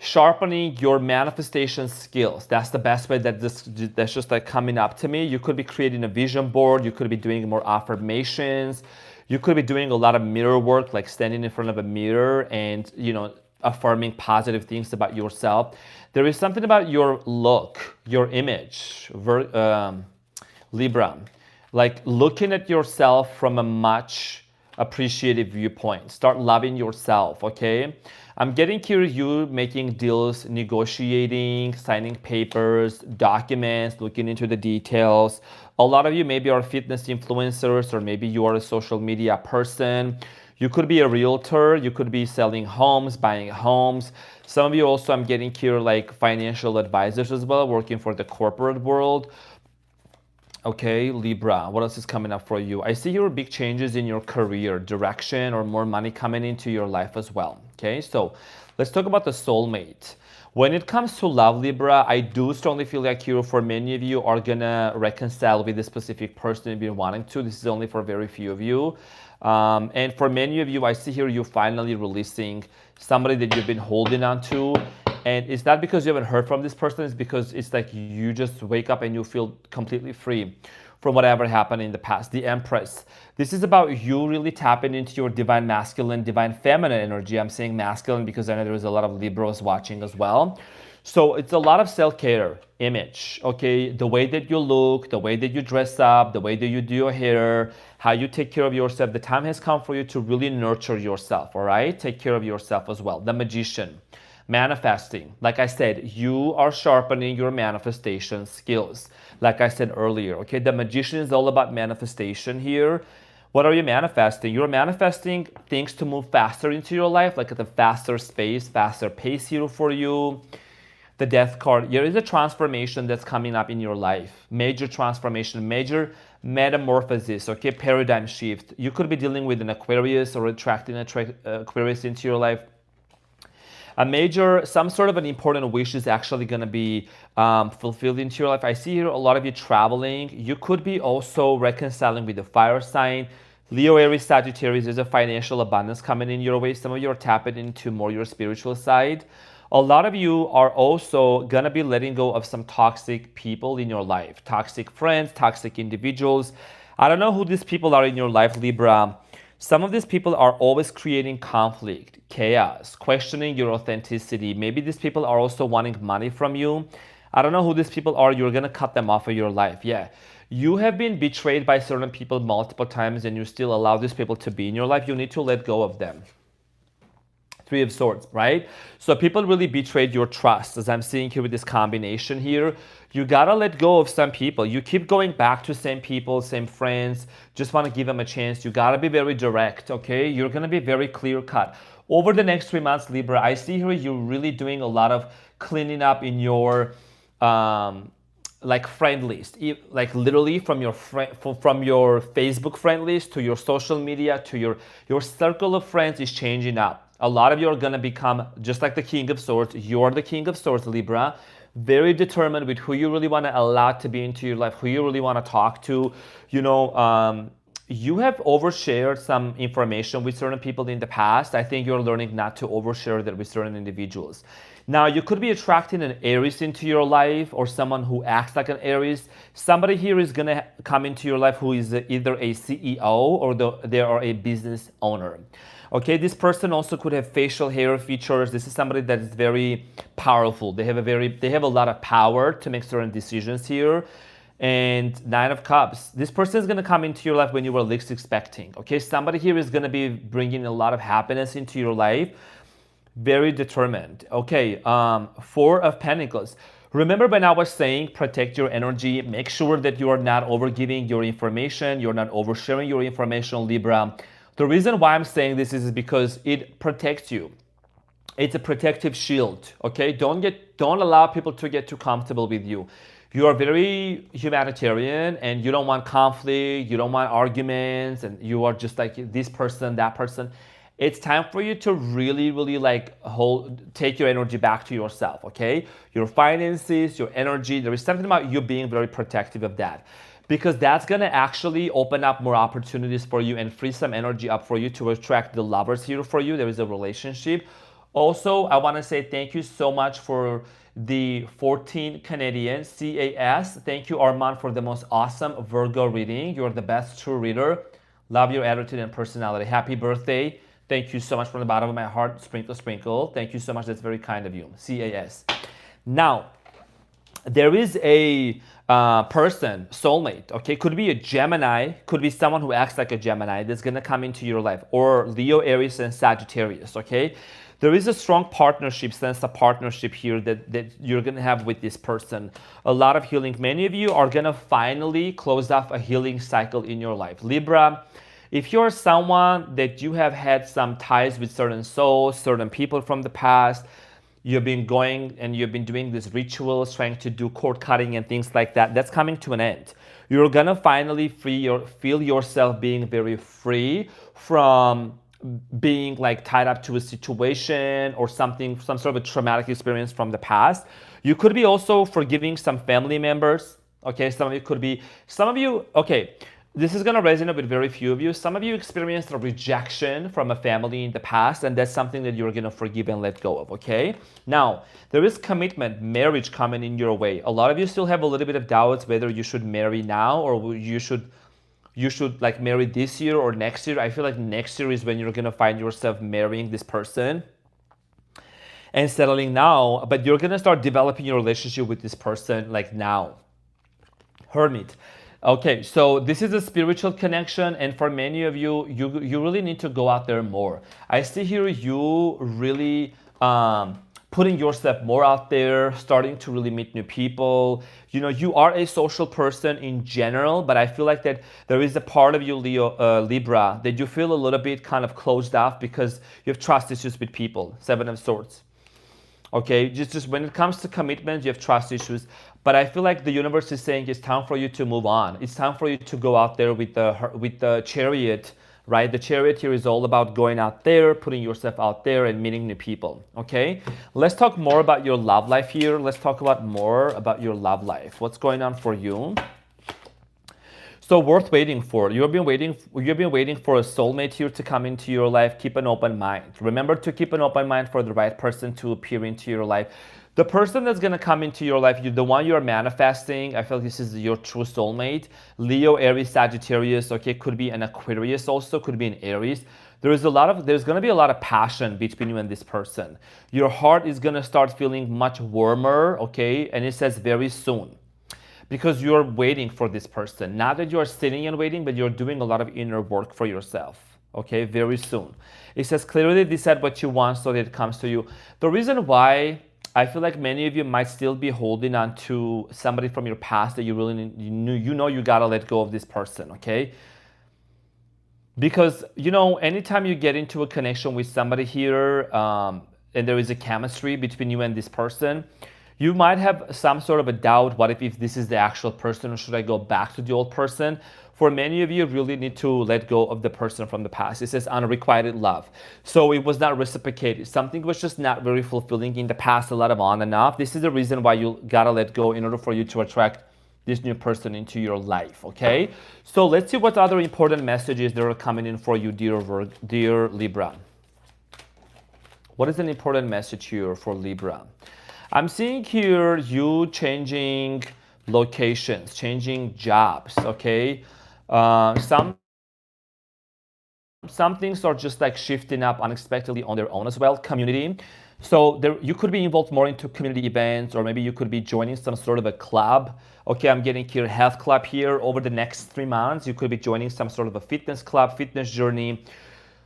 sharpening your manifestation skills. That's the best way that's just like coming up to me. You could be creating a vision board. You could be doing more affirmations. You could be doing a lot of mirror work, like standing in front of a mirror and, affirming positive things about yourself. There is something about your look, your image, Libra, like looking at yourself from a much appreciative viewpoint. Start loving yourself, okay? I'm getting here, you making deals, negotiating, signing papers, documents, looking into the details. A lot of you maybe are fitness influencers, or maybe you are a social media person. You could be a realtor, you could be selling homes, buying homes. Some of you also, I'm getting here like financial advisors as well, working for the corporate world. Okay, Libra, what else is coming up for you? I see here big changes in your career direction, or more money coming into your life as well. Okay, so let's talk about the soulmate. When it comes to love, Libra, I do strongly feel like here for many of you are gonna reconcile with a specific person you've been wanting to. This is only for very few of you. And for many of you, I see here you finally releasing somebody that you've been holding on to. And it's not because you haven't heard from this person, it's because it's like you just wake up and you feel completely free from whatever happened in the past. The Empress. This is about you really tapping into your divine masculine, divine feminine energy. I'm saying masculine because I know there's a lot of Libras watching as well. So it's a lot of self-care, image, okay? The way that you look, the way that you dress up, the way that you do your hair, how you take care of yourself. The time has come for you to really nurture yourself, all right? Take care of yourself as well. The Magician. Manifesting. Like I said, you are sharpening your manifestation skills. Like I said earlier, okay? The Magician is all about manifestation here. What are you manifesting? You're manifesting things to move faster into your life, like at a faster space, faster pace here for you. The Death card. There is a transformation that's coming up in your life. Major transformation, major metamorphosis, okay? Paradigm shift. You could be dealing with an Aquarius or attracting an Aquarius into your life. Some sort of an important wish is actually going to be fulfilled into your life. I see here a lot of you traveling. You could be also reconciling with the fire sign. Leo, Aries, Sagittarius, there's a financial abundance coming in your way. Some of you are tapping into more your spiritual side. A lot of you are also going to be letting go of some toxic people in your life. Toxic friends, toxic individuals. I don't know who these people are in your life, Libra. Some of these people are always creating conflict, chaos, questioning your authenticity. Maybe these people are also wanting money from you. I don't know who these people are. You're going to cut them off of your life. Yeah. You have been betrayed by certain people multiple times and you still allow these people to be in your life. You need to let go of them. Three of Swords, right? So people really betrayed your trust, as I'm seeing here with this combination here. You gotta let go of some people. You keep going back to same people, same friends, just wanna give them a chance. You gotta be very direct, okay? You're gonna be very clear cut. Over the next 3 months, Libra, I see here you're really doing a lot of cleaning up in your like friend list, like literally from your Facebook friend list to your social media to your circle of friends is changing up. A lot of you are going to become just like the King of Swords. You're the King of Swords, Libra. Very determined with who you really want to allow to be into your life, who you really want to talk to. You have overshared some information with certain people in the past. I think you're learning not to overshare that with certain individuals. Now, you could be attracting an Aries into your life or someone who acts like an Aries. Somebody here is going to come into your life who is either a CEO or they are a business owner. Okay, this person also could have facial hair features. This is somebody that is very powerful. They have a lot of power to make certain decisions here. And Nine of Cups. This person is going to come into your life when you were least expecting. Okay, somebody here is going to be bringing a lot of happiness into your life. Very determined. Okay, Four of Pentacles. Remember when I was saying protect your energy, make sure that you are not overgiving your information, you're not oversharing your information, Libra. The reason why I'm saying this is because it protects you. It's a protective shield, okay? Don't allow people to get too comfortable with you. You are very humanitarian and you don't want conflict, you don't want arguments, and you are just like this person, that person. It's time for you to really, really take your energy back to yourself, okay? Your finances, your energy. There is something about you being very protective of that, because that's gonna actually open up more opportunities for you and free some energy up for you to attract the lovers here for you. There is a relationship Also, I want to say thank you so much for the 14 Canadian CAS. Thank you, Arman, for the most awesome Virgo reading. You're the best true reader. Love your attitude and personality. Happy birthday. Thank you so much from the bottom of my heart. Sprinkle, sprinkle. Thank you so much. That's very kind of you. CAS. Now, there is a person, soulmate, okay? Could be a Gemini, could be someone who acts like a Gemini that's gonna come into your life, or Leo, Aries, and Sagittarius, okay? There is a strong partnership, sense of partnership here that you're gonna have with this person. A lot of healing. Many of you are gonna finally close off a healing cycle in your life. Libra, if you're someone that you have had some ties with certain souls, certain people from the past, you've been going and you've been doing these rituals, trying to do cord cutting and things like that, that's coming to an end. You're gonna finally feel yourself being very free from being like tied up to a situation or something, some sort of a traumatic experience from the past. You could be also forgiving some family members. Okay, some of you, okay, this is going to resonate with very few of you. Some of you experienced a rejection from a family in the past, and that's something that you're going to forgive and let go of, okay? Now, there is commitment, marriage coming in your way. A lot of you still have a little bit of doubts whether you should marry now or you should like marry this year or next year. I feel like next year is when you're going to find yourself marrying this person and settling now, but you're going to start developing your relationship with this person like now. Hermit. Okay, so this is a spiritual connection, and for many of you, you really need to go out there more. I see here you really putting yourself more out there, starting to really meet new people. You know, you are a social person in general, but I feel like that there is a part of you, Libra, that you feel a little bit kind of closed off because you have trust issues with people. Seven of Swords. Okay, just when it comes to commitment, you have trust issues. But I feel like the universe is saying it's time for you to move on. It's time for you to go out there with the Chariot, right? The Chariot here is all about going out there, putting yourself out there and meeting new people, okay? Let's talk more about your love life here. Let's talk about more about your love life. What's going on for you? So worth waiting for. You've been waiting for a soulmate here to come into your life. Keep an open mind. Remember to keep an open mind for the right person to appear into your life. The person that's going to come into your life, the one you're manifesting, I feel like this is your true soulmate. Leo, Aries, Sagittarius, okay, could be an Aquarius also, could be an Aries. There's going to be a lot of passion between you and this person. Your heart is going to start feeling much warmer, okay, and it says very soon. Because you're waiting for this person. Not that you're sitting and waiting, but you're doing a lot of inner work for yourself. Okay, very soon. It says clearly decide what you want so that it comes to you. The reason why I feel like many of you might still be holding on to somebody from your past that you really you gotta let go of this person, okay? Because, you know, anytime you get into a connection with somebody here and there is a chemistry between you and this person, you might have some sort of a doubt, what if this is the actual person or should I go back to the old person? For many of you, really need to let go of the person from the past. It says unrequited love. So it was not reciprocated. Something was just not very fulfilling in the past, a lot of on and off. This is the reason why you gotta let go in order for you to attract this new person into your life, okay? So let's see what other important messages that are coming in for you, dear Libra. What is an important message here for Libra? I'm seeing here you changing locations, changing jobs, okay? Some things are just like shifting up unexpectedly on their own as well. Community. So you could be involved more into community events, or maybe you could be joining some sort of a club. Okay, I'm getting here health club here. Over the next 3 months, you could be joining some sort of a fitness club, fitness journey,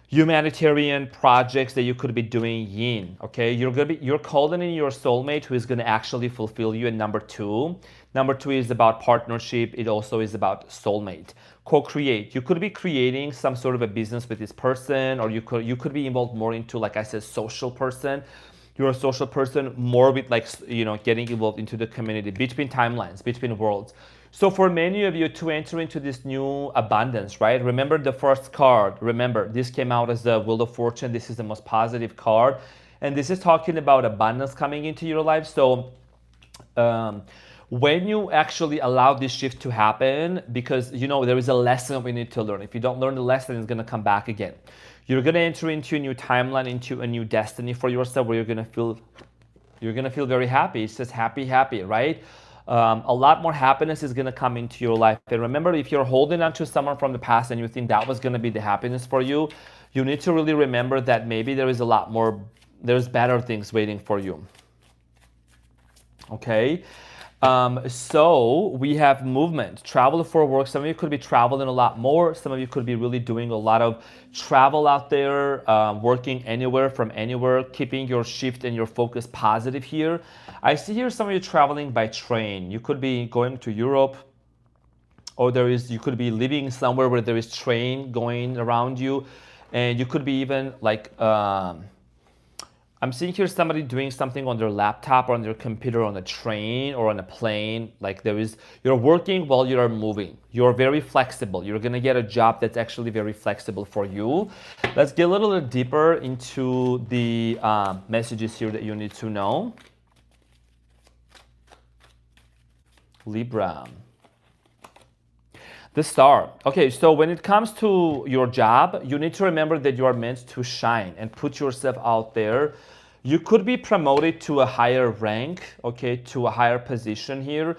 humanitarian projects that you could be doing in, okay? You're calling in your soulmate who is gonna actually fulfill you. And number two is about partnership. It also is about soulmate. Co-create. You could be creating some sort of a business with this person, or you could be involved more into, like I said, social person. You're a social person more with, like, you know, getting involved into the community, between timelines, between worlds. So for many of you to enter into this new abundance, right? Remember the first card. Remember, this came out as the Wheel of Fortune. This is the most positive card. And this is talking about abundance coming into your life. So when you actually allow this shift to happen, because you know there is a lesson we need to learn. If you don't learn the lesson, it's going to come back again. You're going to enter into a new timeline, into a new destiny for yourself, where you're going to feel very happy. It says happy, happy, right? A lot more happiness is going to come into your life. And remember, if you're holding on to someone from the past and you think that was going to be the happiness for you, you need to really remember that maybe there is a lot more, there's better things waiting for you. Okay? So we have movement, travel for work. Some of you could be traveling a lot more. Some of you could be really doing a lot of travel out there, working anywhere from anywhere, keeping your shift and your focus positive here. I see here some of you traveling by train. You could be going to Europe, or you could be living somewhere where there is train going around you, and you could be even like, I'm seeing here somebody doing something on their laptop or on their computer on a train or on a plane. Like you're working while you're moving. You're very flexible. You're gonna get a job that's actually very flexible for you. Let's get a little bit deeper into the messages here that you need to know. Libra. The star. Okay, so when it comes to your job, you need to remember that you are meant to shine and put yourself out there. You could be promoted to a higher rank, okay, to a higher position here.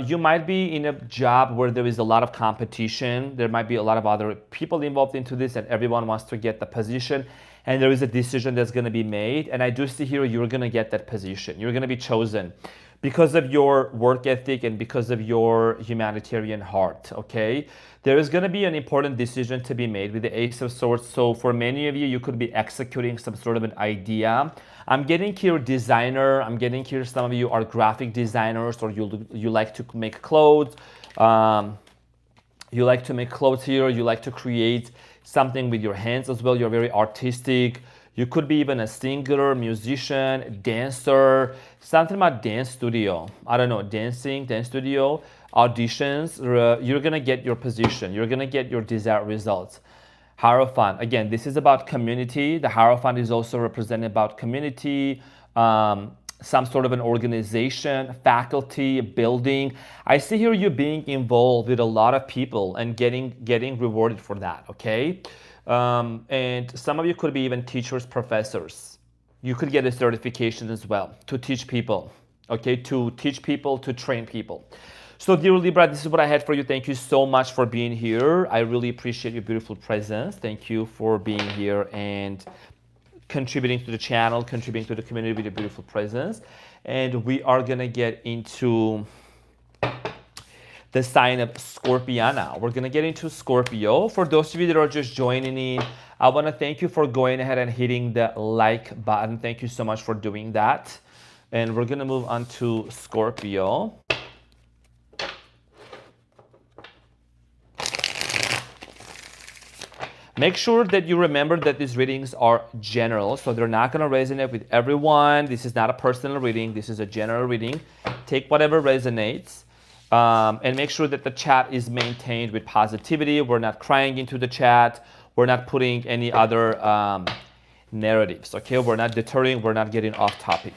You might be in a job where there is a lot of competition. There might be a lot of other people involved into this, and everyone wants to get the position. And there is a decision that's going to be made. And I do see here you're going to get that position. You're going to be chosen because of your work ethic and because of your humanitarian heart, okay? There is going to be an important decision to be made with the Ace of Swords. So for many of you, you could be executing some sort of an idea. I'm getting here designer. I'm getting here some of you are graphic designers, or you like to make clothes. You like to make clothes here. You like to create something with your hands as well. You're very artistic. You could be even a singer, musician, dancer, something about dance studio. I don't know, dancing, dance studio, auditions. You're going to get your position. You're going to get your desired results. Hierophant. Again, this is about community. The Hierophant is also representing about community, some sort of an organization, faculty, building. I see here you being involved with a lot of people and getting rewarded for that, okay? And some of you could be even teachers, professors. You could get a certification as well to teach people, okay? To teach people, to train people. So dear Libra, this is what I had for you. Thank you so much for being here. I really appreciate your beautiful presence. Thank you for being here and contributing to the channel, contributing to the community with your beautiful presence. And we are gonna get into the sign of Scorpiana. We're gonna get into Scorpio. For those of you that are just joining in, I wanna thank you for going ahead and hitting the like button. Thank you so much for doing that. And we're gonna move on to Scorpio. Make sure that you remember that these readings are general, so they're not going to resonate with everyone. This is not a personal reading. This is a general reading. Take whatever resonates, and make sure that the chat is maintained with positivity. We're not crying into the chat. We're not putting any other narratives, okay? We're not deterring. We're not getting off topic.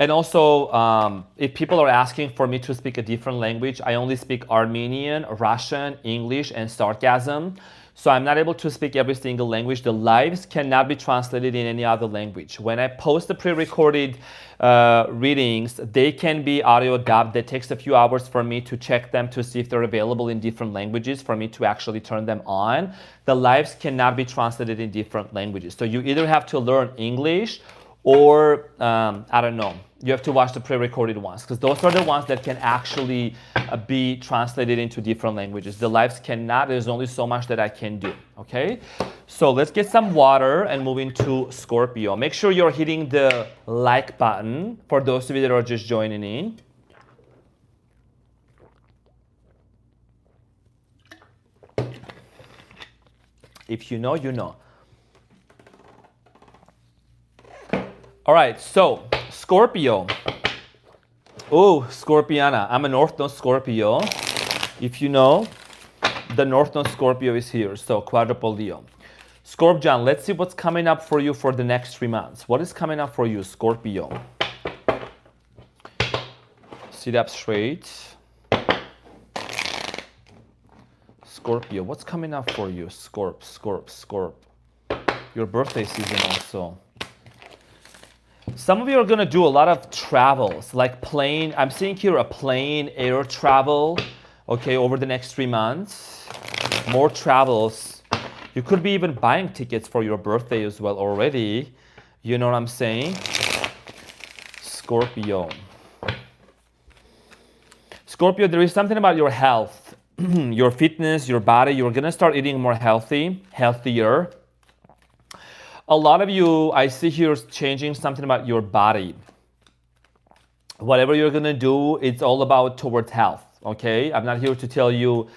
And also, if people are asking for me to speak a different language, I only speak Armenian, Russian, English, and sarcasm. So I'm not able to speak every single language. The lives cannot be translated in any other language. When I post the pre-recorded readings, they can be audio dubbed. It takes a few hours for me to check them to see if they're available in different languages for me to actually turn them on. The lives cannot be translated in different languages. So you either have to learn English or, I don't know, you have to watch the pre-recorded ones, because those are the ones that can actually be translated into different languages. The lives cannot. There's only so much that I can do, okay? So let's get some water and move into Scorpio. Make sure you're hitting the like button for those of you that are just joining in. If you know, you know. All right, so Scorpio. Oh, Scorpiana. I'm a North Node Scorpio. If you know, the North Node Scorpio is here, so quadruple Leo. Scorpion, let's see what's coming up for you for the next 3 months. What is coming up for you, Scorpio? Sit up straight. Scorpio, what's coming up for you? Scorp. Your birthday season also. Some of you are going to do a lot of travels, like plane. I'm seeing here a plane, air travel, okay, over the next 3 months. More travels. You could be even buying tickets for your birthday as well already. You know what I'm saying? Scorpio. Scorpio, there is something about your health, your fitness, your body. You're going to start eating more healthier. A lot of you, I see here, is changing something about your body. Whatever you're going to do, it's all about towards health, okay? I'm not here to tell you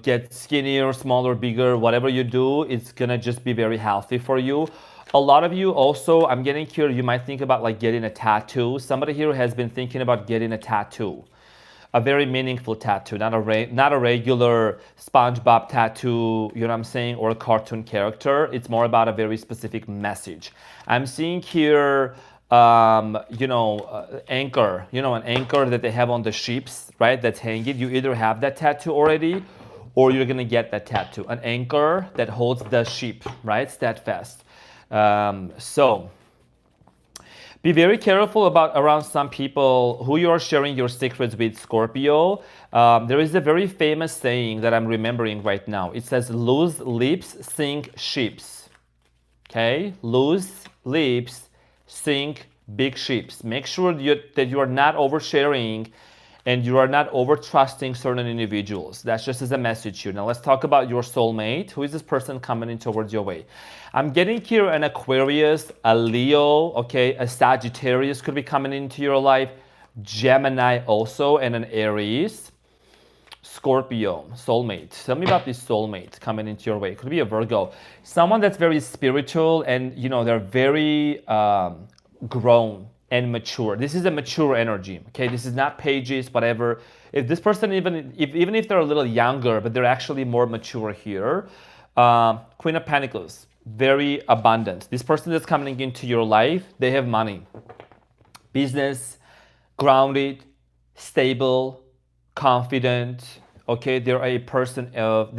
get skinnier, smaller, bigger. Whatever you do, it's going to just be very healthy for you. A lot of you also, I'm getting here, you might think about like getting a tattoo. Somebody here has been thinking about getting a tattoo. A very meaningful tattoo, not a regular SpongeBob tattoo, you know what I'm saying, or a cartoon character. It's more about a very specific message. I'm seeing here, anchor, an anchor that they have on the ships, right, that's hanging. You either have that tattoo already, or you're gonna get that tattoo. An anchor that holds the ship, right, steadfast. So be very careful around some people who you are sharing your secrets with, Scorpio. There is a very famous saying that I'm remembering right now. It says, loose lips sink ships. Okay? Loose lips sink big ships. Make sure that you are not oversharing and you are not over-trusting certain individuals. That's just as a message here. Now let's talk about your soulmate. Who is this person coming in towards your way? I'm getting here an Aquarius, a Leo, okay, a Sagittarius could be coming into your life, Gemini also, and an Aries. Scorpio, soulmate. Tell me about this soulmate coming into your way. It could be a Virgo. Someone that's very spiritual and, they're very grown and mature. This is a mature energy, okay? This is not pages, whatever. If this person, even if they're a little younger, but they're actually more mature here. Queen of Pentacles, very abundant. This person that's coming into your life, they have money, business, grounded, stable, confident, okay? They are a person of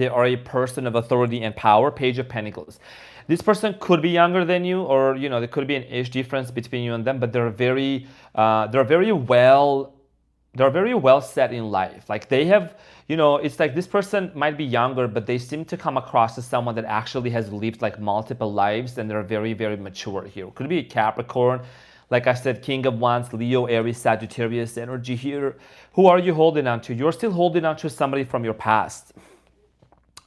authority and power. Page of Pentacles. This person could be younger than you, or there could be an age difference between you and them, but they're very well set in life. Like they have, it's like this person might be younger, but they seem to come across as someone that actually has lived like multiple lives, and they're very, very mature here. Could be a Capricorn, like I said, King of Wands, Leo, Aries, Sagittarius energy here. Who are you holding on to? You're still holding on to somebody from your past.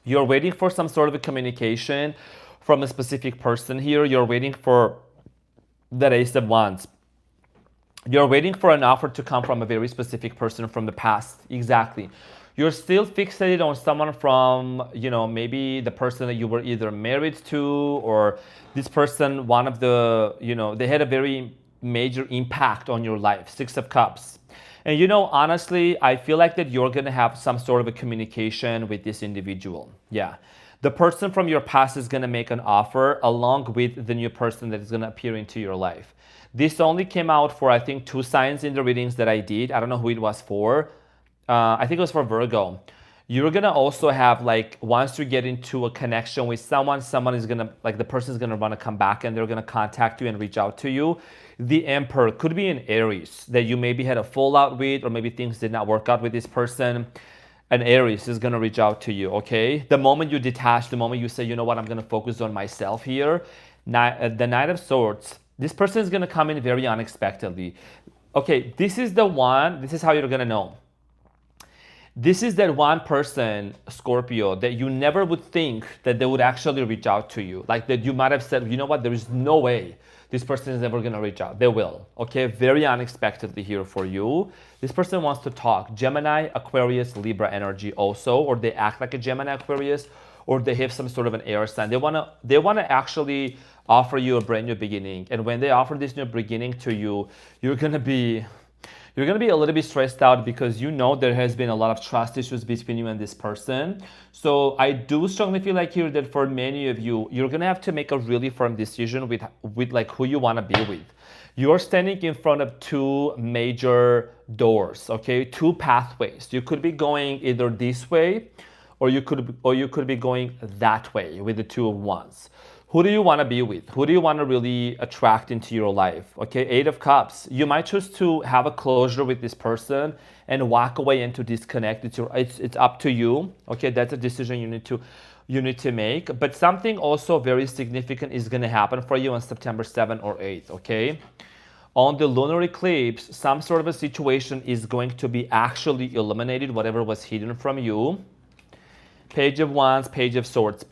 You're waiting for some sort of a communication from a specific person here. You're waiting for that Ace of Wands. You're waiting for an offer to come from a very specific person from the past. Exactly. You're still fixated on someone from, maybe the person that you were either married to, or this person, one of the, they had a very major impact on your life. Six of Cups. And honestly, I feel like that you're going to have some sort of a communication with this individual. Yeah. The person from your past is going to make an offer along with the new person that is going to appear into your life. This only came out for, I think, 2 signs in the readings that I did. I don't know who it was for. I think it was for Virgo. You're going to also have, like, once you get into a connection with someone is going to, like, the person is going to want to come back and they're going to contact you and reach out to you. The Emperor could be an Aries that you maybe had a fallout with, or maybe things did not work out with this person. An Aries is going to reach out to you, okay? The moment you detach, the moment you say, you know what, I'm going to focus on myself here. The Knight of Swords, this person is going to come in very unexpectedly. Okay, this is the one, this is how you're going to know. This is that one person, Scorpio, that you never would think that they would actually reach out to you. Like that you might have said, you know what, there is no way this person is never going to reach out. They will, okay? Very unexpectedly here for you. This person wants to talk. Gemini, Aquarius, Libra energy also, or they act like a Gemini, Aquarius, or they have some sort of an air sign. They want to actually offer you a brand new beginning. And when they offer this new beginning to you, you're going to be You're going to be a little bit stressed out because you know there has been a lot of trust issues between you and this person. So I do strongly feel like here that for many of you, you're going to have to make a really firm decision with like who you want to be with. You're standing in front of two major doors, okay? Two pathways. You could be going either this way or you could be going that way with the two of wands. Who do you want to be with? Who do you want to really attract into your life? Okay, Eight of Cups. You might choose to have a closure with this person and walk away and to disconnect. It's up to you. Okay, that's a decision you need to make. But something also very significant is going to happen for you on September 7th or 8th. Okay. On the lunar eclipse, some sort of a situation is going to be actually eliminated, whatever was hidden from you. Page of Wands, Page of Swords.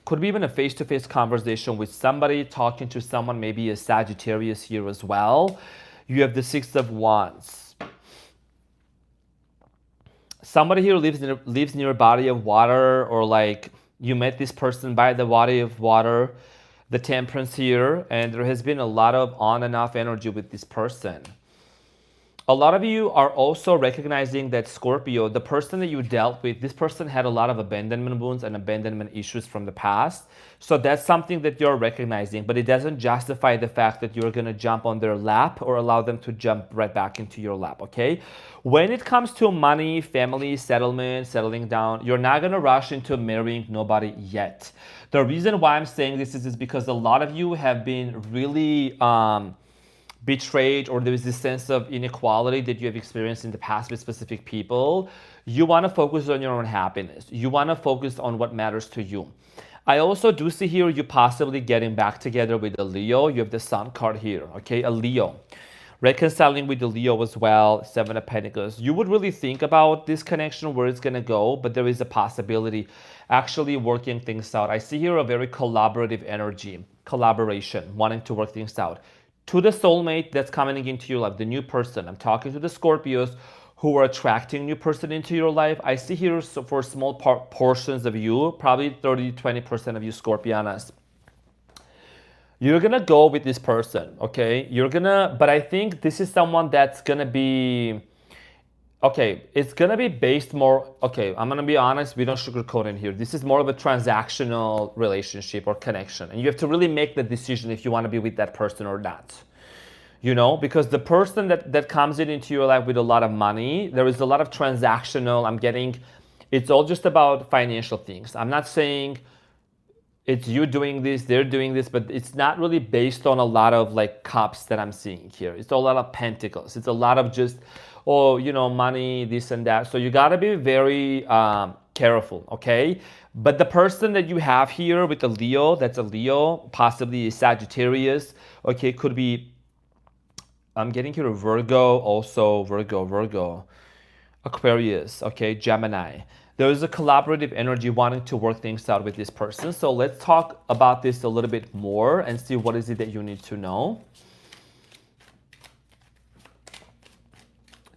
Could be even a face-to-face conversation with somebody, talking to someone, maybe a Sagittarius here as well. You have the Six of Wands. Somebody here lives near a body of water, or like you met this person by the body of water. The Temperance here, and there has been a lot of on and off energy with this person. A lot of you are also recognizing that Scorpio, the person that you dealt with, this person had a lot of abandonment wounds and abandonment issues from the past. So that's something that you're recognizing, but it doesn't justify the fact that you're going to jump on their lap or allow them to jump right back into your lap, okay? When it comes to money, family, settlement, settling down, you're not going to rush into marrying nobody yet. The reason why I'm saying this is because a lot of you have been really betrayed, or there is this sense of inequality that you have experienced in the past with specific people. You want to focus on your own happiness. You want to focus on what matters to you. I also do see here you possibly getting back together with a Leo. You have the Sun card here, okay? A Leo. Reconciling with the Leo as well, Seven of Pentacles. You would really think about this connection, where it's going to go, but there is a possibility actually working things out. I see here a very collaborative energy, collaboration, wanting to work things out. To the soulmate that's coming into your life, the new person. I'm talking to the Scorpios who are attracting a new person into your life. I see here, so for small portions of you, probably 30-20% of you Scorpianas, you're gonna go with this person, okay? But I think this is someone that's gonna be, okay, it's gonna be based more, okay, I'm gonna be honest, we don't sugarcoat in here. This is more of a transactional relationship or connection. And you have to really make the decision if you wanna be with that person or not. You know, because the person that comes into your life with a lot of money, there is a lot of transactional, it's all just about financial things. I'm not saying it's you doing this, they're doing this, but it's not really based on a lot of like cups that I'm seeing here. It's a lot of pentacles. It's a lot of just, oh, you know, money, this and that. So you got to be very careful, okay? But the person that you have here with the Leo, that's a Leo, possibly a Sagittarius, okay, could be, I'm getting here a Virgo, also Virgo, Aquarius, okay, Gemini. There is a collaborative energy wanting to work things out with this person. So let's talk about this a little bit more and see what is it that you need to know.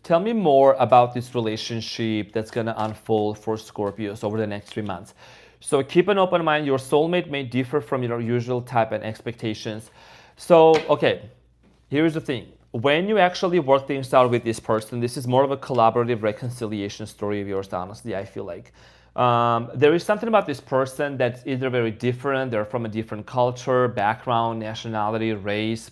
Tell me more about this relationship that's going to unfold for Scorpios over the next 3 months. So keep an open mind. Your soulmate may differ from your usual type and expectations. So, okay, here's the thing. When you actually work things out with this person, this is more of a collaborative reconciliation story of yours, honestly, I feel like. There is something about this person that's either very different, they're from a different culture, background, nationality, race.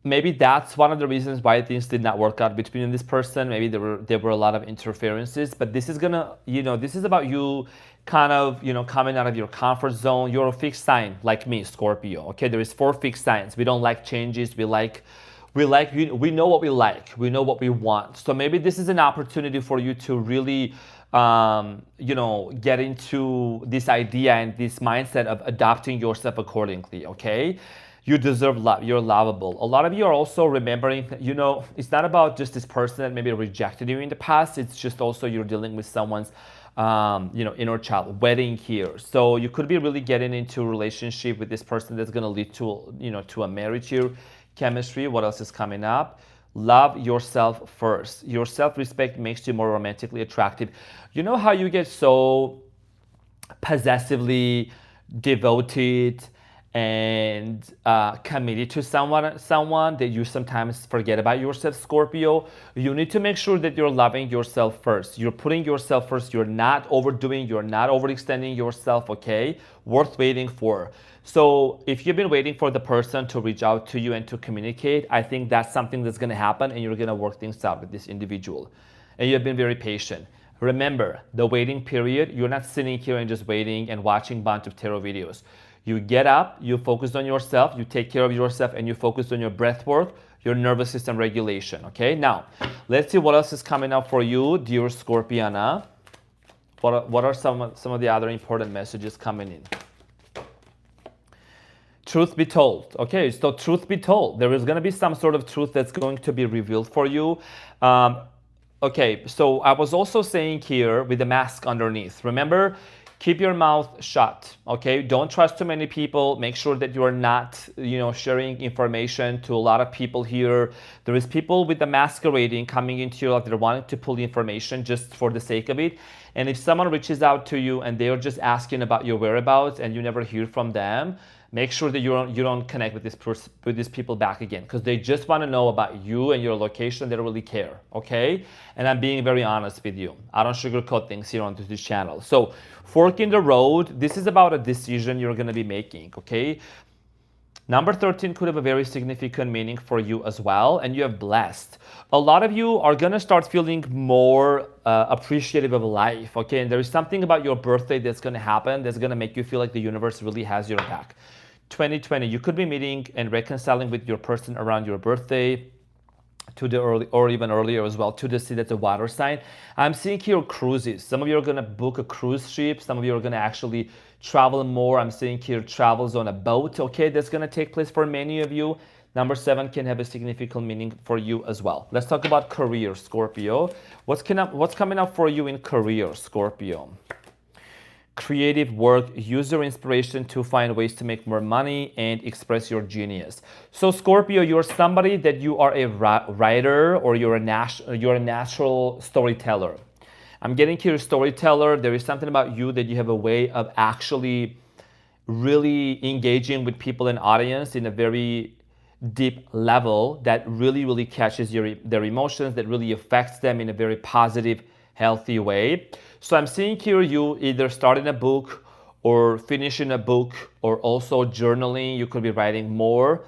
Maybe that's one of the reasons why things did not work out between this person. Maybe there were a lot of interferences, but this is gonna, this is about you kind of, coming out of your comfort zone. You're a fixed sign like me, Scorpio. Okay, there is 4 fixed signs. We don't like changes. We know what we like. We know what we want. So maybe this is an opportunity for you to really, get into this idea and this mindset of adopting yourself accordingly. Okay. You deserve love. You're lovable. A lot of you are also remembering, it's not about just this person that maybe rejected you in the past. It's just also you're dealing with someone's, inner child, wedding here. So you could be really getting into a relationship with this person that's going to lead to, to a marriage here. Chemistry. What else is coming up? Love yourself first. Your self-respect makes you more romantically attractive. You know how you get so possessively devoted and committed to someone that you sometimes forget about yourself, Scorpio. You need to make sure that you're loving yourself first. You're putting yourself first. You're not overdoing, you're not overextending yourself, okay? Worth waiting for. So if you've been waiting for the person to reach out to you and to communicate, I think that's something that's going to happen, and you're going to work things out with this individual. And you've been very patient. Remember, the waiting period, you're not sitting here and just waiting and watching a bunch of tarot videos. You get up, you focus on yourself, you take care of yourself, and you focus on your breath work, your nervous system regulation, okay? Now, let's see what else is coming up for you, dear Scorpiana. What are some of the other important messages coming in? Truth be told. Okay, so truth be told, there is going to be some sort of truth that's going to be revealed for you. Okay, so I was also saying here with the mask underneath, remember, keep your mouth shut, okay? Don't trust too many people. Make sure that you are not, sharing information to a lot of people here. There is people with the masquerading coming into your life. They're wanting to pull the information just for the sake of it. And if someone reaches out to you and they're just asking about your whereabouts and you never hear from them, make sure that you don't connect with these people back again, because they just want to know about you and your location. They don't really care, okay? And I'm being very honest with you. I don't sugarcoat things here on this channel. So fork in the road. This is about a decision you're going to be making, okay? Number 13 could have a very significant meaning for you as well, and you have blessed. A lot of you are going to start feeling more appreciative of life, okay? And there is something about your birthday that's going to happen that's going to make you feel like the universe really has your back. 2020, you could be meeting and reconciling with your person around your birthday, to the early, or even earlier as well, to the sea that's a water sign. I'm seeing here cruises. Some of you are going to book a cruise ship. Some of you are going to actually travel more. I'm seeing here travels on a boat, okay? That's going to take place for many of you. Number 7 can have a significant meaning for you as well. Let's talk about career, Scorpio. What's coming up for you in career, Scorpio? Creative work, use your inspiration to find ways to make more money and express your genius. So Scorpio, you're somebody that you are a writer, or you're a natural storyteller. I'm getting here storyteller. There is something about you that you have a way of actually really engaging with people and audience in a very deep level that really catches their emotions, that really affects them in a very positive, healthy way. So I'm seeing here you either starting a book or finishing a book, or also journaling. You could be writing more,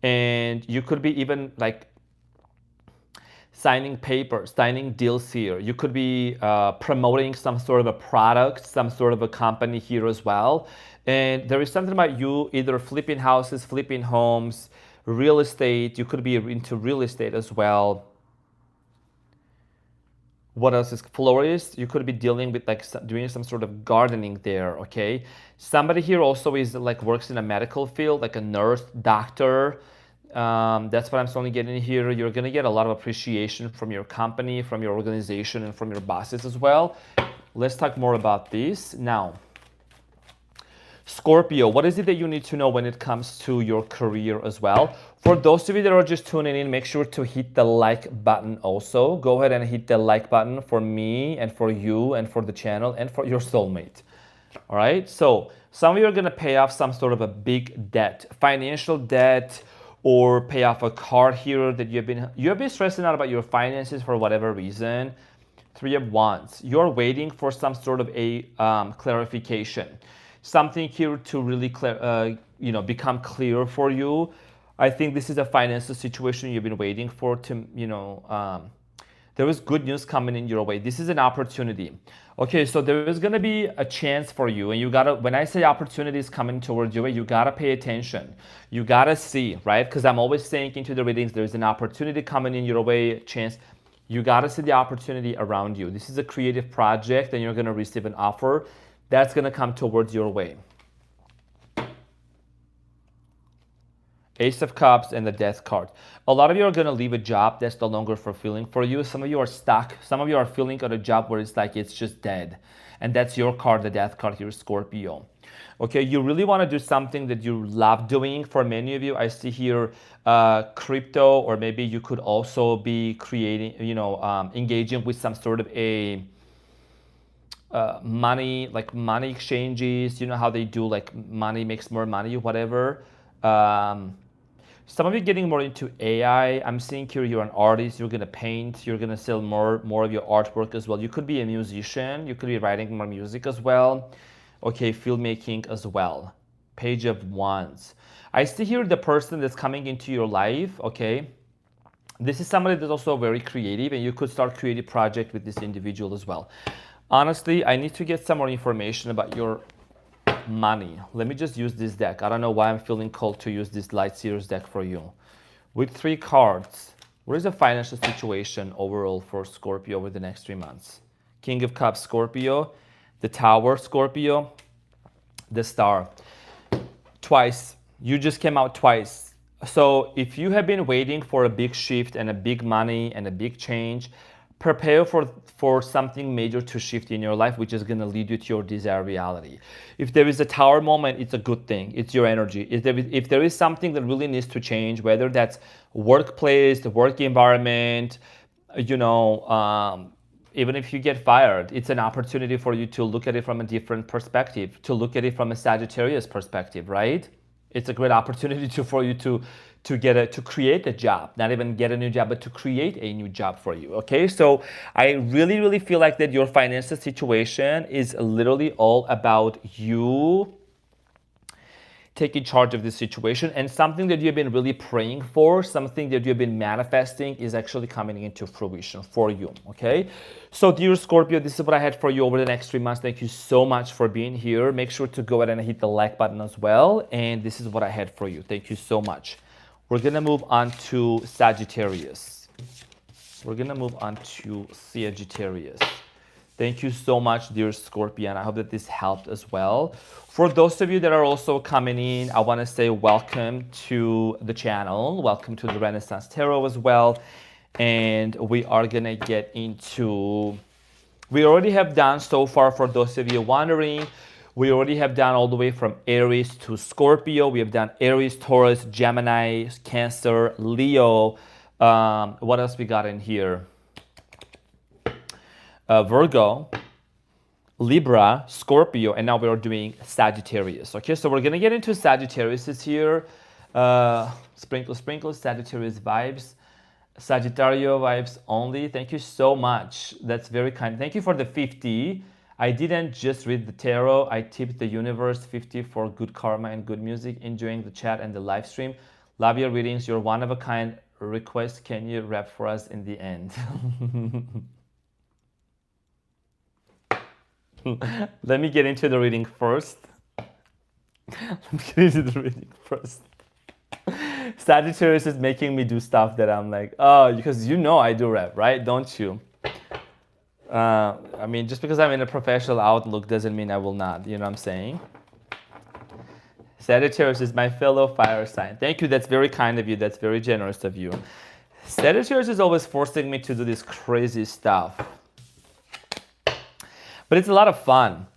and you could be even like signing papers, signing deals here. You could be promoting some sort of a product, some sort of a company here as well. And there is something about you either flipping houses, flipping homes, real estate. You could be into real estate as well. What else is florist? You could be dealing with like doing some sort of gardening there, okay? Somebody here also is like works in a medical field, like a nurse, doctor. That's what I'm slowly getting here. You're gonna get a lot of appreciation from your company, from your organization, and from your bosses as well. Let's talk more about this now. Scorpio, what is it that you need to know when it comes to your career as well? For those of you that are just tuning in, make sure to hit the like button also. Go ahead and hit the like button for me and for you and for the channel and for your soulmate. All right, so some of you are going to pay off some sort of a big debt, financial debt, or pay off a car here that you've been stressing out about your finances for whatever reason. 3 of Wands, you're waiting for some sort of a clarification. Something here to really become clear for you. I think this is a financial situation you've been waiting for to, there is good news coming in your way. This is an opportunity. Okay, so there is gonna be a chance for you, and you gotta, when I say opportunities coming towards your way, you gotta pay attention. You gotta see, right? Because I'm always saying into the readings, there's an opportunity coming in your way, chance. You gotta see the opportunity around you. This is a creative project, and you're gonna receive an offer that's going to come towards your way. Ace of Cups and the Death card. A lot of you are going to leave a job that's no longer fulfilling for you. Some of you are stuck. Some of you are feeling at a job where it's like it's just dead. And that's your card, the Death card here, Scorpio. Okay, you really want to do something that you love doing. For many of you, I see here crypto, or maybe you could also be creating, engaging with some sort of a money, like money exchanges. You know how they do like money makes more money, whatever. Some of you getting more into AI. I'm seeing here you're an artist. You're gonna paint. You're gonna sell more of your artwork as well. You could be a musician. You could be writing more music as well. Okay, filmmaking as well. Page of Wands. I see here the person that's coming into your life. Okay, this is somebody that's also very creative, and you could start creative project with this individual as well. Honestly, I need to get some more information about your money. Let me just use this deck. I don't know why I'm feeling called to use this Light Seers deck for you. With 3 cards, what is the financial situation overall for Scorpio over the next 3 months? King of Cups, Scorpio. The Tower, Scorpio. The Star. Twice. You just came out twice. So if you have been waiting for a big shift and a big money and a big change, prepare for something major to shift in your life, which is going to lead you to your desired reality. If there is a Tower moment, it's a good thing. It's your energy. If there is something that really needs to change, whether that's workplace, the work environment, you know, even if you get fired, it's an opportunity for you to look at it from a different perspective, to look at it from a Sagittarius perspective, right? It's a great opportunity for you to create a job, not even get a new job, but to create a new job for you. Okay, so I really feel like that your financial situation is literally all about you taking charge of this situation, and something that you've been really praying for, something that you've been manifesting is actually coming into fruition for you. Okay, so dear Scorpio, this is what I had for you over the next 3 months. Thank you so much for being here. Make sure to go ahead and hit the like button as well, and this is what I had for you. Thank you so much. We're gonna move on to Sagittarius. We're gonna move on to Sagittarius. Thank you so much, dear Scorpion. I hope that this helped as well. For those of you that are also coming in, I want to say welcome to the channel. Welcome to the Renaissance Tarot as well. And we are going to get into... We already have done so far, for those of you wondering, we already have done all the way from Aries to Scorpio. We have done Aries, Taurus, Gemini, Cancer, Leo. What else we got in here? Virgo, Libra, Scorpio, and now we are doing Sagittarius. Okay, so we're gonna get into Sagittarius here. Sprinkle, Sagittarius vibes. Sagittario vibes only. Thank you so much. That's very kind. Thank you for the 50. I didn't just read the tarot. I tipped the universe 50 for good karma and good music. Enjoying the chat and the live stream. Love your readings. You're one of a kind. Request, can you rap for us in the end? Let me get into the reading first. Sagittarius is making me do stuff that I'm like, oh, because you know I do rap, right? Don't you? I mean, just because I'm in a professional outlook doesn't mean I will not. You know what I'm saying? Sagittarius is my fellow fire sign. Thank you. That's very kind of you. That's very generous of you. Sagittarius is always forcing me to do this crazy stuff. But it's a lot of fun.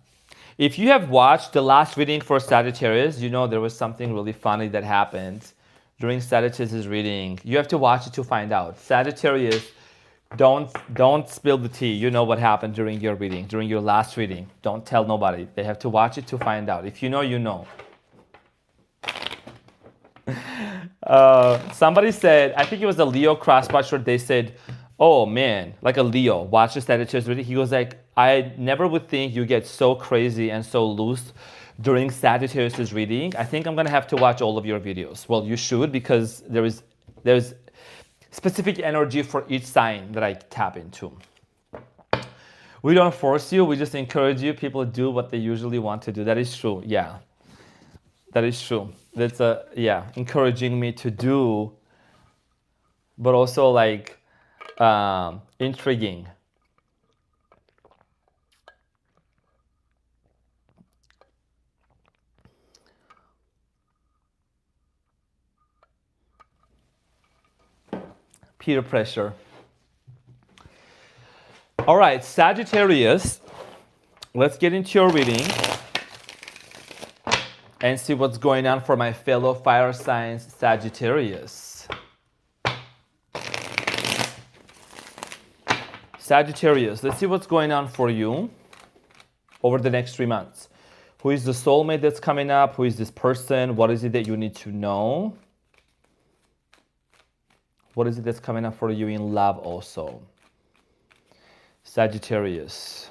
If you have watched the last reading for Sagittarius, you know there was something really funny that happened during Sagittarius' reading. You have to watch it to find out. Sagittarius, don't spill the tea. You know what happened during your reading, during your last reading. Don't tell nobody. They have to watch it to find out. If you know, you know. Somebody said, I think it was a Leo crosswatcher, they said, oh man, like a Leo, watch the Sagittarius reading. He was like, I never would think you get so crazy and so loose during Sagittarius' reading. I think I'm going to have to watch all of your videos. Well, you should, because there's specific energy for each sign that I tap into. We don't force you. We just encourage you. People do what they usually want to do. That is true. Yeah, that is true. That's encouraging me to do, but also like intriguing. Peer pressure. All right, Sagittarius, let's get into your reading and see what's going on for my fellow fire signs, Sagittarius. Sagittarius, let's see what's going on for you. over the next 3 months? Who is the soulmate that's coming up? Who is this person? What is it that you need to know? What is it that's coming up for you in love also? Sagittarius.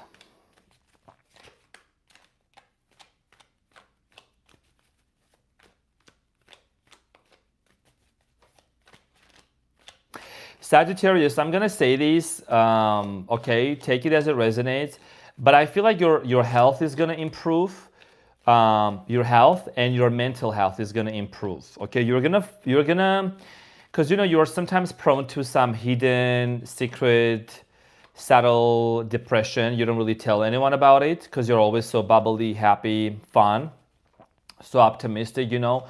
Sagittarius, I'm gonna say this, okay, take it as it resonates, but I feel like your health is gonna improve. Your health and your mental health is gonna improve. Okay, you're gonna, because you know you're sometimes prone to some hidden, secret, subtle depression. You don't really tell anyone about it because you're always so bubbly, happy, fun, so optimistic. You know,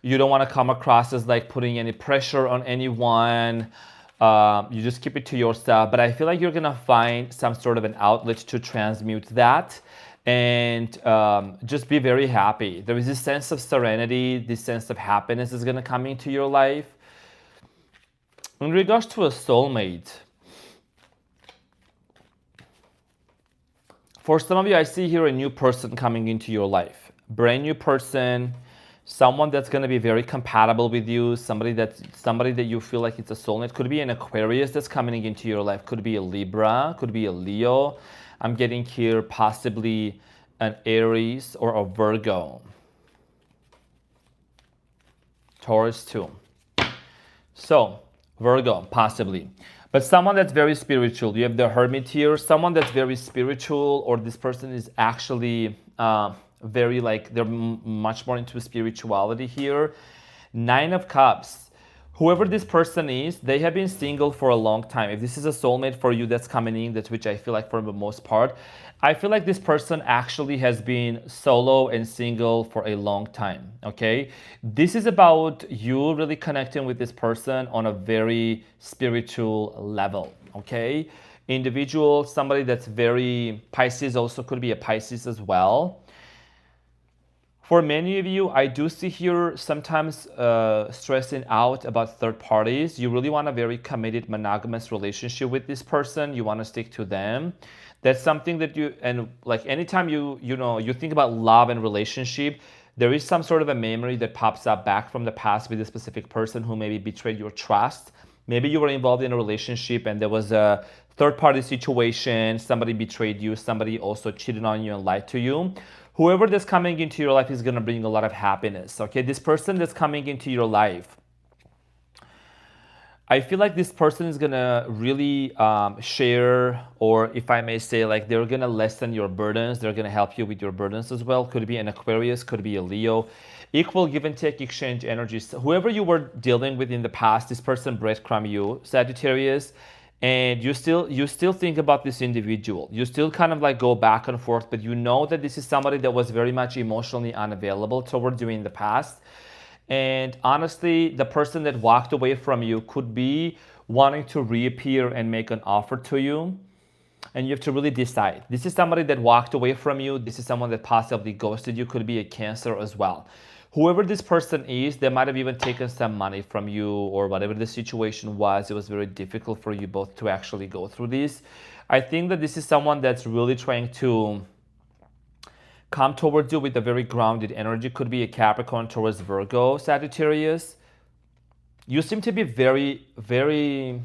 you don't want to come across as like putting any pressure on anyone. You just keep it to yourself. But I feel like you're gonna find some sort of an outlet to transmute that. And just be very happy. There is this sense of serenity, this sense of happiness is going to come into your life. In regards to a soulmate, for some of you, I see here a new person coming into your life. Brand new person, someone that's going to be very compatible with you, somebody that you feel like it's a soulmate. Could be an Aquarius that's coming into your life, could be a Libra, could be a Leo. I'm getting here possibly an Aries or a Virgo. Taurus too. So, Virgo, possibly. But someone that's very spiritual. You have the Hermit here. Someone that's very spiritual, or this person is actually very like, they're much more into spirituality here. Nine of Cups. Whoever this person is, they have been single for a long time. If this is a soulmate for you that's coming in, that's which I feel like for the most part, I feel like this person actually has been solo and single for a long time, okay? This is about you really connecting with this person on a very spiritual level, okay? Individual, somebody that's very Pisces, also could be a Pisces as well. For many of you, I do see here sometimes stressing out about third parties. You really want a very committed monogamous relationship with this person. You want to stick to them. That's something that you, and like anytime you think about love and relationship, there is some sort of a memory that pops up back from the past with a specific person who maybe betrayed your trust. Maybe you were involved in a relationship and there was a third party situation, somebody betrayed you, somebody also cheated on you and lied to you. Whoever that's coming into your life is going to bring a lot of happiness, okay? This person that's coming into your life, I feel like this person is going to really share, or if I may say, like they're going to lessen your burdens. They're going to help you with your burdens as well. Could be an Aquarius, could be a Leo. Equal give and take exchange energies. Whoever you were dealing with in the past, this person breadcrumb you, Sagittarius, and you still think about this individual. You still kind of like go back and forth, but you know that this is somebody that was very much emotionally unavailable towards you in the past. And honestly, the person that walked away from you could be wanting to reappear and make an offer to you. And you have to really decide. This is somebody that walked away from you. This is someone that possibly ghosted you. Could be a Cancer as well. Whoever this person is, they might have even taken some money from you, or whatever the situation was. It was very difficult for you both to actually go through this. I think that this is someone that's really trying to come towards you with a very grounded energy. Could be a Capricorn, Taurus, Virgo, Sagittarius. You seem to be very, very...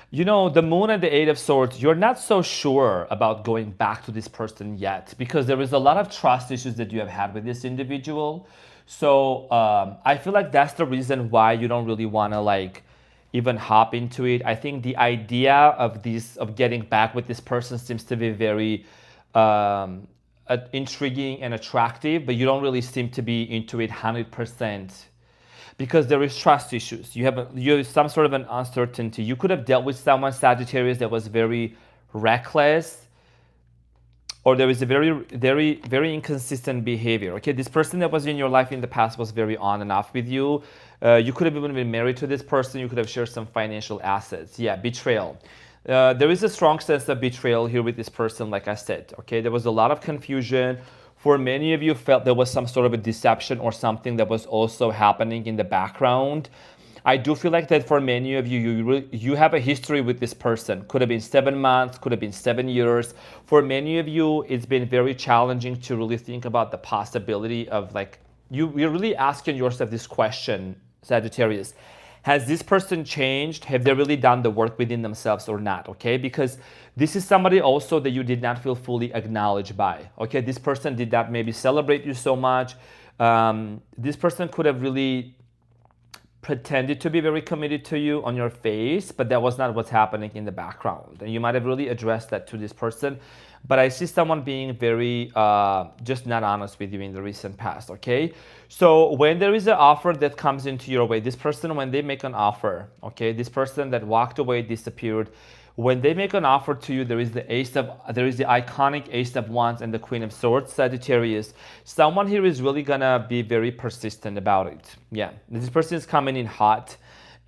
You know, the Moon and the Eight of Swords, you're not so sure about going back to this person yet because there is a lot of trust issues that you have had with this individual. So I feel like that's the reason why you don't really want to like even hop into it. I think the idea of getting back with this person seems to be very intriguing and attractive, but you don't really seem to be into it 100%. Because there is trust issues. You have some sort of an uncertainty. You could have dealt with someone, Sagittarius, that was very reckless, or there is a very, very, very inconsistent behavior. Okay, this person that was in your life in the past was very on and off with you. You could have even been married to this person. You could have shared some financial assets. Yeah, betrayal. There is a strong sense of betrayal here with this person, like I said. Okay, there was a lot of confusion. For many of you felt there was some sort of a deception or something that was also happening in the background. I do feel like that for many of you, you have a history with this person. Could have been 7 months, could have been 7 years. For many of you, it's been very challenging to really think about the possibility of like, you're really asking yourself this question, Sagittarius. Has this person changed? Have they really done the work within themselves or not? Okay, because this is somebody also that you did not feel fully acknowledged by. Okay, this person did not maybe celebrate you so much. This person could have really pretended to be very committed to you on your face, but that was not what's happening in the background. And you might have really addressed that to this person. But I see someone being very just not honest with you in the recent past, okay? So when there is an offer that comes into your way, this person, when they make an offer, okay, this person that walked away, disappeared, when they make an offer to you, there is the iconic Ace of Wands and the Queen of Swords, Sagittarius. Someone here is really gonna be very persistent about it. Yeah, this person is coming in hot.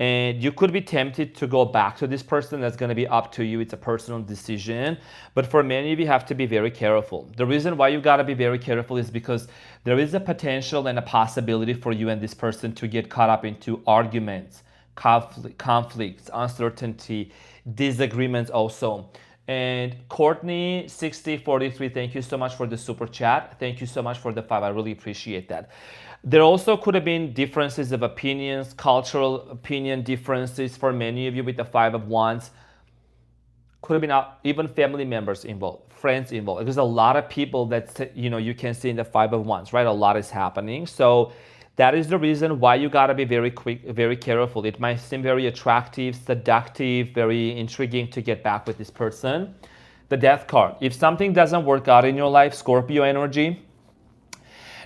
And you could be tempted to go back to this person. That's going to be up to you. It's a personal decision. But for many of you, have to be very careful. The reason why you got to be very careful is because there is a potential and a possibility for you and this person to get caught up into arguments, conflicts, uncertainty, disagreements also. And Courtney 6043, thank you so much for the super chat. Thank you so much for the 5. I really appreciate that. There also could have been differences of opinions, cultural opinion differences for many of you with the 5 of Wands. Could have been even family members involved, friends involved. There's a lot of people that, you know, you can see in the 5 of Wands, right? A lot is happening. So that is the reason why you got to be very quick, very careful. It might seem very attractive, seductive, very intriguing to get back with this person. The Death card. If something doesn't work out in your life, Scorpio energy,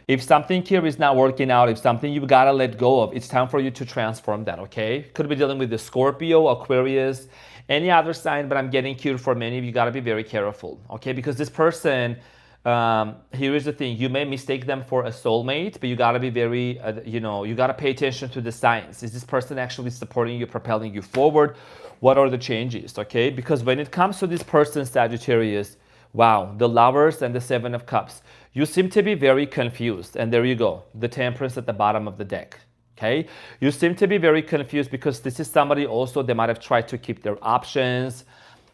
if something here is not working out, if something you gotta let go of, it's time for you to transform that, okay? Could be dealing with the Scorpio, Aquarius, any other sign, but I'm getting here for many of you, gotta be very careful, okay? Because this person, here is the thing, you may mistake them for a soulmate, but you gotta be very, you gotta pay attention to the signs. Is this person actually supporting you, propelling you forward? What are the changes, okay? Because when it comes to this person, Sagittarius, wow, the Lovers and the 7 of Cups, you seem to be very confused. And there you go, the Temperance at the bottom of the deck, okay? You seem to be very confused because this is somebody also, they might have tried to keep their options,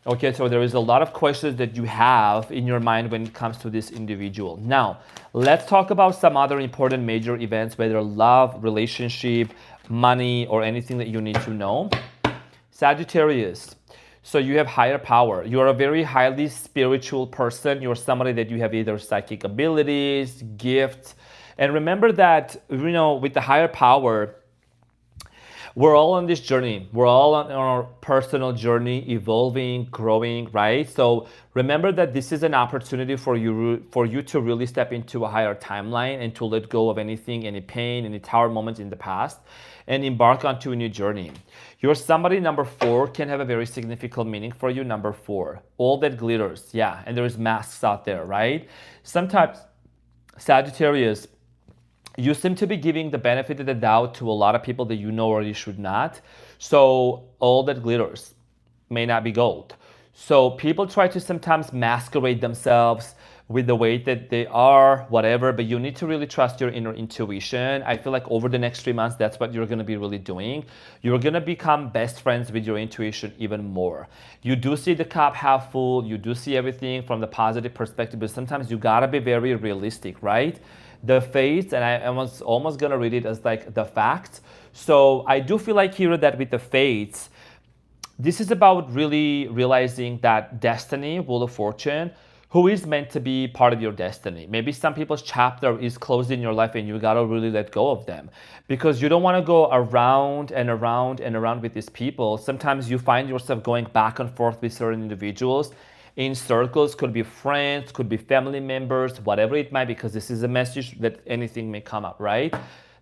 okay? So there is a lot of questions that you have in your mind when it comes to this individual. Now, let's talk about some other important major events, whether love, relationship, money, or anything that you need to know. Sagittarius. So you have higher power. You are a very highly spiritual person. You're somebody that you have either psychic abilities, gifts. And remember that, you know, with the higher power, we're all on this journey. We're all on our personal journey, evolving, growing, right? So remember that this is an opportunity for you to really step into a higher timeline and to let go of anything, any pain, any tower moments in the past, and embark onto a new journey. You're somebody, number 4, can have a very significant meaning for you, number 4. All that glitters, yeah, and there's masks out there, right? Sometimes, Sagittarius, you seem to be giving the benefit of the doubt to a lot of people that you know or you should not. So all that glitters may not be gold. So people try to sometimes masquerade themselves with the way that they are, whatever, but you need to really trust your inner intuition. I feel like over the next 3 months, that's what you're gonna be really doing. You're gonna become best friends with your intuition even more. You do see the cup half full, you do see everything from the positive perspective, but sometimes you gotta be very realistic, right? The fates, and I was almost gonna read it as like the facts. So I do feel like here that with the fates, this is about really realizing that destiny, Wheel of Fortune, who is meant to be part of your destiny. Maybe some people's chapter is closed in your life and you gotta really let go of them because you don't wanna go around and around and around with these people. Sometimes you find yourself going back and forth with certain individuals in circles, could be friends, could be family members, whatever it might be, because this is a message that anything may come up, right?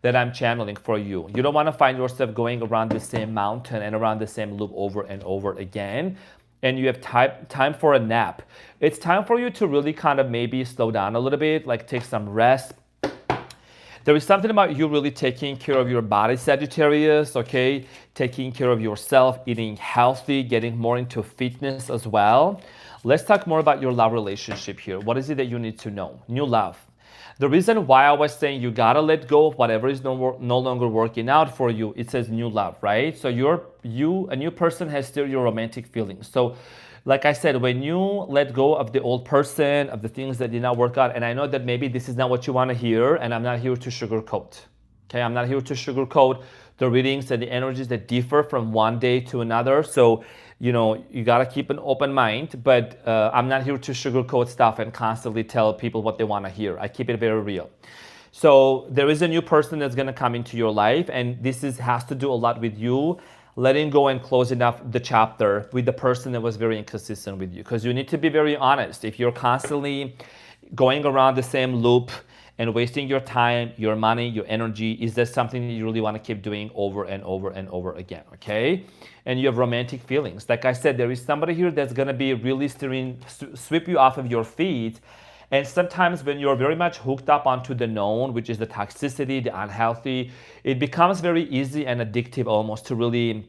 That I'm channeling for you. You don't wanna find yourself going around the same mountain and around the same loop over and over again. And you have time for a nap. It's time for you to really kind of maybe slow down a little bit, like take some rest. There is something about you really taking care of your body, Sagittarius, okay? Taking care of yourself, eating healthy, getting more into fitness as well. Let's talk more about your love relationship here. What is it that you need to know? New love. The reason why I was saying you gotta let go of whatever is no longer working out for you, it says new love, right? So a new person has still your romantic feelings. So like I said, when you let go of the old person, of the things that did not work out, and I know that maybe this is not what you want to hear, and I'm not here to sugarcoat. Okay, I'm not here to sugarcoat the readings and the energies that differ from one day to another. So, you got to keep an open mind, but I'm not here to sugarcoat stuff and constantly tell people what they want to hear. I keep it very real. So there is a new person that's going to come into your life, and has to do a lot with you letting go and closing up the chapter with the person that was very inconsistent with you. Because you need to be very honest. If you're constantly going around the same loop and wasting your time, your money, your energy, is that something that you really want to keep doing over and over and over again, okay? And you have romantic feelings. Like I said, there is somebody here that's going to be really sweep you off of your feet. And sometimes when you're very much hooked up onto the known, which is the toxicity, the unhealthy, it becomes very easy and addictive almost to really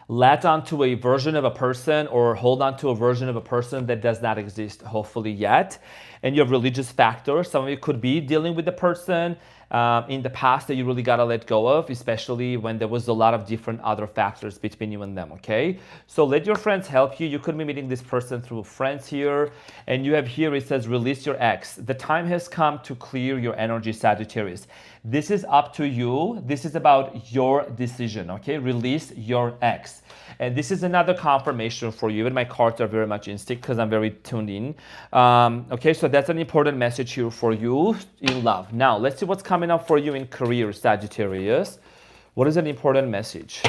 latch onto a version of a person or hold on to a version of a person that does not exist, hopefully yet. And you have religious factors. Some of you could be dealing with the person in the past that you really got to let go of, especially when there was a lot of different other factors between you and them, okay? So let your friends help you. You could be meeting this person through friends here. And you have here, it says, release your ex. The time has come to clear your energy, Sagittarius. This is up to you. This is about your decision, okay? Release your ex. And this is another confirmation for you. Even my cards are very much in sync because I'm very tuned in. Okay, so that's an important message here for you in love. Now, let's see what's coming up for you in career, Sagittarius. What is an important message?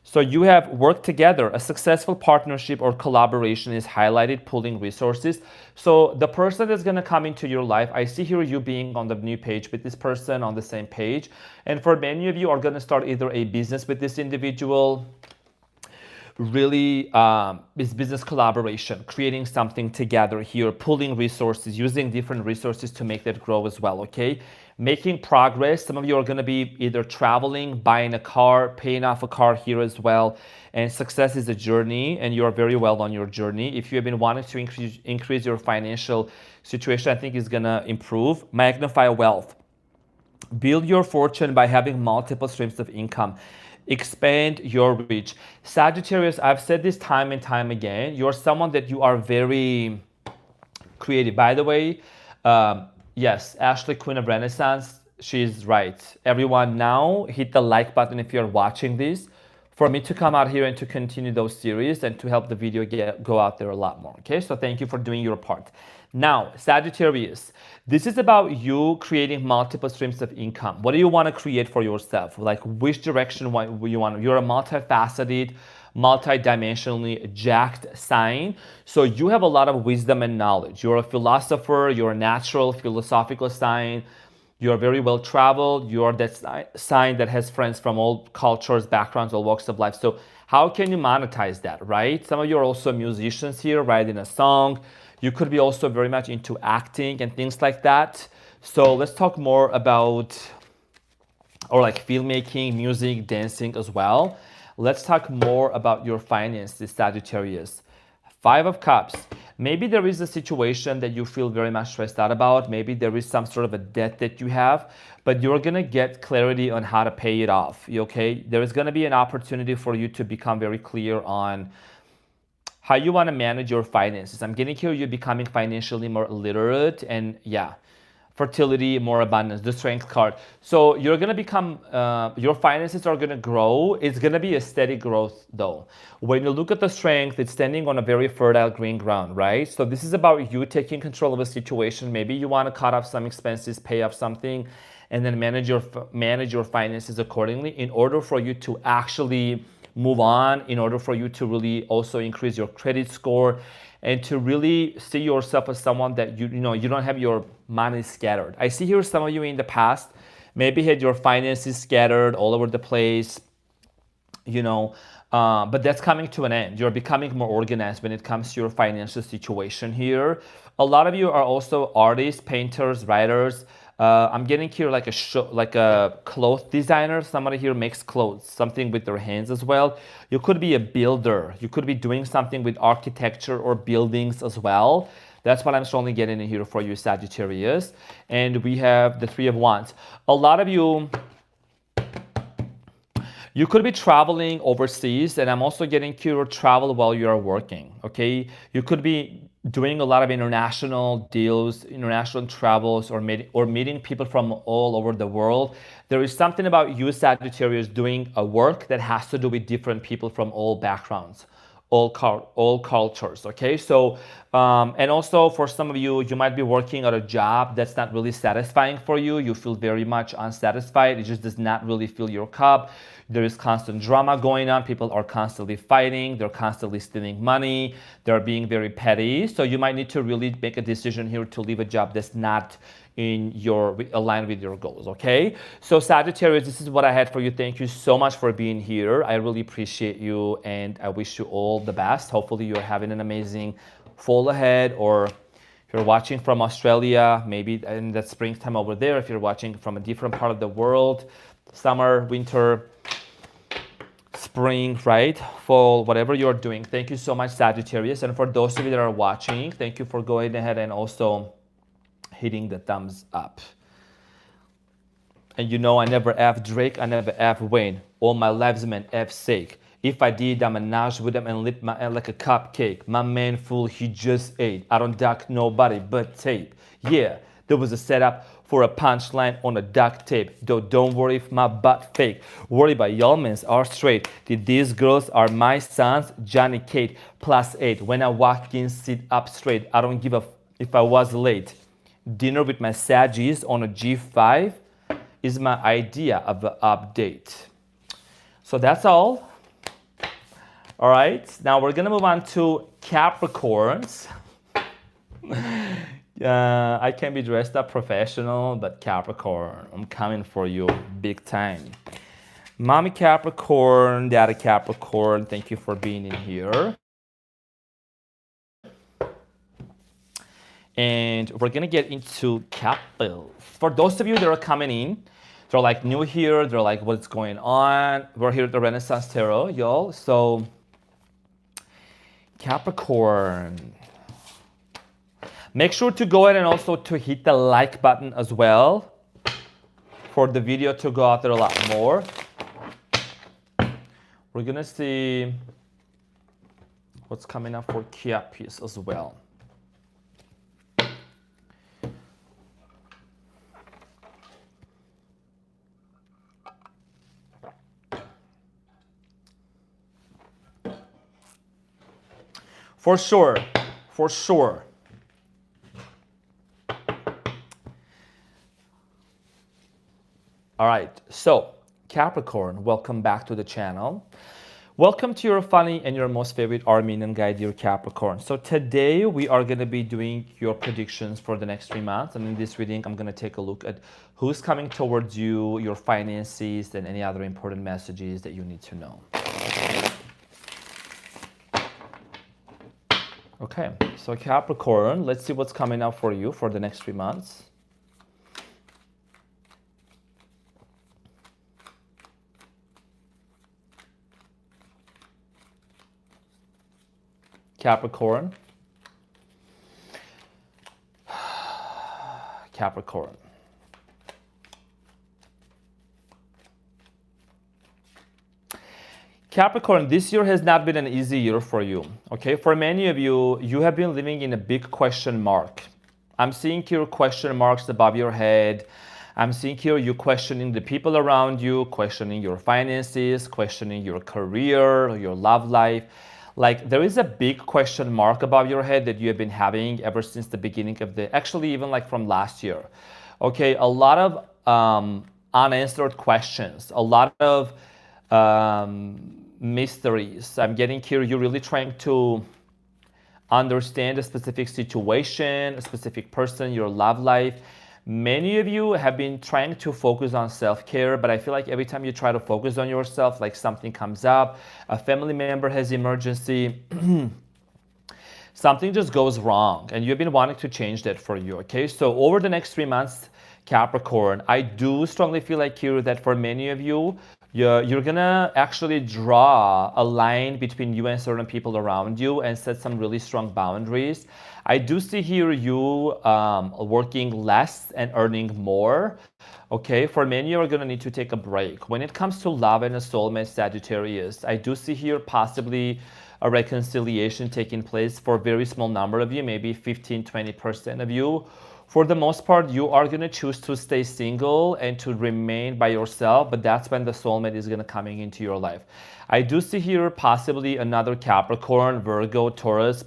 So you have worked together. A successful partnership or collaboration is highlighted, pulling resources. So the person that's going to come into your life, I see here you being on the new page with this person on the same page. And for many of you are going to start either a business with this individual, really is business collaboration, creating something together here, pulling resources, using different resources to make that grow as well, okay? Making progress. Some of you are going to be either traveling, buying a car, paying off a car here as well. And success is a journey, and you are very well on your journey. If you have been wanting to increase your financial situation, I think is going to improve. Magnify wealth. Build your fortune by having multiple streams of income. Expand your reach. Sagittarius, I've said this time and time again, you're someone that you are very creative. By the way, yes, Ashley, Queen of Renaissance, she's right. Everyone now hit the like button if you're watching this for me to come out here and to continue those series and to help the video go out there a lot more, okay? So thank you for doing your part. Now, Sagittarius, this is about you creating multiple streams of income. What do you want to create for yourself? Like which direction you want? You're a multifaceted, multi-dimensionally jacked sign. So you have a lot of wisdom and knowledge. You're a philosopher, you're a natural philosophical sign. You're very well traveled. You're that sign that has friends from all cultures, backgrounds, all walks of life. So how can you monetize that, right? Some of you are also musicians here, writing a song. You could be also very much into acting and things like that. So let's talk more about, or like filmmaking, music, dancing as well. Let's talk more about your finances, Sagittarius. 5 of Cups. Maybe there is a situation that you feel very much stressed out about. Maybe there is some sort of a debt that you have, but you're going to get clarity on how to pay it off, okay? There is going to be an opportunity for you to become very clear on how you want to manage your finances. I'm getting here, you're becoming financially more literate, and yeah, fertility, more abundance, the strength card. So you're going to become, your finances are going to grow. It's going to be a steady growth though. When you look at the strength, it's standing on a very fertile green ground, right? So this is about you taking control of a situation. Maybe you want to cut off some expenses, pay off something, and then manage your finances accordingly in order for you to actually move on, in order for you to really also increase your credit score and to really see yourself as someone that you don't have your money scattered. I see here some of you in the past maybe had your finances scattered all over the place, but that's coming to an end. You're becoming more organized when it comes to your financial situation here. A lot of you are also artists, painters, writers. I'm getting here like a cloth designer. Somebody here makes clothes, something with their hands as well. You could be a builder. You could be doing something with architecture or buildings as well. That's what I'm strongly getting in here for you, Sagittarius. And we have the Three of Wands. A lot of you could be traveling overseas, and I'm also getting you to travel while you are working, okay? You could be doing a lot of international deals, international travels, or meeting people from all over the world. There is something about you, Sagittarius, doing a work that has to do with different people from all backgrounds, all cultures, okay? So, and also for some of you, you might be working at a job that's not really satisfying for you. You feel very much unsatisfied. It just does not really fill your cup. There is constant drama going on. People are constantly fighting. They're constantly stealing money. They're being very petty. So you might need to really make a decision here to leave a job that's not aligned with your goals, okay? So Sagittarius, this is what I had for you. Thank you so much for being here. I really appreciate you, and I wish you all the best. Hopefully you're having an amazing fall ahead, or if you're watching from Australia, maybe in the springtime over there. If you're watching from a different part of the world, summer, winter, spring, right? Fall, whatever you're doing. Thank you so much, Sagittarius. And for those of you that are watching, thank you for going ahead and also hitting the thumbs up. And you know I never F Drake, I never F Wayne. All my lives meant F sake. If I did, I'm a nash with them and lit my end like a cupcake. My man fool, he just ate. I don't duck nobody but tape. Yeah, there was a setup for a punchline on a duct tape. Though don't worry if my butt fake. Worry about y'all mans are straight. These girls are my sons, Johnny Kate, +8. When I walk in, sit up straight. I don't give a if I was late. Dinner with my Saggies on a G5 is my idea of an update. So that's all. All right, now we're gonna move on to Capricorns. I can be dressed up professional, but Capricorn, I'm coming for you big time. Mommy Capricorn, Daddy Capricorn, thank you for being in here. And we're gonna get into Cap bills. For those of you that are coming in, they're like new here, they're like, what's going on? We're here at the Renaissance Tarot, y'all. So, Capricorn. Make sure to go ahead and also to hit the like button as well for the video to go out there a lot more. We're gonna see what's coming up for Capricorn as well. For sure, for sure. All right, so Capricorn, welcome back to the channel. Welcome to your funny and your most favorite Armenian guide, dear Capricorn. So today we are going to be doing your predictions for the next 3 months. And in this reading, I'm going to take a look at who's coming towards you, your finances, and any other important messages that you need to know. Okay, so Capricorn, let's see what's coming up for you for the next 3 months. Capricorn. Capricorn. Capricorn, this year has not been an easy year for you, okay? For many of you, you have been living in a big question mark. I'm seeing here question marks above your head. I'm seeing here you questioning the people around you, questioning your finances, questioning your career, your love life. Like there is a big question mark above your head that you have been having ever since the beginning of actually even like from last year. Okay, a lot of unanswered questions, a lot of mysteries. I'm getting here, you're really trying to understand a specific situation, a specific person, your love life. Many of you have been trying to focus on self-care, but I feel like every time you try to focus on yourself, like something comes up, a family member has emergency, something just goes wrong, and you've been wanting to change that for you, okay? So over the next 3 months, Capricorn, I do strongly feel like here that for many of you, You're gonna actually draw a line between you and certain people around you and set some really strong boundaries. I do see here you working less and earning more. Okay, for many, you're gonna need to take a break. When it comes to love and a soulmate Sagittarius, I do see here possibly a reconciliation taking place for a very small number of you, maybe 15-20% of you. For the most part, you are going to choose to stay single and to remain by yourself, but that's when the soulmate is going to coming into your life. I do see here possibly another Capricorn, Virgo, Taurus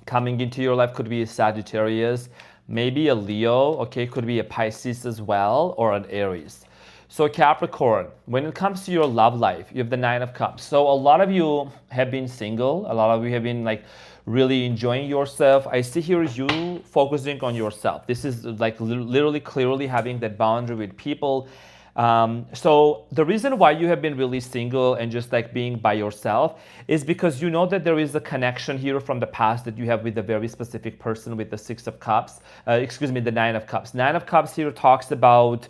coming into your life. Could be a Sagittarius, maybe a Leo, okay, could be a Pisces as well, or an Aries. So Capricorn, when it comes to your love life, you have the Nine of Cups. So a lot of you have been single. A lot of you have been like really enjoying yourself. I see here you focusing on yourself. This is like literally clearly having that boundary with people. So the reason why you have been really single and just like being by yourself is because you know that there is a connection here from the past that you have with a very specific person with the Six of Cups. The Nine of Cups. Nine of Cups here talks about...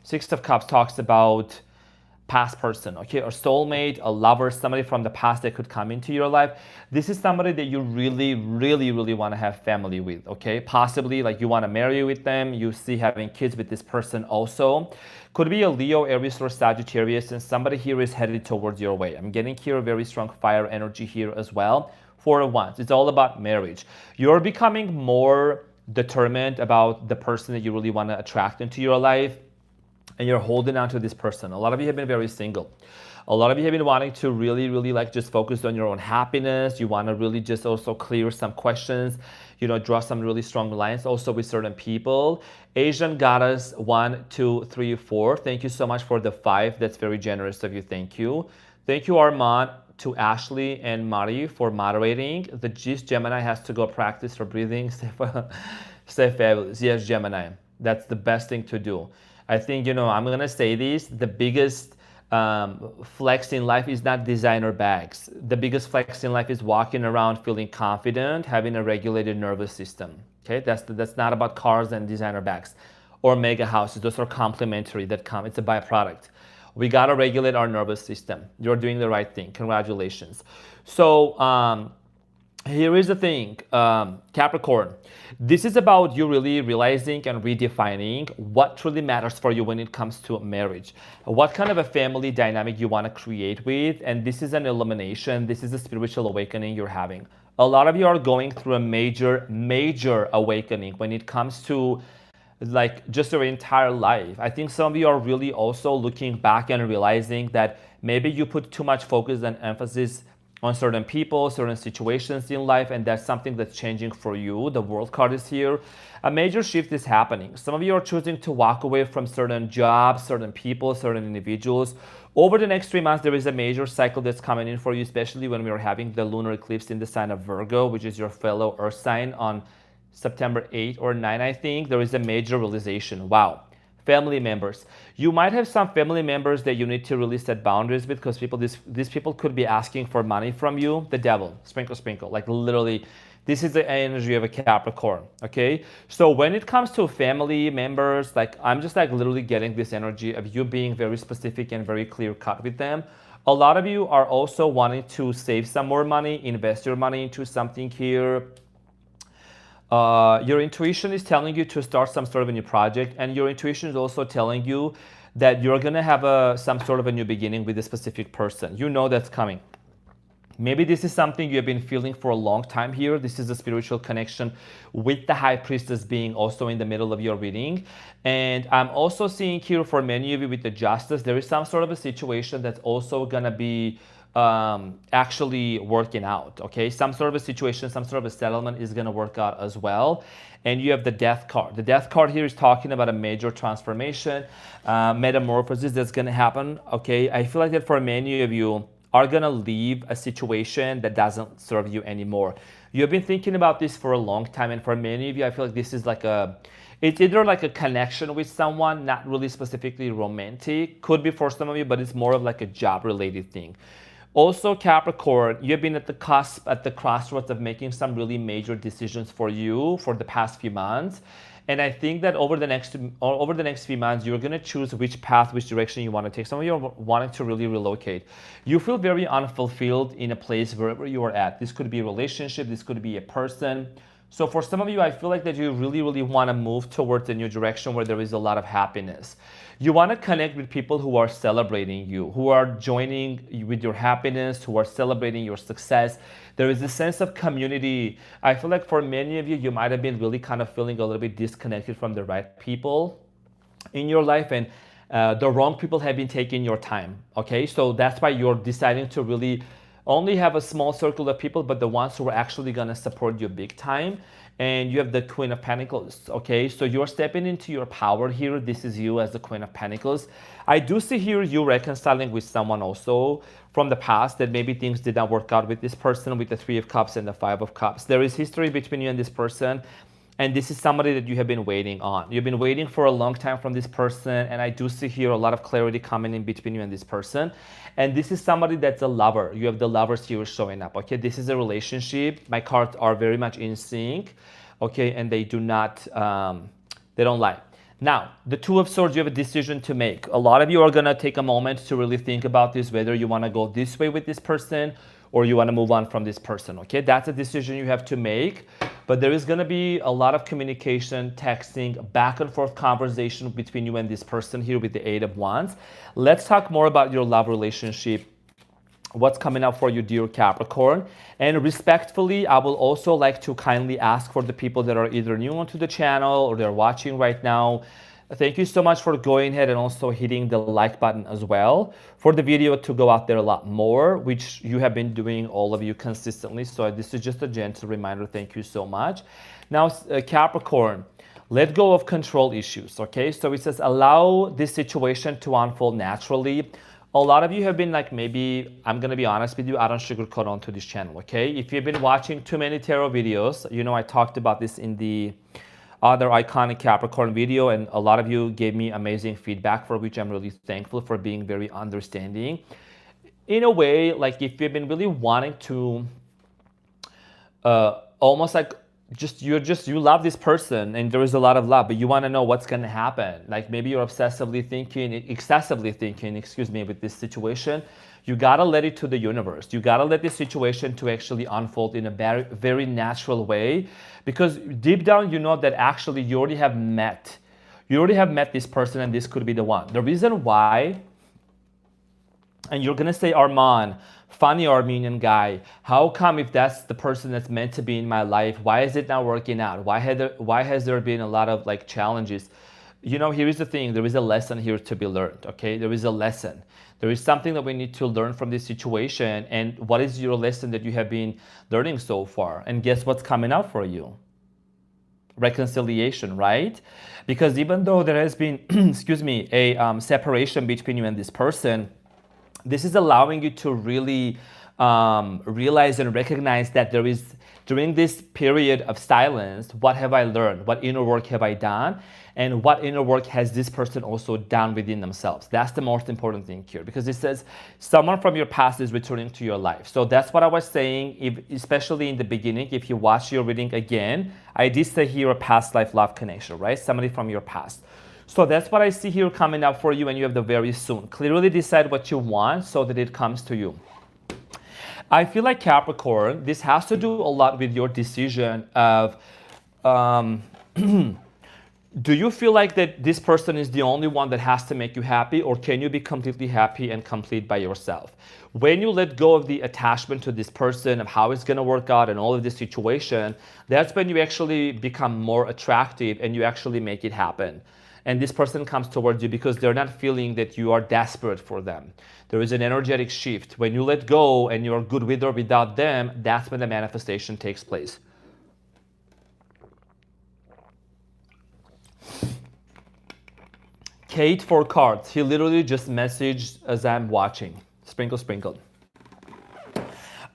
Six of Cups talks about past person, okay, or soulmate, a lover, somebody from the past that could come into your life. This is somebody that you really, really, really want to have family with, okay? Possibly like you want to marry with them, you see having kids with this person also. Could be a Leo, Aries, or Sagittarius, and somebody here is headed towards your way. I'm getting here a very strong fire energy here as well. For once, it's all about marriage. You're becoming more determined about the person that you really want to attract into your life, and you're holding on to this person. A lot of you have been very single. A lot of you have been wanting to really, really like just focus on your own happiness. You want to really just also clear some questions, you know, draw some really strong lines also with certain people. Asian Goddess 1, 2, 3, 4. Thank you so much for the 5. That's very generous of you. Thank you. Thank you, Arman, to Ashley and Mari for moderating. The G's Gemini has to go practice her breathing. Stay fabulous. Yes, Gemini. That's the best thing to do. I think, you know, I'm going to say this, the biggest flex in life is not designer bags. The biggest flex in life is walking around feeling confident, having a regulated nervous system. Okay, that's not about cars and designer bags or mega houses. Those are complementary that come, it's a byproduct. We got to regulate our nervous system. You're doing the right thing. Congratulations. So, here is the thing, Capricorn. This is about you really realizing and redefining what truly matters for you when it comes to marriage. What kind of a family dynamic you want to create with, and this is an illumination. This is a spiritual awakening you're having. A lot of you are going through a major awakening when it comes to like just your entire life. I think some of you are really also looking back and realizing that maybe you put too much focus and emphasis on certain people, certain situations in life, and that's something that's changing for you. The World card is here. A major shift is happening. Some of you are choosing to walk away from certain jobs, certain people, certain individuals. Over the next 3 months, there is a major cycle that's coming in for you, especially when we are having the lunar eclipse in the sign of Virgo, which is your fellow Earth sign on September 8 or 9, I think. There is a major realization. Wow. Family members. You might have some family members that you need to really set boundaries with, because these people could be asking for money from you. The devil, sprinkle, sprinkle. Like literally, this is the energy of a Capricorn, okay? So when it comes to family members, like I'm just like literally getting this energy of you being very specific and very clear cut with them. A lot of you are also wanting to save some more money, invest your money into something here. Your intuition is telling you to start some sort of a new project, and your intuition is also telling you that you're going to have some sort of a new beginning with a specific person. You know that's coming. Maybe this is something you have been feeling for a long time here. This is a spiritual connection with the High Priestess being also in the middle of your reading. And I'm also seeing here for many of you with the Justice, there is some sort of a situation that's also going to be actually working out, okay? Some sort of a situation, some sort of a settlement is going to work out as well. And you have the Death card. The Death card here is talking about a major transformation, metamorphosis that's going to happen, okay? I feel like that for many of you are going to leave a situation that doesn't serve you anymore. You've been thinking about this for a long time, and for many of you, I feel like this is like it's either like a connection with someone, not really specifically romantic, could be for some of you, but it's more of like a job-related thing. Also, Capricorn, you've been at the cusp, at the crossroads of making some really major decisions for you for the past few months. And I think that over the next few months, you're gonna choose which path, which direction you want to take. Some of you are wanting to really relocate. You feel very unfulfilled in a place wherever you are at. This could be a relationship, this could be a person. So for some of you, I feel like that you really, really want to move towards a new direction where there is a lot of happiness. You want to connect with people who are celebrating you, who are joining with your happiness, who are celebrating your success. There is a sense of community. I feel like for many of you, you might have been really kind of feeling a little bit disconnected from the right people in your life, and the wrong people have been taking your time, okay? So that's why you're deciding to really only have a small circle of people, but the ones who are actually gonna support you big time. And you have the Queen of Pentacles, okay? So you're stepping into your power here. This is you as the Queen of Pentacles. I do see here you reconciling with someone also from the past that maybe things did not work out with this person, with the Three of Cups and the Five of Cups. There is history between you and this person. And this is somebody that you have been waiting on. You've been waiting for a long time from this person. And I do see here a lot of clarity coming in between you and this person. And this is somebody that's a lover. You have the lovers here showing up, okay? This is a relationship. My cards are very much in sync, okay? And they do not, they don't lie. Now, the Two of Swords, you have a decision to make. A lot of you are gonna take a moment to really think about this, whether you wanna go this way with this person or you wanna move on from this person, okay? That's a decision you have to make. But there is gonna be a lot of communication, texting, back and forth conversation between you and this person here with the Eight of Wands. Let's talk more about your love relationship. What's coming up for you, dear Capricorn? And respectfully, I will also like to kindly ask for the people that are either new onto the channel or they're watching right now, thank you so much for going ahead and also hitting the like button as well for the video to go out there a lot more, which you have been doing, all of you, consistently. So this is just a gentle reminder. Thank you so much. Now, Capricorn, let go of control issues, okay? So it says allow this situation to unfold naturally. A lot of you have been like, maybe, I'm gonna be honest with you, I don't sugarcoat onto this channel, okay? If you've been watching too many tarot videos, you know I talked about this in the other iconic Capricorn video, and a lot of you gave me amazing feedback, for which I'm really thankful, for being very understanding. In a way, like if you've been really wanting to almost like you love this person and there is a lot of love, but you want to know what's going to happen. Like maybe you're excessively thinking, excuse me, with this situation. You got to let it to the universe. You got to let this situation to actually unfold in a very, very natural way, because deep down, you know that actually you already have met this person, and this could be the one. The reason why, and you're going to say, Arman, funny Armenian guy, how come if that's the person that's meant to be in my life, why is it not working out? Why has there been a lot of like challenges? You know, here is the thing. There is a lesson here to be learned, okay? There is a lesson. There is something that we need to learn from this situation. And what is your lesson that you have been learning so far? And guess what's coming out for you? Reconciliation, right? Because even though there has been, excuse me, a separation between you and this person, this is allowing you to really realize and recognize that there is, during this period of silence, what have I learned? What inner work have I done? And what inner work has this person also done within themselves? That's the most important thing here, because it says someone from your past is returning to your life. So that's what I was saying, especially in the beginning. If you watch your reading again, I did say here a past life love connection, right? Somebody from your past. So that's what I see here coming up for you, and you have the very soon. Clearly decide what you want so that it comes to you. I feel like Capricorn, this has to do a lot with your decision of, do you feel like that this person is the only one that has to make you happy, or can you be completely happy and complete by yourself? When you let go of the attachment to this person, of how it's going to work out and all of this situation, that's when you actually become more attractive and you actually make it happen. And this person comes towards you because they're not feeling that you are desperate for them. There is an energetic shift. When you let go and you're good with or without them, that's when the manifestation takes place. Kate for cards. He literally just messaged as I'm watching. Sprinkle, sprinkle.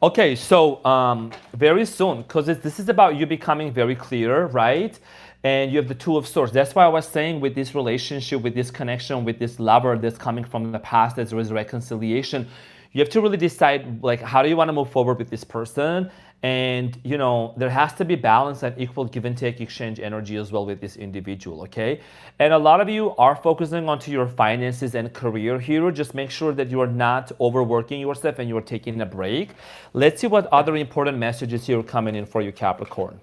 Okay, so very soon, because this is about you becoming very clear, right? And you have the Two of Swords. That's why I was saying with this relationship, with this connection, with this lover that's coming from the past, that there is reconciliation. You have to really decide, like, how do you want to move forward with this person? And there has to be balance and equal give and take exchange energy as well with this individual, okay? And a lot of you are focusing onto your finances and career here. Just make sure that you are not overworking yourself and you're taking a break. Let's see what other important messages here are coming in for you, Capricorn.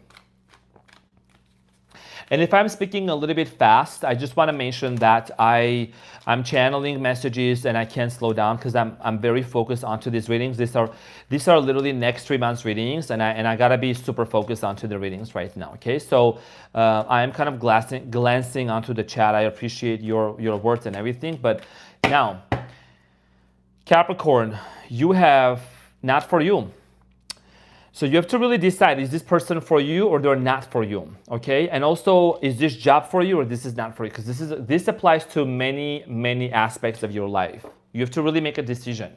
And if I'm speaking a little bit fast, I just want to mention that I'm channeling messages and I can't slow down because I'm very focused onto these readings. These are literally next 3 months readings, and I gotta be super focused onto the readings right now. Okay, so I am kind of glancing onto the chat. I appreciate your words and everything, but now Capricorn, you have not for you. So you have to really decide, is this person for you or they're not for you, okay? And also, is this job for you or this is not for you? Because this applies to many aspects of your life. You have to really make a decision,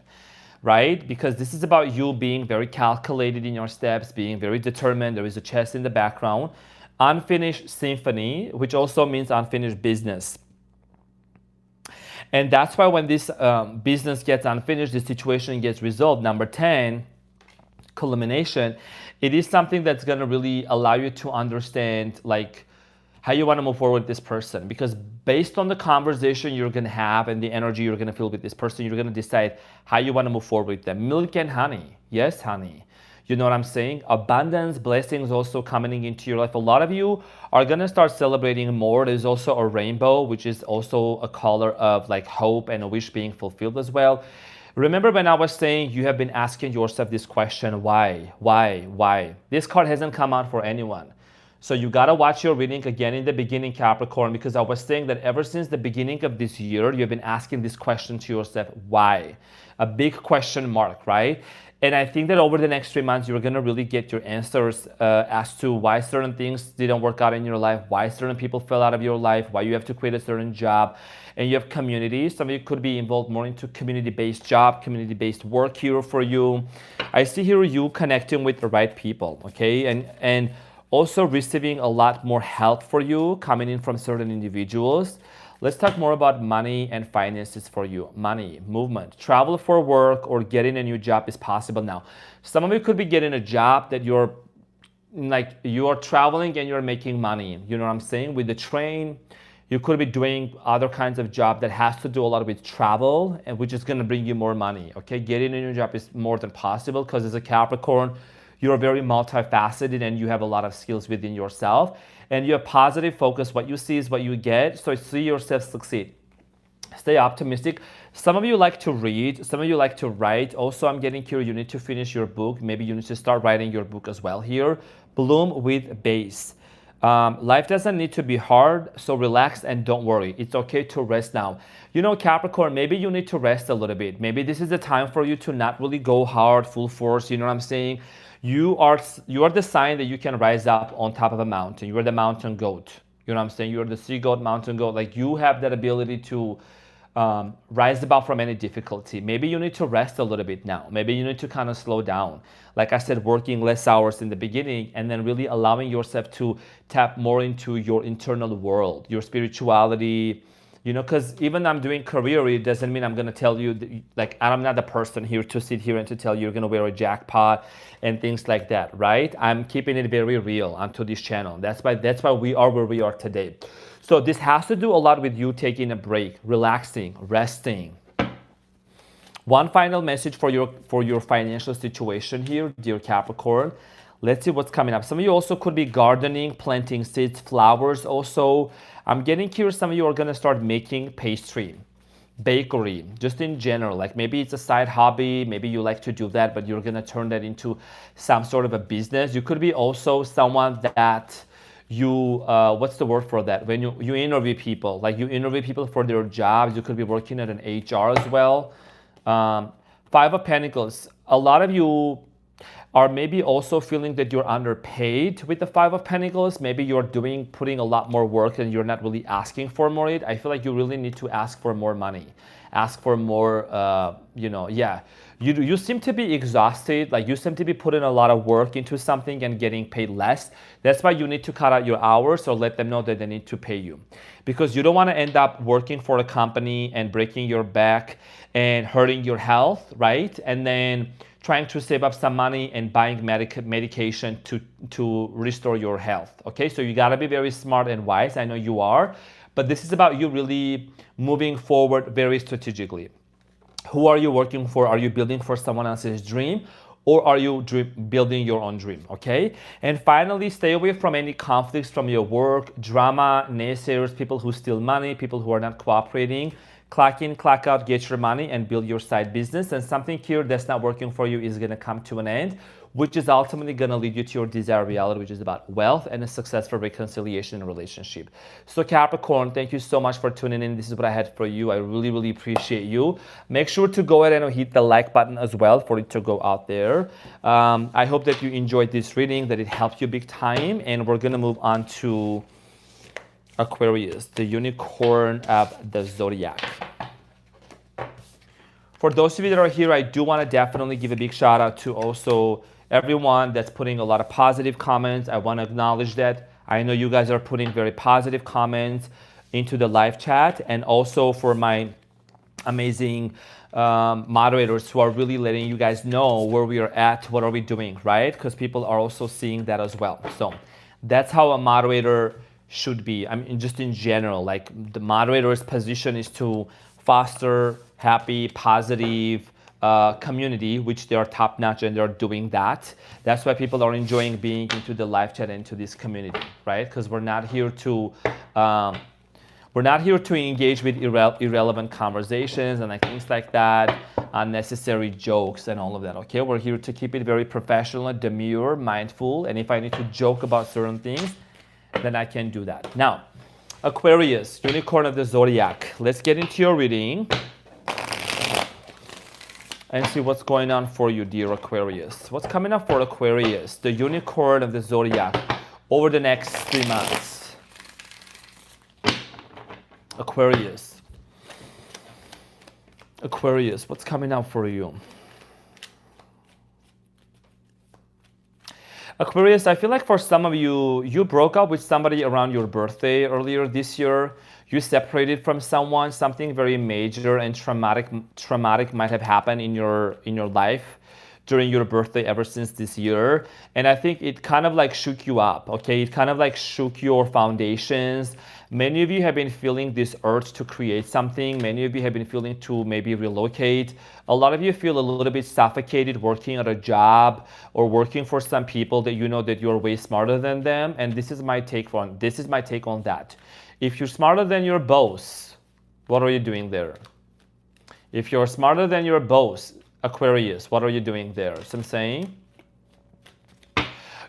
right? Because this is about you being very calculated in your steps, being very determined. There is a chess in the background. Unfinished symphony, which also means unfinished business. And that's why when this business gets unfinished, the situation gets resolved. Number 10, culmination, it is something that's going to really allow you to understand like how you want to move forward with this person, because based on the conversation you're going to have and the energy you're going to feel with this person, you're going to decide how you want to move forward with them. Milk and honey. Yes, honey. You know what I'm saying? Abundance, blessings also coming into your life. A lot of you are going to start celebrating more. There's also a rainbow, which is also a color of like hope and a wish being fulfilled as well. Remember when I was saying you have been asking yourself this question, why? This card hasn't come out for anyone. So you got to watch your reading again in the beginning, Capricorn, because I was saying that ever since the beginning of this year, you've been asking this question to yourself, why? A big question mark, right? And I think that over the next 3 months, you're going to really get your answers as to why certain things didn't work out in your life, why certain people fell out of your life, why you have to quit a certain job. And you have community. Some of you could be involved more into community-based job, community-based work here for you. I see here you connecting with the right people, okay? And also receiving a lot more help for you coming in from certain individuals. Let's talk more about money and finances for you. Money, movement, travel for work, or getting a new job is possible now. Some of you could be getting a job that you're traveling and you're making money. You know what I'm saying? With the train, you could be doing other kinds of job that has to do a lot with travel, and which is going to bring you more money, okay? Getting a new job is more than possible because as a Capricorn, you're very multifaceted and you have a lot of skills within yourself. And you have positive focus. What you see is what you get. So see yourself succeed. Stay optimistic. Some of you like to read. Some of you like to write. Also, I'm getting curious. You need to finish your book. Maybe you need to start writing your book as well here. Bloom with base. Life doesn't need to be hard, so relax and don't worry. It's okay to rest now. You know, Capricorn, maybe you need to rest a little bit. Maybe this is the time for you to not really go hard, full force. You know what I'm saying? You are the sign that you can rise up on top of a mountain. You are the mountain goat. You know what I'm saying? You are the sea goat, mountain goat. Like you have that ability to rise above from any difficulty. Maybe you need to rest a little bit now. Maybe you need to kind of slow down. Like I said, working less hours in the beginning and then really allowing yourself to tap more into your internal world, your spirituality, you know, because even I'm doing career, it doesn't mean I'm going to tell you, that, like, I'm not the person here to sit here and to tell you you're going to wear a jackpot and things like that, right? I'm keeping it very real onto this channel. That's why we are where we are today. So this has to do a lot with you taking a break, relaxing, resting. One final message for your financial situation here, dear Capricorn. Let's see what's coming up. Some of you also could be gardening, planting seeds, flowers also. I'm getting curious, some of you are going to start making pastry, bakery, just in general. Like maybe it's a side hobby, maybe you like to do that, but you're going to turn that into some sort of a business. You could be also someone that you, what's the word for that? When you interview people, like you interview people for their jobs, you could be working at an HR as well. Five of Pentacles. A lot of you are maybe also feeling that you're underpaid with the Five of Pentacles. Maybe you're putting a lot more work and you're not really asking for more. I feel like you really need to ask for more money, ask for more, You seem to be exhausted, like you seem to be putting a lot of work into something and getting paid less. That's why you need to cut out your hours or let them know that they need to pay you. Because you don't want to end up working for a company and breaking your back and hurting your health, right? And then trying to save up some money and and buying medication to restore your health. Okay, so you got to be very smart and wise. I know you are, but this is about you really moving forward very strategically. Who are you working for? Are you building for someone else's dream, or are you building your own dream? Okay. And finally, stay away from any conflicts from your work, drama, naysayers, people who steal money, people who are not cooperating. Clock in, clock out, get your money and build your side business. And something here that's not working for you is going to come to an end, which is ultimately going to lead you to your desired reality, which is about wealth and a successful reconciliation and relationship. So Capricorn, thank you so much for tuning in. This is what I had for you. I really, really appreciate you. Make sure to go ahead and hit the like button as well for it to go out there. I hope that you enjoyed this reading, that it helped you big time. And we're going to move on to Aquarius, the unicorn of the zodiac. For those of you that are here, I do want to definitely give a big shout out to also everyone that's putting a lot of positive comments. I want to acknowledge that. I know you guys are putting very positive comments into the live chat, and also for my amazing moderators who are really letting you guys know where we are at, what are we doing, right? Because people are also seeing that as well. So that's how a moderator should be. I mean, just in general, like the moderator's position is to foster happy, positive community, which they are top notch and they're doing that. That's why people are enjoying being into the live chat, into this community, right? Because we're not here to engage with irrelevant conversations and like things like that, unnecessary jokes and all of that. Okay, we're here to keep it very professional, demure, mindful, and if I need to joke about certain things, then I can do that. Now, Aquarius, unicorn of the zodiac. Let's get into your reading and see what's going on for you, dear Aquarius. What's coming up for Aquarius, the unicorn of the zodiac, over the next 3 months? Aquarius. Aquarius, what's coming up for you? Aquarius, I feel like for some of you, you broke up with somebody around your birthday earlier this year. You separated from someone. Something very major and traumatic might have happened in your life during your birthday ever since this year. And I think it kind of like shook you up, okay? It kind of like shook your foundations. Many of you have been feeling this urge to create something. Many of you have been feeling to maybe relocate. A lot of you feel a little bit suffocated working at a job or working for some people that you know that you're way smarter than them. And this is my take on that. If you're smarter than your boss, what are you doing there? If you're smarter than your boss, Aquarius, what are you doing there? So I'm saying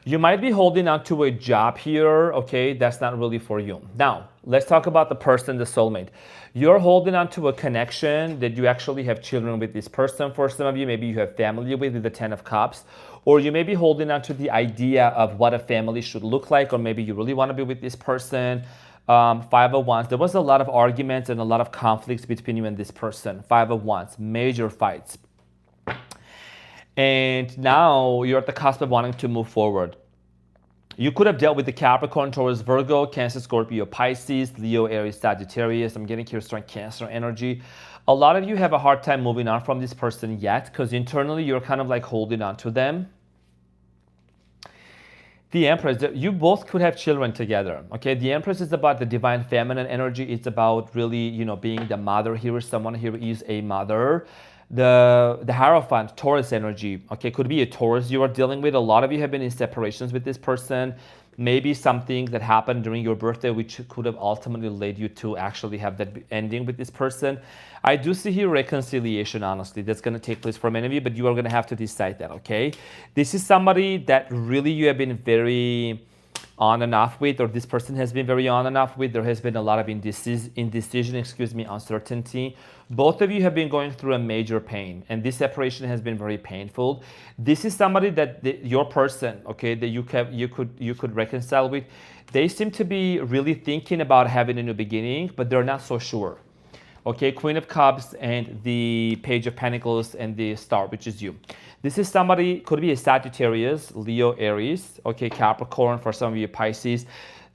you might be holding on to a job here, okay? That's not really for you. Now, let's talk about the person, the soulmate. You're holding on to a connection that you actually have children with this person. For some of you, maybe you have family with the 10 of Cups, or you may be holding on to the idea of what a family should look like, or maybe you really want to be with this person. 5 of Wands, there was a lot of arguments and a lot of conflicts between you and this person. 5 of Wands, major fights. And now you're at the cusp of wanting to move forward. You could have dealt with the Capricorn, Taurus, Virgo, Cancer, Scorpio, Pisces, Leo, Aries, Sagittarius. I'm getting here strong Cancer energy. A lot of you have a hard time moving on from this person yet because internally you're kind of like holding on to them. The Empress, you both could have children together, okay? The Empress is about the divine feminine energy. It's about really, being the mother here. Someone here is a mother. The Hierophant, Taurus energy, okay, could be a Taurus you are dealing with. A lot of you have been in separations with this person. Maybe something that happened during your birthday which could have ultimately led you to actually have that ending with this person. I do see here reconciliation, honestly, that's going to take place for many of you, but you are going to have to decide that, okay? This is somebody that really you have been very on and off with, or this person has been very on and off with. There has been a lot of indecision, uncertainty. Both of you have been going through a major pain, and this separation has been very painful. This is somebody that your person, okay, that you could reconcile with. They seem to be really thinking about having a new beginning, but they're not so sure. Okay, Queen of Cups and the Page of Pentacles and the Star, which is you. This is somebody, could be a Sagittarius, Leo, Aries, okay, Capricorn, for some of you, Pisces.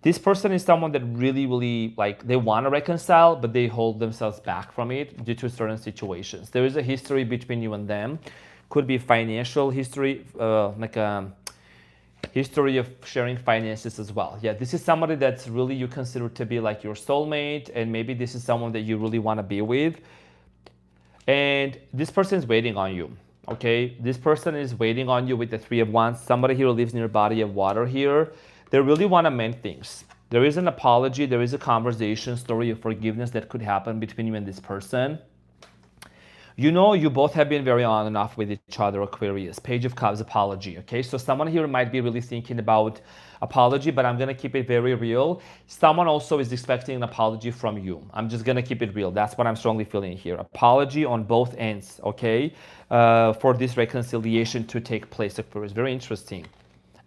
This person is someone that really, like, they want to reconcile, but they hold themselves back from it due to certain situations. There is a history between you and them. Could be financial history, like a history of sharing finances as well. Yeah, this is somebody that's really you consider to be like your soulmate, and maybe this is someone that you really want to be with. And this person is waiting on you. Okay, this person is waiting on you with the Three of Wands. Somebody here lives near a body of water here. They really want to mend things. There is an apology, there is a conversation, story of forgiveness that could happen between you and this person. You know, you both have been very on and off with each other, Aquarius. Page of Cups, apology, okay? So someone here might be really thinking about apology, but I'm going to keep it very real. Someone also is expecting an apology from you. I'm just going to keep it real. That's what I'm strongly feeling here. Apology on both ends, okay? For this reconciliation to take place, Aquarius. Very interesting.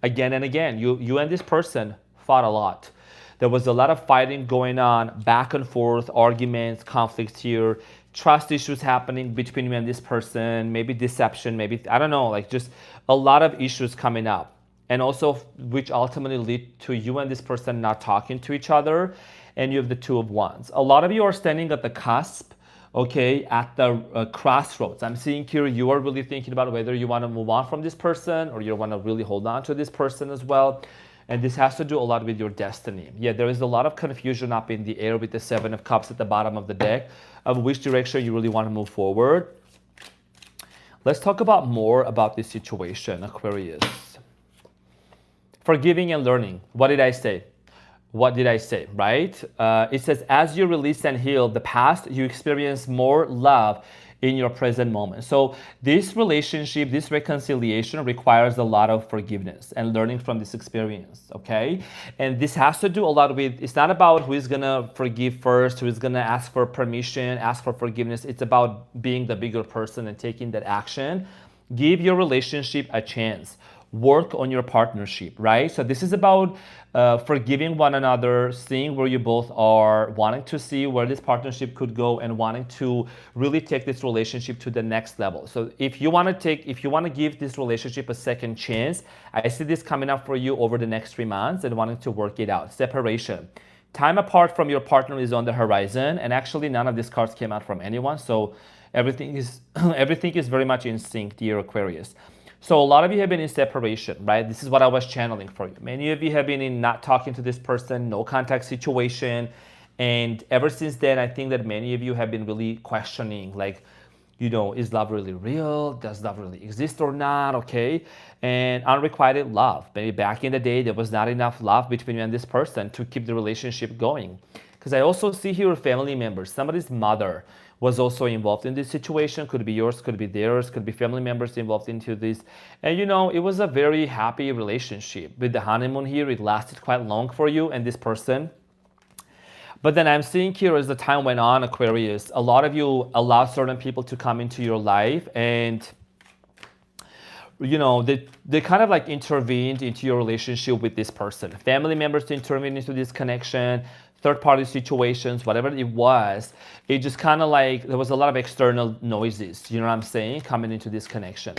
Again and again, you and this person fought a lot. There was a lot of fighting going on, back and forth, arguments, conflicts here, trust issues happening between you and this person, maybe deception, maybe, I don't know, like just a lot of issues coming up. And also, which ultimately lead to you and this person not talking to each other. And you have the Two of Wands. A lot of you are standing at the cusp, okay, at the crossroads. I'm seeing here you are really thinking about whether you want to move on from this person or you want to really hold on to this person as well. And this has to do a lot with your destiny. Yeah, there is a lot of confusion up in the air with the Seven of Cups at the bottom of the deck of which direction you really want to move forward. Let's talk about more about this situation, Aquarius. Forgiving and learning. What did I say? What did I say, right? It says, as you release and heal the past, you experience more love in your present moment. So this relationship, this reconciliation requires a lot of forgiveness and learning from this experience, okay? And this has to do a lot with, it's not about who is gonna forgive first, who is gonna ask for permission, ask for forgiveness. It's about being the bigger person and taking that action. Give your relationship a chance. Work on your partnership, right? So this is about forgiving one another, seeing where you both are, wanting to see where this partnership could go, and wanting to really take this relationship to the next level. So if you want to give this relationship a second chance, I see this coming up for you over the next 3 months and wanting to work it out. Separation. Time apart from your partner is on the horizon, and actually none of these cards came out from anyone, so everything is very much in sync, dear Aquarius. So a lot of you have been in separation, right? This is what I was channeling for you. Many of you have been in not talking to this person, no contact situation. And ever since then, I think that many of you have been really questioning, like, you know, is love really real? Does love really exist or not? Okay. And unrequited love. Maybe back in the day, there was not enough love between you and this person to keep the relationship going. Because I also see here family members, somebody's mother was also involved in this situation. Could be yours, could be theirs, could be family members involved into this. And you know, it was a very happy relationship. With the honeymoon here, it lasted quite long for you and this person. But then I'm seeing here as the time went on, Aquarius, a lot of you allowed certain people to come into your life and you know, they kind of like intervened into your relationship with this person. Family members intervened into this connection, third-party situations, whatever it was, it just kind of like, there was a lot of external noises, you know what I'm saying, coming into this connection.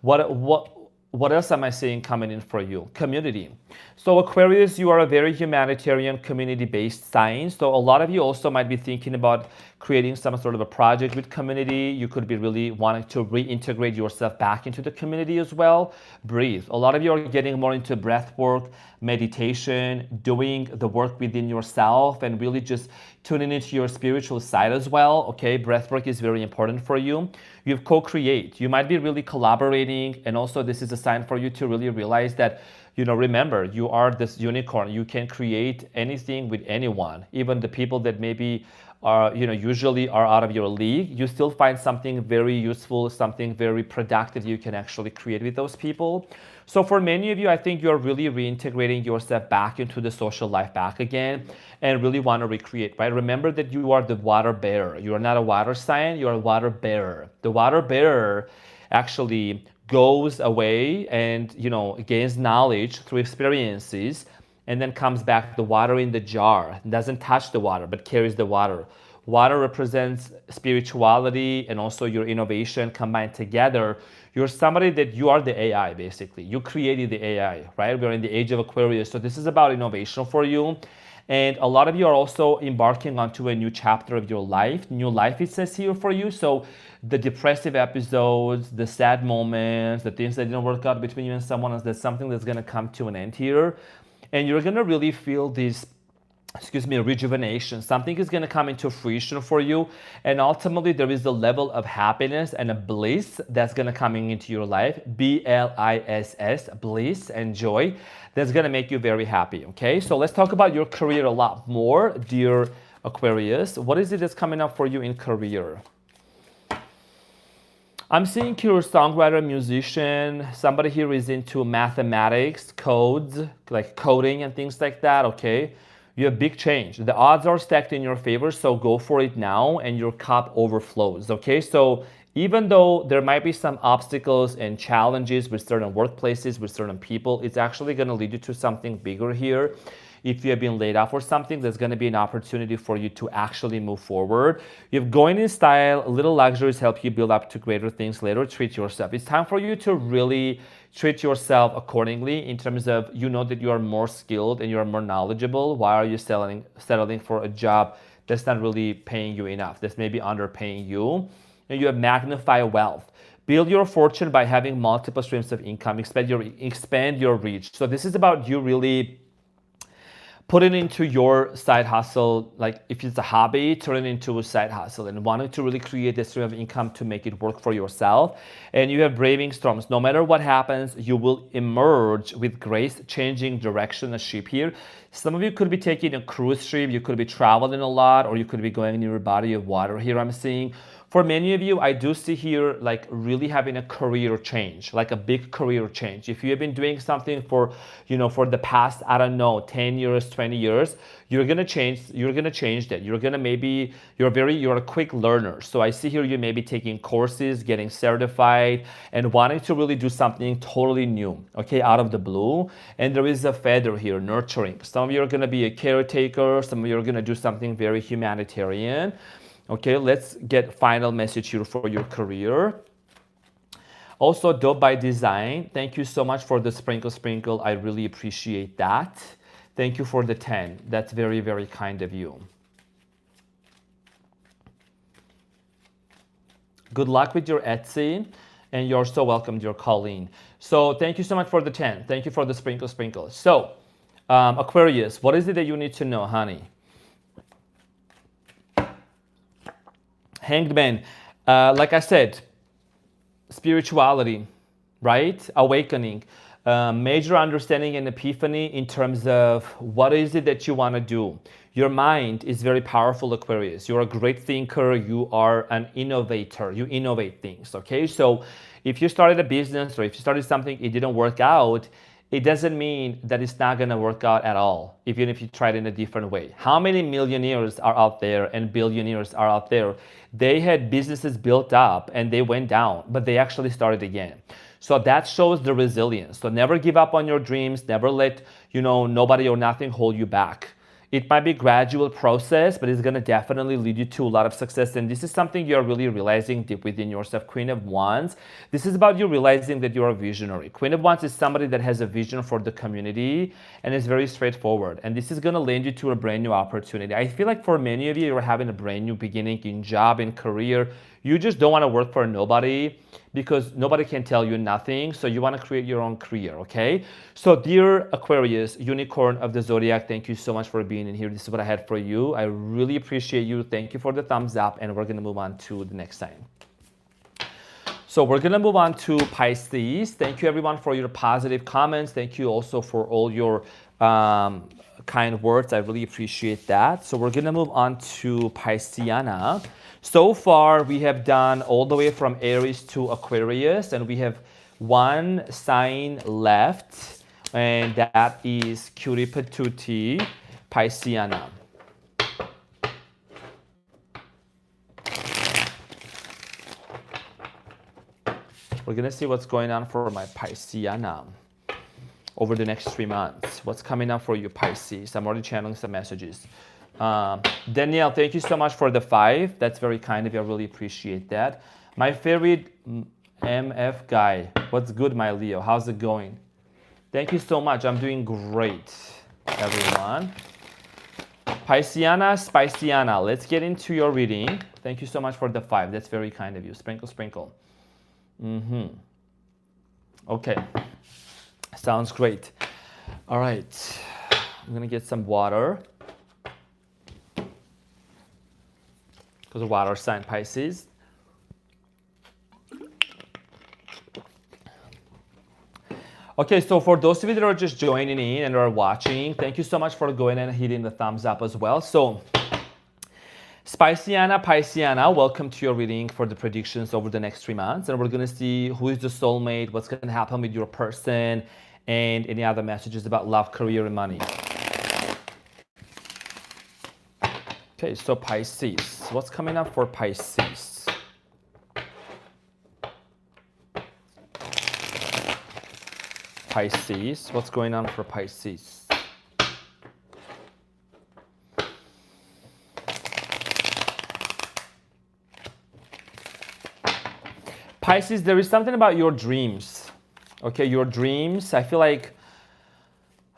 What else am I seeing coming in for you? Community. So Aquarius, you are a very humanitarian, community-based sign. So a lot of you also might be thinking about creating some sort of a project with community. You could be really wanting to reintegrate yourself back into the community as well. Breathe. A lot of you are getting more into breath work, meditation, doing the work within yourself, and really just tuning into your spiritual side as well. Okay, breath work is very important for you. You co-create. You might be really collaborating, and also this is a sign for you to really realize that, you know, remember, you are this unicorn. You can create anything with anyone, even the people that maybe are, you know, usually are out of your league. You still find something very useful, something very productive you can actually create with those people. So for many of you, I think you're really reintegrating yourself back into the social life back again and really want to recreate, right? Remember that you are the water bearer. You are not a water sign, you're a water bearer. The water bearer actually goes away and, you know, gains knowledge through experiences and then comes back the water in the jar. It doesn't touch the water, but carries the water. Water represents spirituality and also your innovation combined together. You're somebody that you are the AI, basically. You created the AI, right? We're in the age of Aquarius. So this is about innovation for you. And a lot of you are also embarking onto a new chapter of your life. New life, it says here for you. So the depressive episodes, the sad moments, the things that didn't work out between you and someone else, there's something that's going to come to an end here. And you're going to really feel this, rejuvenation. Something is going to come into fruition for you. And ultimately, there is a level of happiness and a bliss that's going to coming into your life. B-L-I-S-S, bliss and joy. That's going to make you very happy. Okay, so let's talk about your career a lot more, dear Aquarius. What is it that's coming up for you in career? I'm seeing you're a songwriter, musician. Somebody here is into mathematics, codes, like coding and things like that, okay? You have big change. The odds are stacked in your favor, so go for it now and your cup overflows, okay? So even though there might be some obstacles and challenges with certain workplaces, with certain people, it's actually gonna lead you to something bigger here. If you have been laid off or something, there's going to be an opportunity for you to actually move forward. You have going in style, little luxuries help you build up to greater things later. Treat yourself. It's time for you to really treat yourself accordingly in terms of, you know that you are more skilled and you are more knowledgeable. Why are you settling for a job that's not really paying you enough? That's maybe underpaying you. And you have magnified wealth. Build your fortune by having multiple streams of income. Expand your reach. So this is about you really put it into your side hustle. Like if it's a hobby, turn it into a side hustle and wanting to really create a stream of income to make it work for yourself. And you have braving storms. No matter what happens, you will emerge with grace, changing direction, a ship here. Some of you could be taking a cruise ship, you could be traveling a lot, or you could be going near a body of water here I'm seeing. For many of you, I do see here like really having a career change, like a big career change. If you have been doing something for, for the past, I don't know, 10 years, 20 years, you're gonna change that. You're a quick learner. So I see here you may be taking courses, getting certified, and wanting to really do something totally new, okay, out of the blue. And there is a feather here, nurturing. Some of you are gonna be a caretaker, some of you are gonna do something very humanitarian. Okay, let's get final message here for your career. Also, dope by design. Thank you so much for the sprinkle. I really appreciate that. Thank you for the 10. That's very, very kind of you. Good luck with your Etsy. And you're so welcome, dear Colleen. So thank you so much for the 10. Thank you for the sprinkle. So, Aquarius, what is it that you need to know, honey? Hanged Man, like I said, spirituality, right? Awakening, major understanding and epiphany in terms of what is it that you want to do. Your mind is very powerful, Aquarius. You're a great thinker. You are an innovator. You innovate things, okay? So if you started a business or if you started something, it didn't work out, it doesn't mean that it's not going to work out at all, even if you try it in a different way. How many millionaires are out there and billionaires are out there? They had businesses built up and they went down, but they actually started again. So that shows the resilience. So never give up on your dreams. Never let, nobody or nothing hold you back. It might be a gradual process, but it's going to definitely lead you to a lot of success. And this is something you're really realizing deep within yourself. Queen of Wands. This is about you realizing that you're a visionary. Queen of Wands is somebody that has a vision for the community and is very straightforward. And this is going to lead you to a brand new opportunity. I feel like for many of you, you're having a brand new beginning in job, in career. You just don't want to work for nobody because nobody can tell you nothing. So you want to create your own career, okay? So dear Aquarius, unicorn of the zodiac, thank you so much for being in here. This is what I had for you. I really appreciate you. Thank you for the thumbs up, and we're going to move on to the next sign. So we're going to move on to Pisces. Thank you everyone for your positive comments. Thank you also for all your kind words. I really appreciate that. So we're going to move on to Pisceana. So far, we have done all the way from Aries to Aquarius, and we have one sign left, and that is Cutie Patootie, Pisceana. We're going to see what's going on for my Pisceana over the next 3 months. What's coming up for you, Pisces? I'm already channeling some messages. Danielle, thank you so much for the 5. That's very kind of you. I really appreciate that. My favorite MF guy. What's good, my Leo? How's it going? Thank you so much. I'm doing great, everyone. Pisciana, Spiciana, let's get into your reading. Thank you so much for the 5. That's very kind of you. Sprinkle, sprinkle. Okay. Sounds great. All right. I'm going to get some water. Because of water sign Pisces. Okay, so for those of you that are just joining in and are watching, thank you so much for going and hitting the thumbs up as well. So, Spiciana, Pisciana, welcome to your reading for the predictions over the next 3 months. And we're going to see who is the soulmate, what's going to happen with your person, and any other messages about love, career, and money. Okay, so Pisces. What's coming up for Pisces? Pisces. What's going on for Pisces? Pisces, there is something about your dreams. Okay, your dreams. I feel like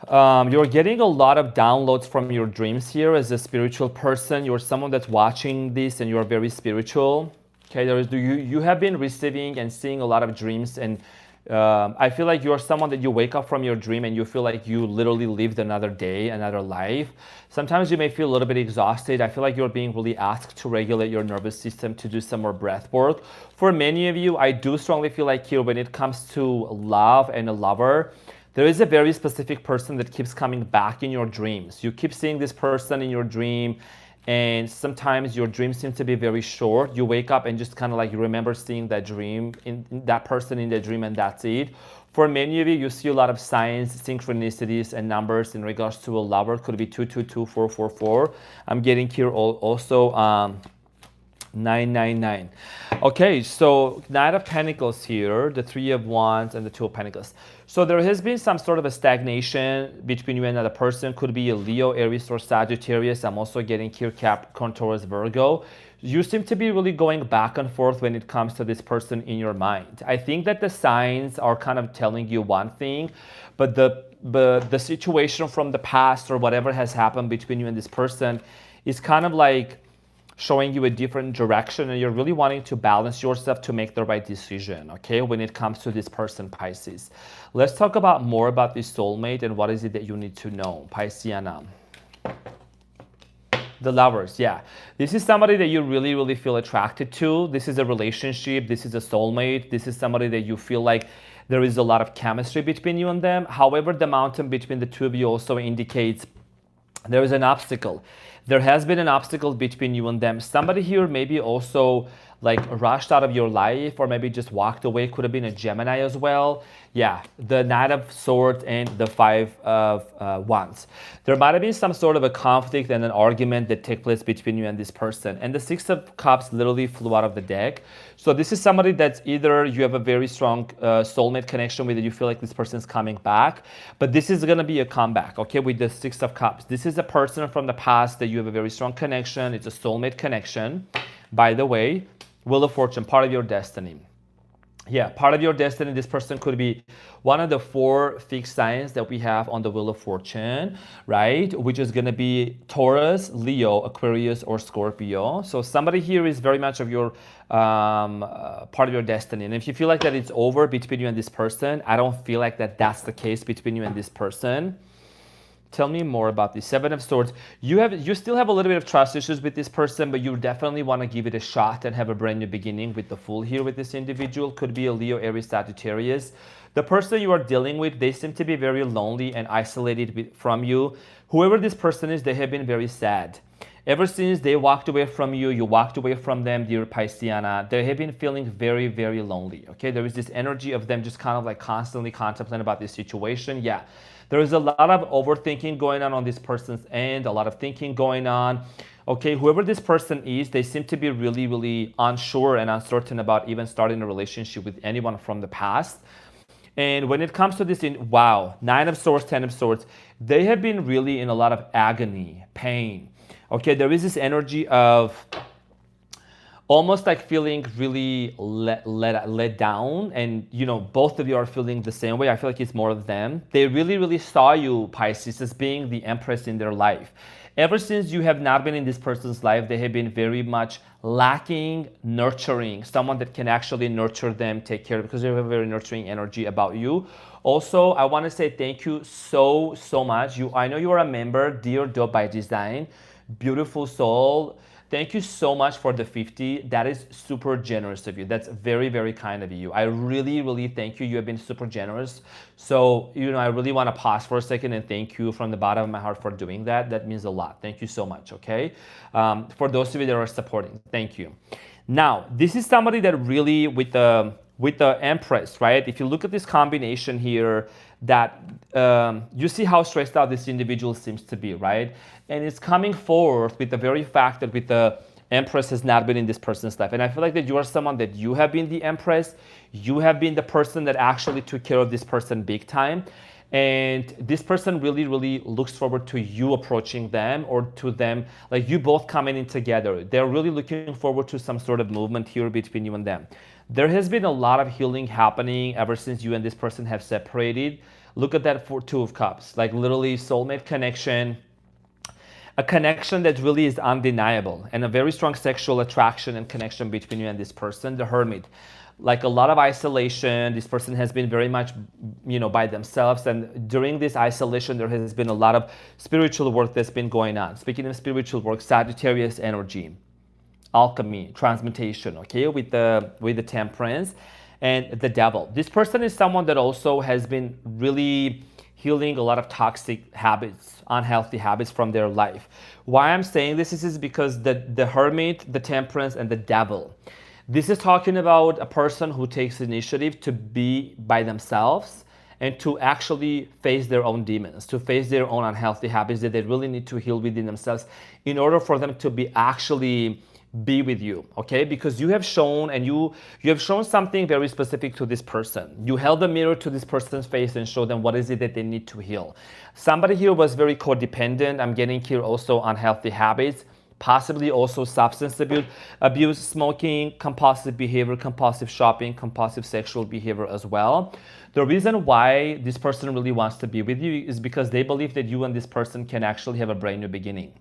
you're getting a lot of downloads from your dreams here as a spiritual person. You're someone that's watching this and you're very spiritual. Okay, you have been receiving and seeing a lot of dreams, and I feel like you're someone that you wake up from your dream and you feel like you literally lived another day, another life. Sometimes you may feel a little bit exhausted. I feel like you're being really asked to regulate your nervous system, to do some more breath work. For many of you, I do strongly feel like here when it comes to love and a lover, there is a very specific person that keeps coming back in your dreams. You keep seeing this person in your dream, and sometimes your dreams seem to be very short. You wake up and just kind of like you remember seeing that dream, in that person in the dream, and that's it. For many of you, you see a lot of signs, synchronicities, and numbers in regards to a lover. Could be 222, 444. I'm getting here also 999. Okay, so Knight of Pentacles here, the 3 of Wands, and the 2 of Pentacles. So there has been some sort of a stagnation between you and another person. Could be a Leo, Aries, or Sagittarius. I'm also getting here Capricorn, Taurus, Virgo. You seem to be really going back and forth when it comes to this person in your mind. I think that the signs are kind of telling you one thing, but the situation from the past or whatever has happened between you and this person is kind of like showing you a different direction, and you're really wanting to balance yourself to make the right decision, okay, when it comes to this person, Pisces. Let's talk about more about this soulmate and what is it that you need to know, Pisciana. The lovers, yeah. This is somebody that you really, really feel attracted to. This is a relationship. This is a soulmate. This is somebody that you feel like there is a lot of chemistry between you and them. However, the mountain between the two of you also indicates there is an obstacle. There has been an obstacle between you and them. Somebody here maybe also like rushed out of your life or maybe just walked away. Could have been a Gemini as well. Yeah, the Knight of Swords and the 5 of Wands. There might have been some sort of a conflict and an argument that took place between you and this person. And the 6 of Cups literally flew out of the deck. So this is somebody that's either you have a very strong soulmate connection with, and you feel like this person's coming back. But this is going to be a comeback, okay, with the 6 of Cups. This is a person from the past that you have a very strong connection. It's a soulmate connection. By the way, Wheel of Fortune, part of your destiny. Yeah, part of your destiny. This person could be one of the 4 fixed signs that we have on the Wheel of Fortune, right? Which is going to be Taurus, Leo, Aquarius, or Scorpio. So somebody here is very much of your part of your destiny. And if you feel like that it's over between you and this person, I don't feel like that's the case between you and this person. Tell me more about the 7 of Swords. You still have a little bit of trust issues with this person, but you definitely want to give it a shot and have a brand new beginning with the Fool here with this individual. Could be a Leo, Aries, Sagittarius. The person you are dealing with, they seem to be very lonely and isolated from you. Whoever this person is, they have been very sad. Ever since they walked away from you, you walked away from them, dear Pisciana, they have been feeling very, very lonely. Okay, there is this energy of them just kind of like constantly contemplating about this situation. Yeah. There is a lot of overthinking going on this person's end, a lot of thinking going on. Okay, whoever this person is, they seem to be really, really unsure and uncertain about even starting a relationship with anyone from the past. And when it comes to this, 9 of Swords, 10 of Swords, they have been really in a lot of agony, pain. Okay, there is this energy of almost like feeling really let down, and both of you are feeling the same way. I feel like it's more of them. They really saw you, Pisces, as being the empress in their life. Ever since you have not been in this person's life, they have been very much lacking nurturing, someone that can actually nurture them, take care of, because they have a very nurturing energy about you. Also, I want to say thank you so much. I know you are a member, Dear Dope by Design, beautiful soul. Thank you so much for the 50. That is super generous of you. That's very kind of you. I really thank you. You have been super generous. So, I really want to pause for a second and thank you from the bottom of my heart for doing that. That means a lot. Thank you so much, okay? For those of you that are supporting, thank you. Now, this is somebody that really, with the Empress, right? If you look at this combination here, that you see how stressed out this individual seems to be, right? And it's coming forth with the very fact that with the Empress has not been in this person's life. And I feel like that you are someone that you have been the Empress. You have been the person that actually took care of this person big time. And this person really looks forward to you approaching them, or to them, like you both coming in together. They're really looking forward to some sort of movement here between you and them. There has been a lot of healing happening ever since you and this person have separated. Look at that for Two of Cups, like literally soulmate connection, a connection that really is undeniable, and a very strong sexual attraction and connection between you and this person. The Hermit, like a lot of isolation. This person has been very much, by themselves. And during this isolation, there has been a lot of spiritual work that's been going on. Speaking of spiritual work, Sagittarius energy, alchemy, transmutation, okay, with the Temperance and the Devil. This person is someone that also has been really healing a lot of toxic habits, unhealthy habits from their life. Why I'm saying this is because the Hermit, the Temperance, and the Devil, this is talking about a person who takes initiative to be by themselves and to actually face their own demons, to face their own unhealthy habits that they really need to heal within themselves in order for them to be with you, okay? Because you have shown, and you have shown something very specific to this person. You held a mirror to this person's face and showed them what is it that they need to heal. Somebody here was very codependent. I'm getting here also unhealthy habits, possibly also substance abuse, smoking, compulsive behavior, compulsive shopping, compulsive sexual behavior as well. The reason why this person really wants to be with you is because they believe that you and this person can actually have a brand new beginning.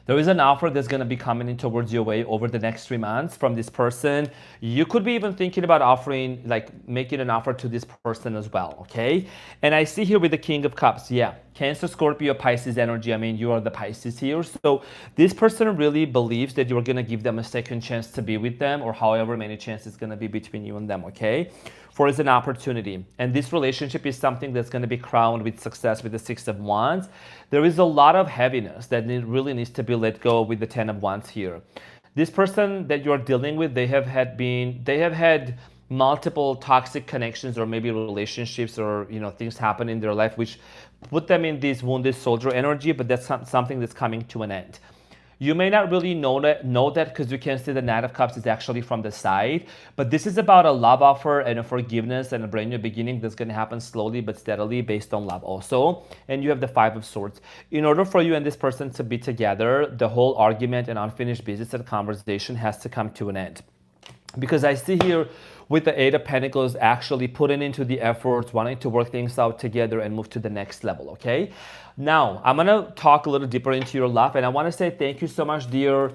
There is an offer that's going to be coming in towards your way over the next 3 months from this person. You could be even thinking about offering, like making an offer to this person as well, okay? And I see here with the King of Cups, yeah, Cancer, Scorpio, Pisces energy. I mean, you are the Pisces here. So this person really believes that you're going to give them a second chance to be with them, or however many chances going to be between you and them, okay? For it's an opportunity. And this relationship is something that's going to be crowned with success with the Six of Wands. There is a lot of heaviness that really needs to be let go with the Ten of Wands here. This person that you're dealing with, they have had multiple toxic connections, or maybe relationships, or things happen in their life which put them in this wounded soldier energy, but that's something that's coming to an end. You may not really know that because you can see the Knight of Cups is actually from the side, but this is about a love offer and a forgiveness and a brand new beginning that's going to happen slowly but steadily based on love also. And you have the Five of Swords. In order for you and this person to be together, the whole argument and unfinished business and conversation has to come to an end. Because I see here with the Eight of Pentacles actually putting into the efforts, wanting to work things out together and move to the next level, okay? Now, I'm going to talk a little deeper into your love, and I want to say thank you so much, dear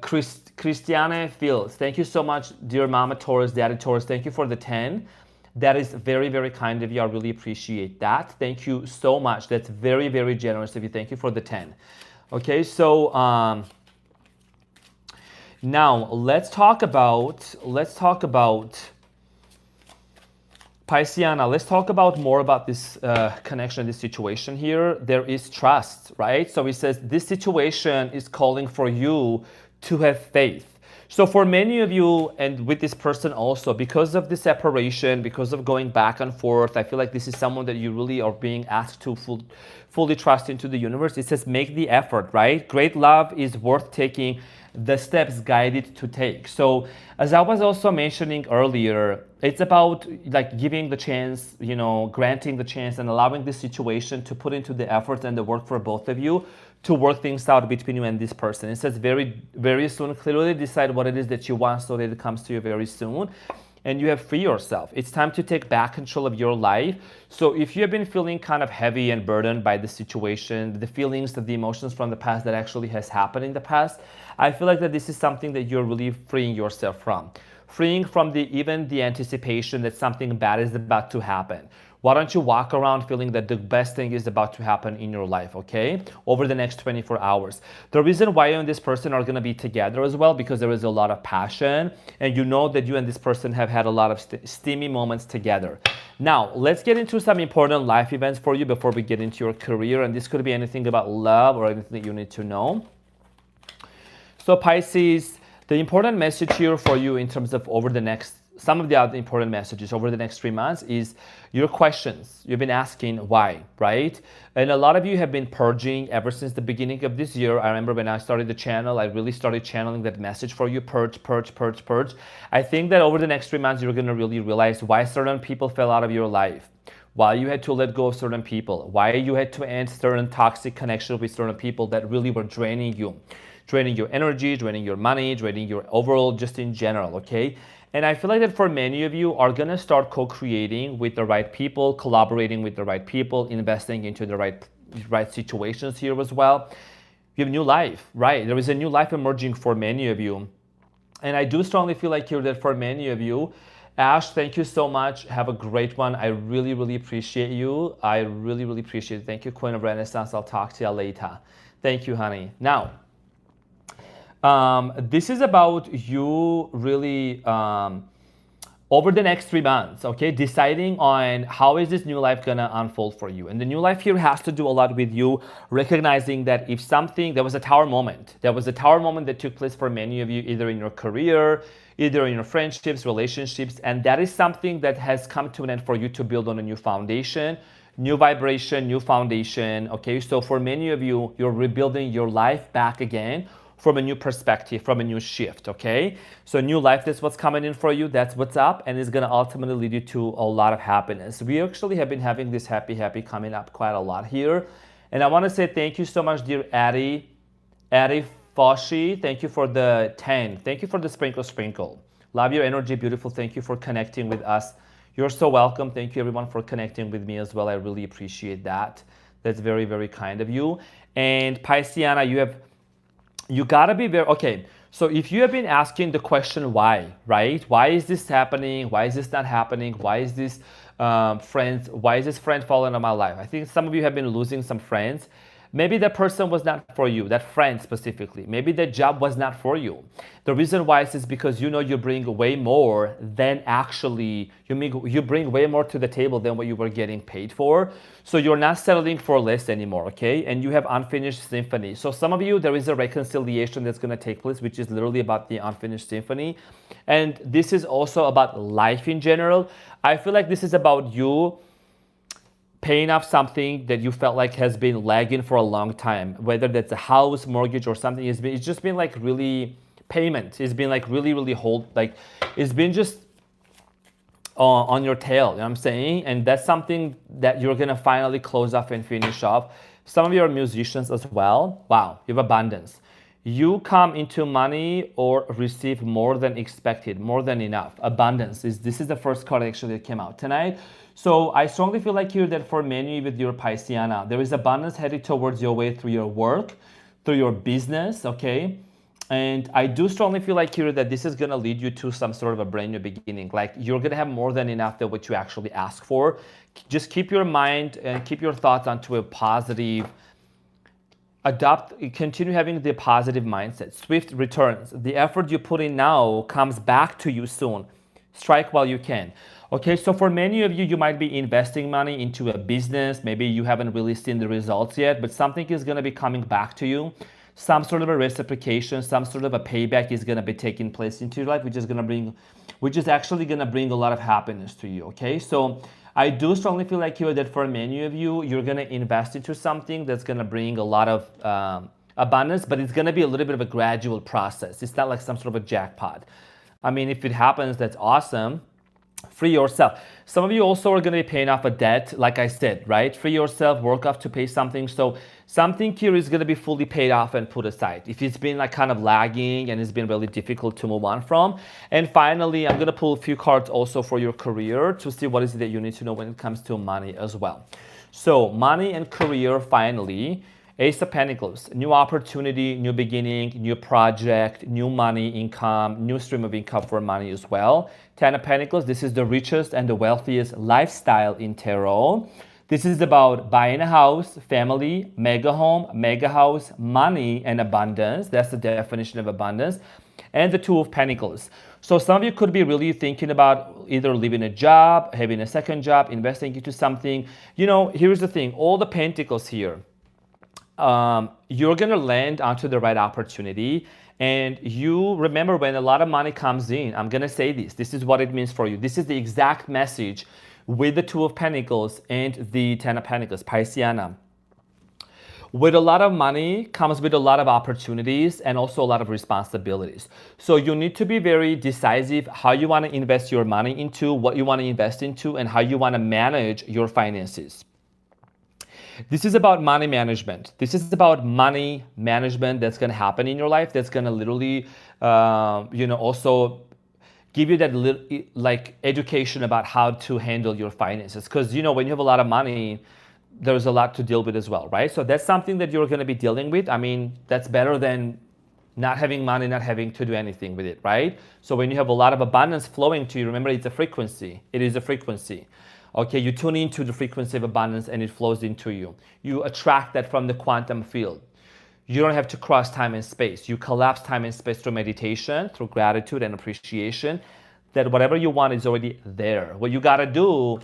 Christiane Fields. Thank you so much, dear Mama Taurus, Daddy Taurus. Thank you for the 10. That is very kind of you. I really appreciate that. Thank you so much. That's very generous of you. Thank you for the 10. Okay, so now let's talk about Pisceana. Let's talk about more about this connection, this situation here. There is trust, right? So it says this situation is calling for you to have faith. So for many of you, and with this person also, because of the separation, because of going back and forth, I feel like this is someone that you really are being asked to fully trust into the universe. It says make the effort, right? Great love is worth taking the steps guided to take. So as I was also mentioning earlier, it's about like giving the chance, granting the chance and allowing this situation to put into the effort and the work for both of you to work things out between you and this person. It says very, very soon. Clearly decide what it is that you want so that it comes to you very soon. And you have free yourself. It's time to take back control of your life. So if you have been feeling kind of heavy and burdened by the situation, the feelings, the emotions from the past that actually has happened in the past, I feel like that this is something that you're really freeing yourself from. Freeing from even the anticipation that something bad is about to happen. Why don't you walk around feeling that the best thing is about to happen in your life, okay? Over the next 24 hours. The reason why you and this person are gonna be together as well, because there is a lot of passion, and you know that you and this person have had a lot of steamy moments together. Now, let's get into some important life events for you before we get into your career, and this could be anything about love or anything that you need to know. So Pisces, the important message here for you in terms of some of the other important messages over the next 3 months is your questions. You've been asking why, right? And a lot of you have been purging ever since the beginning of this year. I remember when I started the channel, I really started channeling that message for you, purge, purge, purge, purge. I think that over the next 3 months, you're gonna really realize why certain people fell out of your life, why you had to let go of certain people, why you had to end certain toxic connections with certain people that really were draining your energy, draining your money, draining your overall, just in general, okay? And I feel like that for many of you are gonna start co-creating with the right people, collaborating with the right people, investing into the right situations here as well. You have new life, right? There is a new life emerging for many of you. And I do strongly feel like here that for many of you, Ash, thank you so much. Have a great one. I really, really appreciate you. I really, really appreciate it. Thank you, Queen of Renaissance. I'll talk to you later. Thank you, honey. Now, this is about you really over the next 3 months, okay? Deciding on how is this new life gonna unfold for you. And the new life here has to do a lot with you recognizing that if there was a tower moment. There was a tower moment that took place for many of you, either in your career, either in your friendships, relationships, and that is something that has come to an end for you to build on a new foundation, new vibration, new foundation, okay? So for many of you, you're rebuilding your life back again from a new perspective, from a new shift, okay? So new life, that's what's coming in for you, that's what's up, and it's gonna ultimately lead you to a lot of happiness. We actually have been having this happy coming up quite a lot here. And I wanna say thank you so much, dear Addie Foshi, thank you for the 10. Thank you for the sprinkle. Love your energy, beautiful. Thank you for connecting with us. You're so welcome. Thank you everyone for connecting with me as well. I really appreciate that. That's very, very kind of you. And Pisceana, you gotta be very, okay, so if you have been asking the question why, right? Why is this happening? Why is this not happening? Why is this friend falling in my life? I think some of you have been losing some friends. Maybe that person was not for you, that friend specifically. Maybe that job was not for you. The reason why is because you know you bring way more than actually, you bring way more to the table than what you were getting paid for. So you're not settling for less anymore, okay? And you have unfinished symphony. So some of you, there is a reconciliation that's gonna take place, which is literally about the unfinished symphony. And this is also about life in general. I feel like this is about you paying off something that you felt like has been lagging for a long time, whether that's a house, mortgage, or something. It's just been like really payment. It's been like really, really it's been just on your tail, you know what I'm saying? And that's something that you're gonna finally close off and finish off. Some of you are musicians as well. Wow, you have abundance. You come into money or receive more than expected, more than enough. Abundance, this is the first card actually that came out tonight. So I strongly feel like here that for many with your Pisceana, there is abundance headed towards your way through your work, through your business, okay? And I do strongly feel like here that this is gonna lead you to some sort of a brand new beginning. Like you're gonna have more than enough than what you actually ask for. Just keep your mind and keep your thoughts onto a positive, continue having the positive mindset. Swift returns. The effort you put in now comes back to you soon. Strike while you can. Okay, so for many of you, you might be investing money into a business. Maybe you haven't really seen the results yet, but something is gonna be coming back to you. Some sort of a reciprocation, some sort of a payback is gonna be taking place into your life, which is actually gonna bring a lot of happiness to you, okay? So I do strongly feel like here that for many of you, you're gonna invest into something that's gonna bring a lot of abundance, but it's gonna be a little bit of a gradual process. It's not like some sort of a jackpot. I mean, if it happens, that's awesome. Free yourself. Some of you also are going to be paying off a debt, like I said, right? Free yourself, work off to pay something. So something here is going to be fully paid off and put aside. If it's been like kind of lagging and it's been really difficult to move on from. And finally, I'm going to pull a few cards also for your career to see what is it that you need to know when it comes to money as well. So money and career, finally. Ace of Pentacles, new opportunity, new beginning, new project, new money, income, new stream of income for money as well. Ten of Pentacles, this is the richest and the wealthiest lifestyle in tarot. This is about buying a house, family, mega home, mega house, money, and abundance. That's the definition of abundance. And the Two of Pentacles. So some of you could be really thinking about either leaving a job, having a second job, investing into something. You know, here's the thing, all the Pentacles here. You're going to land onto the right opportunity. And you remember, when a lot of money comes in, I'm going to say this is what it means for you. This is the exact message with the Two of Pentacles and the Ten of Pentacles, Pisceana. With a lot of money comes with a lot of opportunities and also a lot of responsibilities. So you need to be very decisive how you want to invest your money into, what you want to invest into, and how you want to manage your finances. This is about money management. This is about money management that's going to happen in your life. That's going to literally, also give you that little, like, education about how to handle your finances. Because, when you have a lot of money, there's a lot to deal with as well, right? So that's something that you're going to be dealing with. I mean, that's better than not having money, not having to do anything with it, right? So when you have a lot of abundance flowing to you, remember, it's a frequency. It is a frequency. Okay, you tune into the frequency of abundance and it flows into you. You attract that from the quantum field. You don't have to cross time and space. You collapse time and space through meditation, through gratitude and appreciation, that whatever you want is already there. What you got to do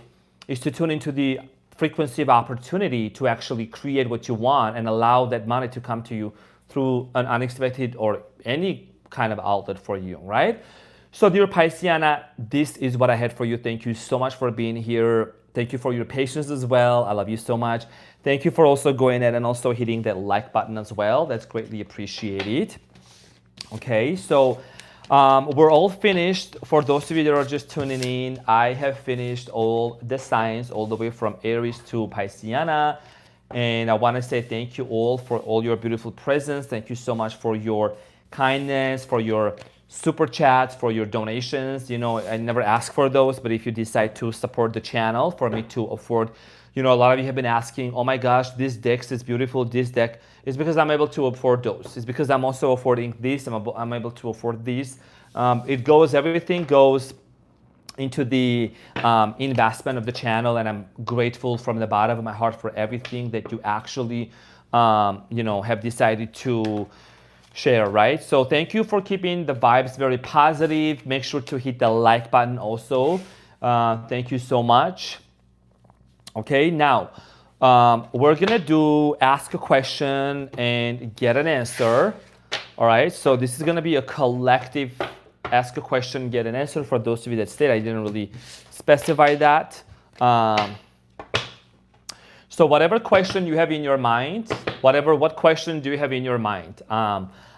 is to tune into the frequency of opportunity to actually create what you want and allow that money to come to you through an unexpected or any kind of outlet for you, right? So dear Pisceana, this is what I had for you. Thank you so much for being here. Thank you for your patience as well. I love you so much. Thank you for also going ahead and also hitting that like button as well. That's greatly appreciated. Okay, so we're all finished. For those of you that are just tuning in, I have finished all the signs all the way from Aries to Pisceana. And I want to say thank you all for all your beautiful presence. Thank you so much for your kindness, for your super chats, for your donations. I never ask for those, but if you decide to support the channel for me to afford, a lot of you have been asking, oh my gosh, this deck is beautiful, this deck is, because I'm able to afford those. It's because I'm also affording this, I'm able to afford these. Everything goes into the investment of the channel, and I'm grateful from the bottom of my heart for everything that you actually, have decided to share, right? So thank you for keeping the vibes very positive. Make sure to hit the like button also. Thank you so much. Okay, now we're gonna do ask a question and get an answer. All right, so this is gonna be a collective ask a question, get an answer. For those of you that stayed, I didn't really specify that. So whatever question you have in your mind, what question do you have in your mind?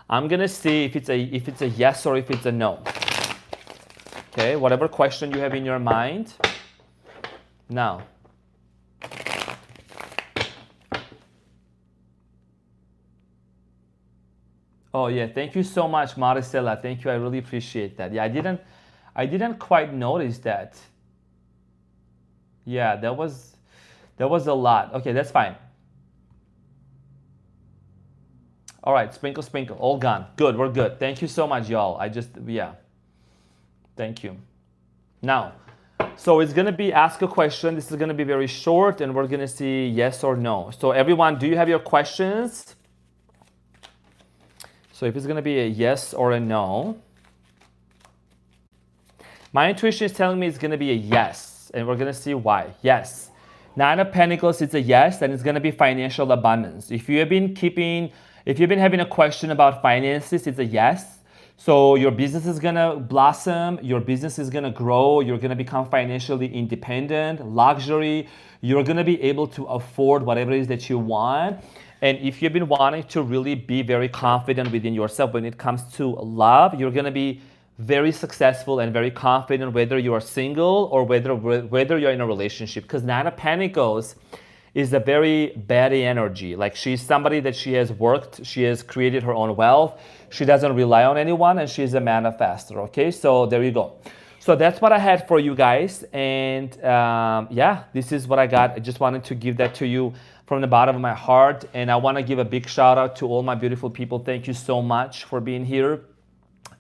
I'm gonna see if it's a yes or if it's a no. Okay, whatever question you have in your mind. Now. Oh yeah, thank you so much, Maricela. Thank you, I really appreciate that. Yeah, I didn't quite notice that. Yeah, that was a lot. Okay, that's fine. All right, sprinkle, sprinkle, all gone. Good, we're good. Thank you so much, y'all. Thank you. Now, so it's gonna be ask a question. This is gonna be very short, and we're gonna see yes or no. So everyone, do you have your questions? So if it's gonna be a yes or a no, my intuition is telling me it's gonna be a yes, and we're gonna see why. Yes. Nine of Pentacles, it's a yes, and it's gonna be financial abundance. If you've been having a question about finances, it's a yes. So your business is gonna blossom, your business is gonna grow, you're gonna become financially independent, luxury, you're gonna be able to afford whatever it is that you want. And if you've been wanting to really be very confident within yourself when it comes to love, you're gonna be very successful and very confident whether you are single or whether you're in a relationship. Because Nine of Pentacles is a very baddie energy. Like she's somebody that she has worked, she has created her own wealth. She doesn't rely on anyone, and she's a manifestor. Okay, so there you go. So that's what I had for you guys. And yeah, this is what I got. I just wanted to give that to you from the bottom of my heart. And I want to give a big shout out to all my beautiful people. Thank you so much for being here.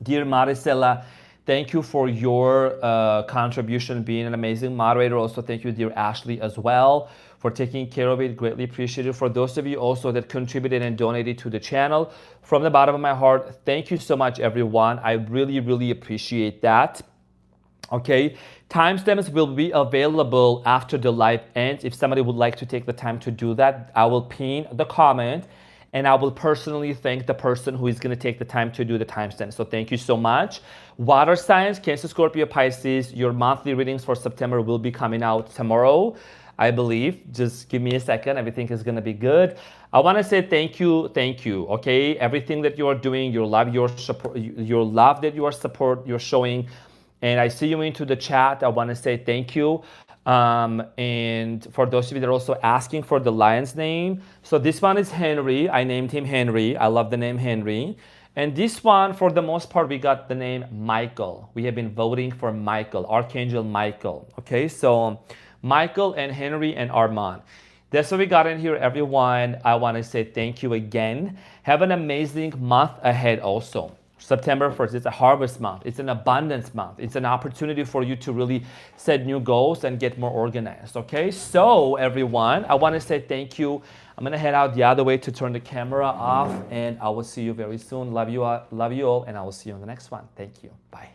Dear Maricela, thank you for your contribution, being an amazing moderator. Also, thank you, dear Ashley, as well, for taking care of it. Greatly appreciated. For those of you also that contributed and donated to the channel, from the bottom of my heart, thank you so much, everyone. I really, really appreciate that. Okay, timestamps will be available after the live ends. If somebody would like to take the time to do that, I will pin the comment and I will personally thank the person who is going to take the time to do the timestamp. So thank you so much. Water signs, Cancer, Scorpio, Pisces, your monthly readings for September will be coming out tomorrow, I believe. Just give me a second. Everything is going to be good. I want to say thank you, okay? Everything that you are doing, your love, your support, your love that you are you're showing. And I see you into the chat. I want to say thank you. And for those of you that are also asking for the lion's name. So this one is Henry. I named him Henry. I love the name Henry. And this one, for the most part, we got the name Michael. We have been voting for Michael, Archangel Michael. Okay, so Michael and Henry and Arman. That's what we got in here, everyone. I want to say thank you again. Have an amazing month ahead also. September 1st, it's a harvest month. It's an abundance month. It's an opportunity for you to really set new goals and get more organized, okay? So everyone, I want to say thank you. I'm going to head out the other way to turn the camera off, and I will see you very soon. Love you all, and I will see you on the next one. Thank you. Bye.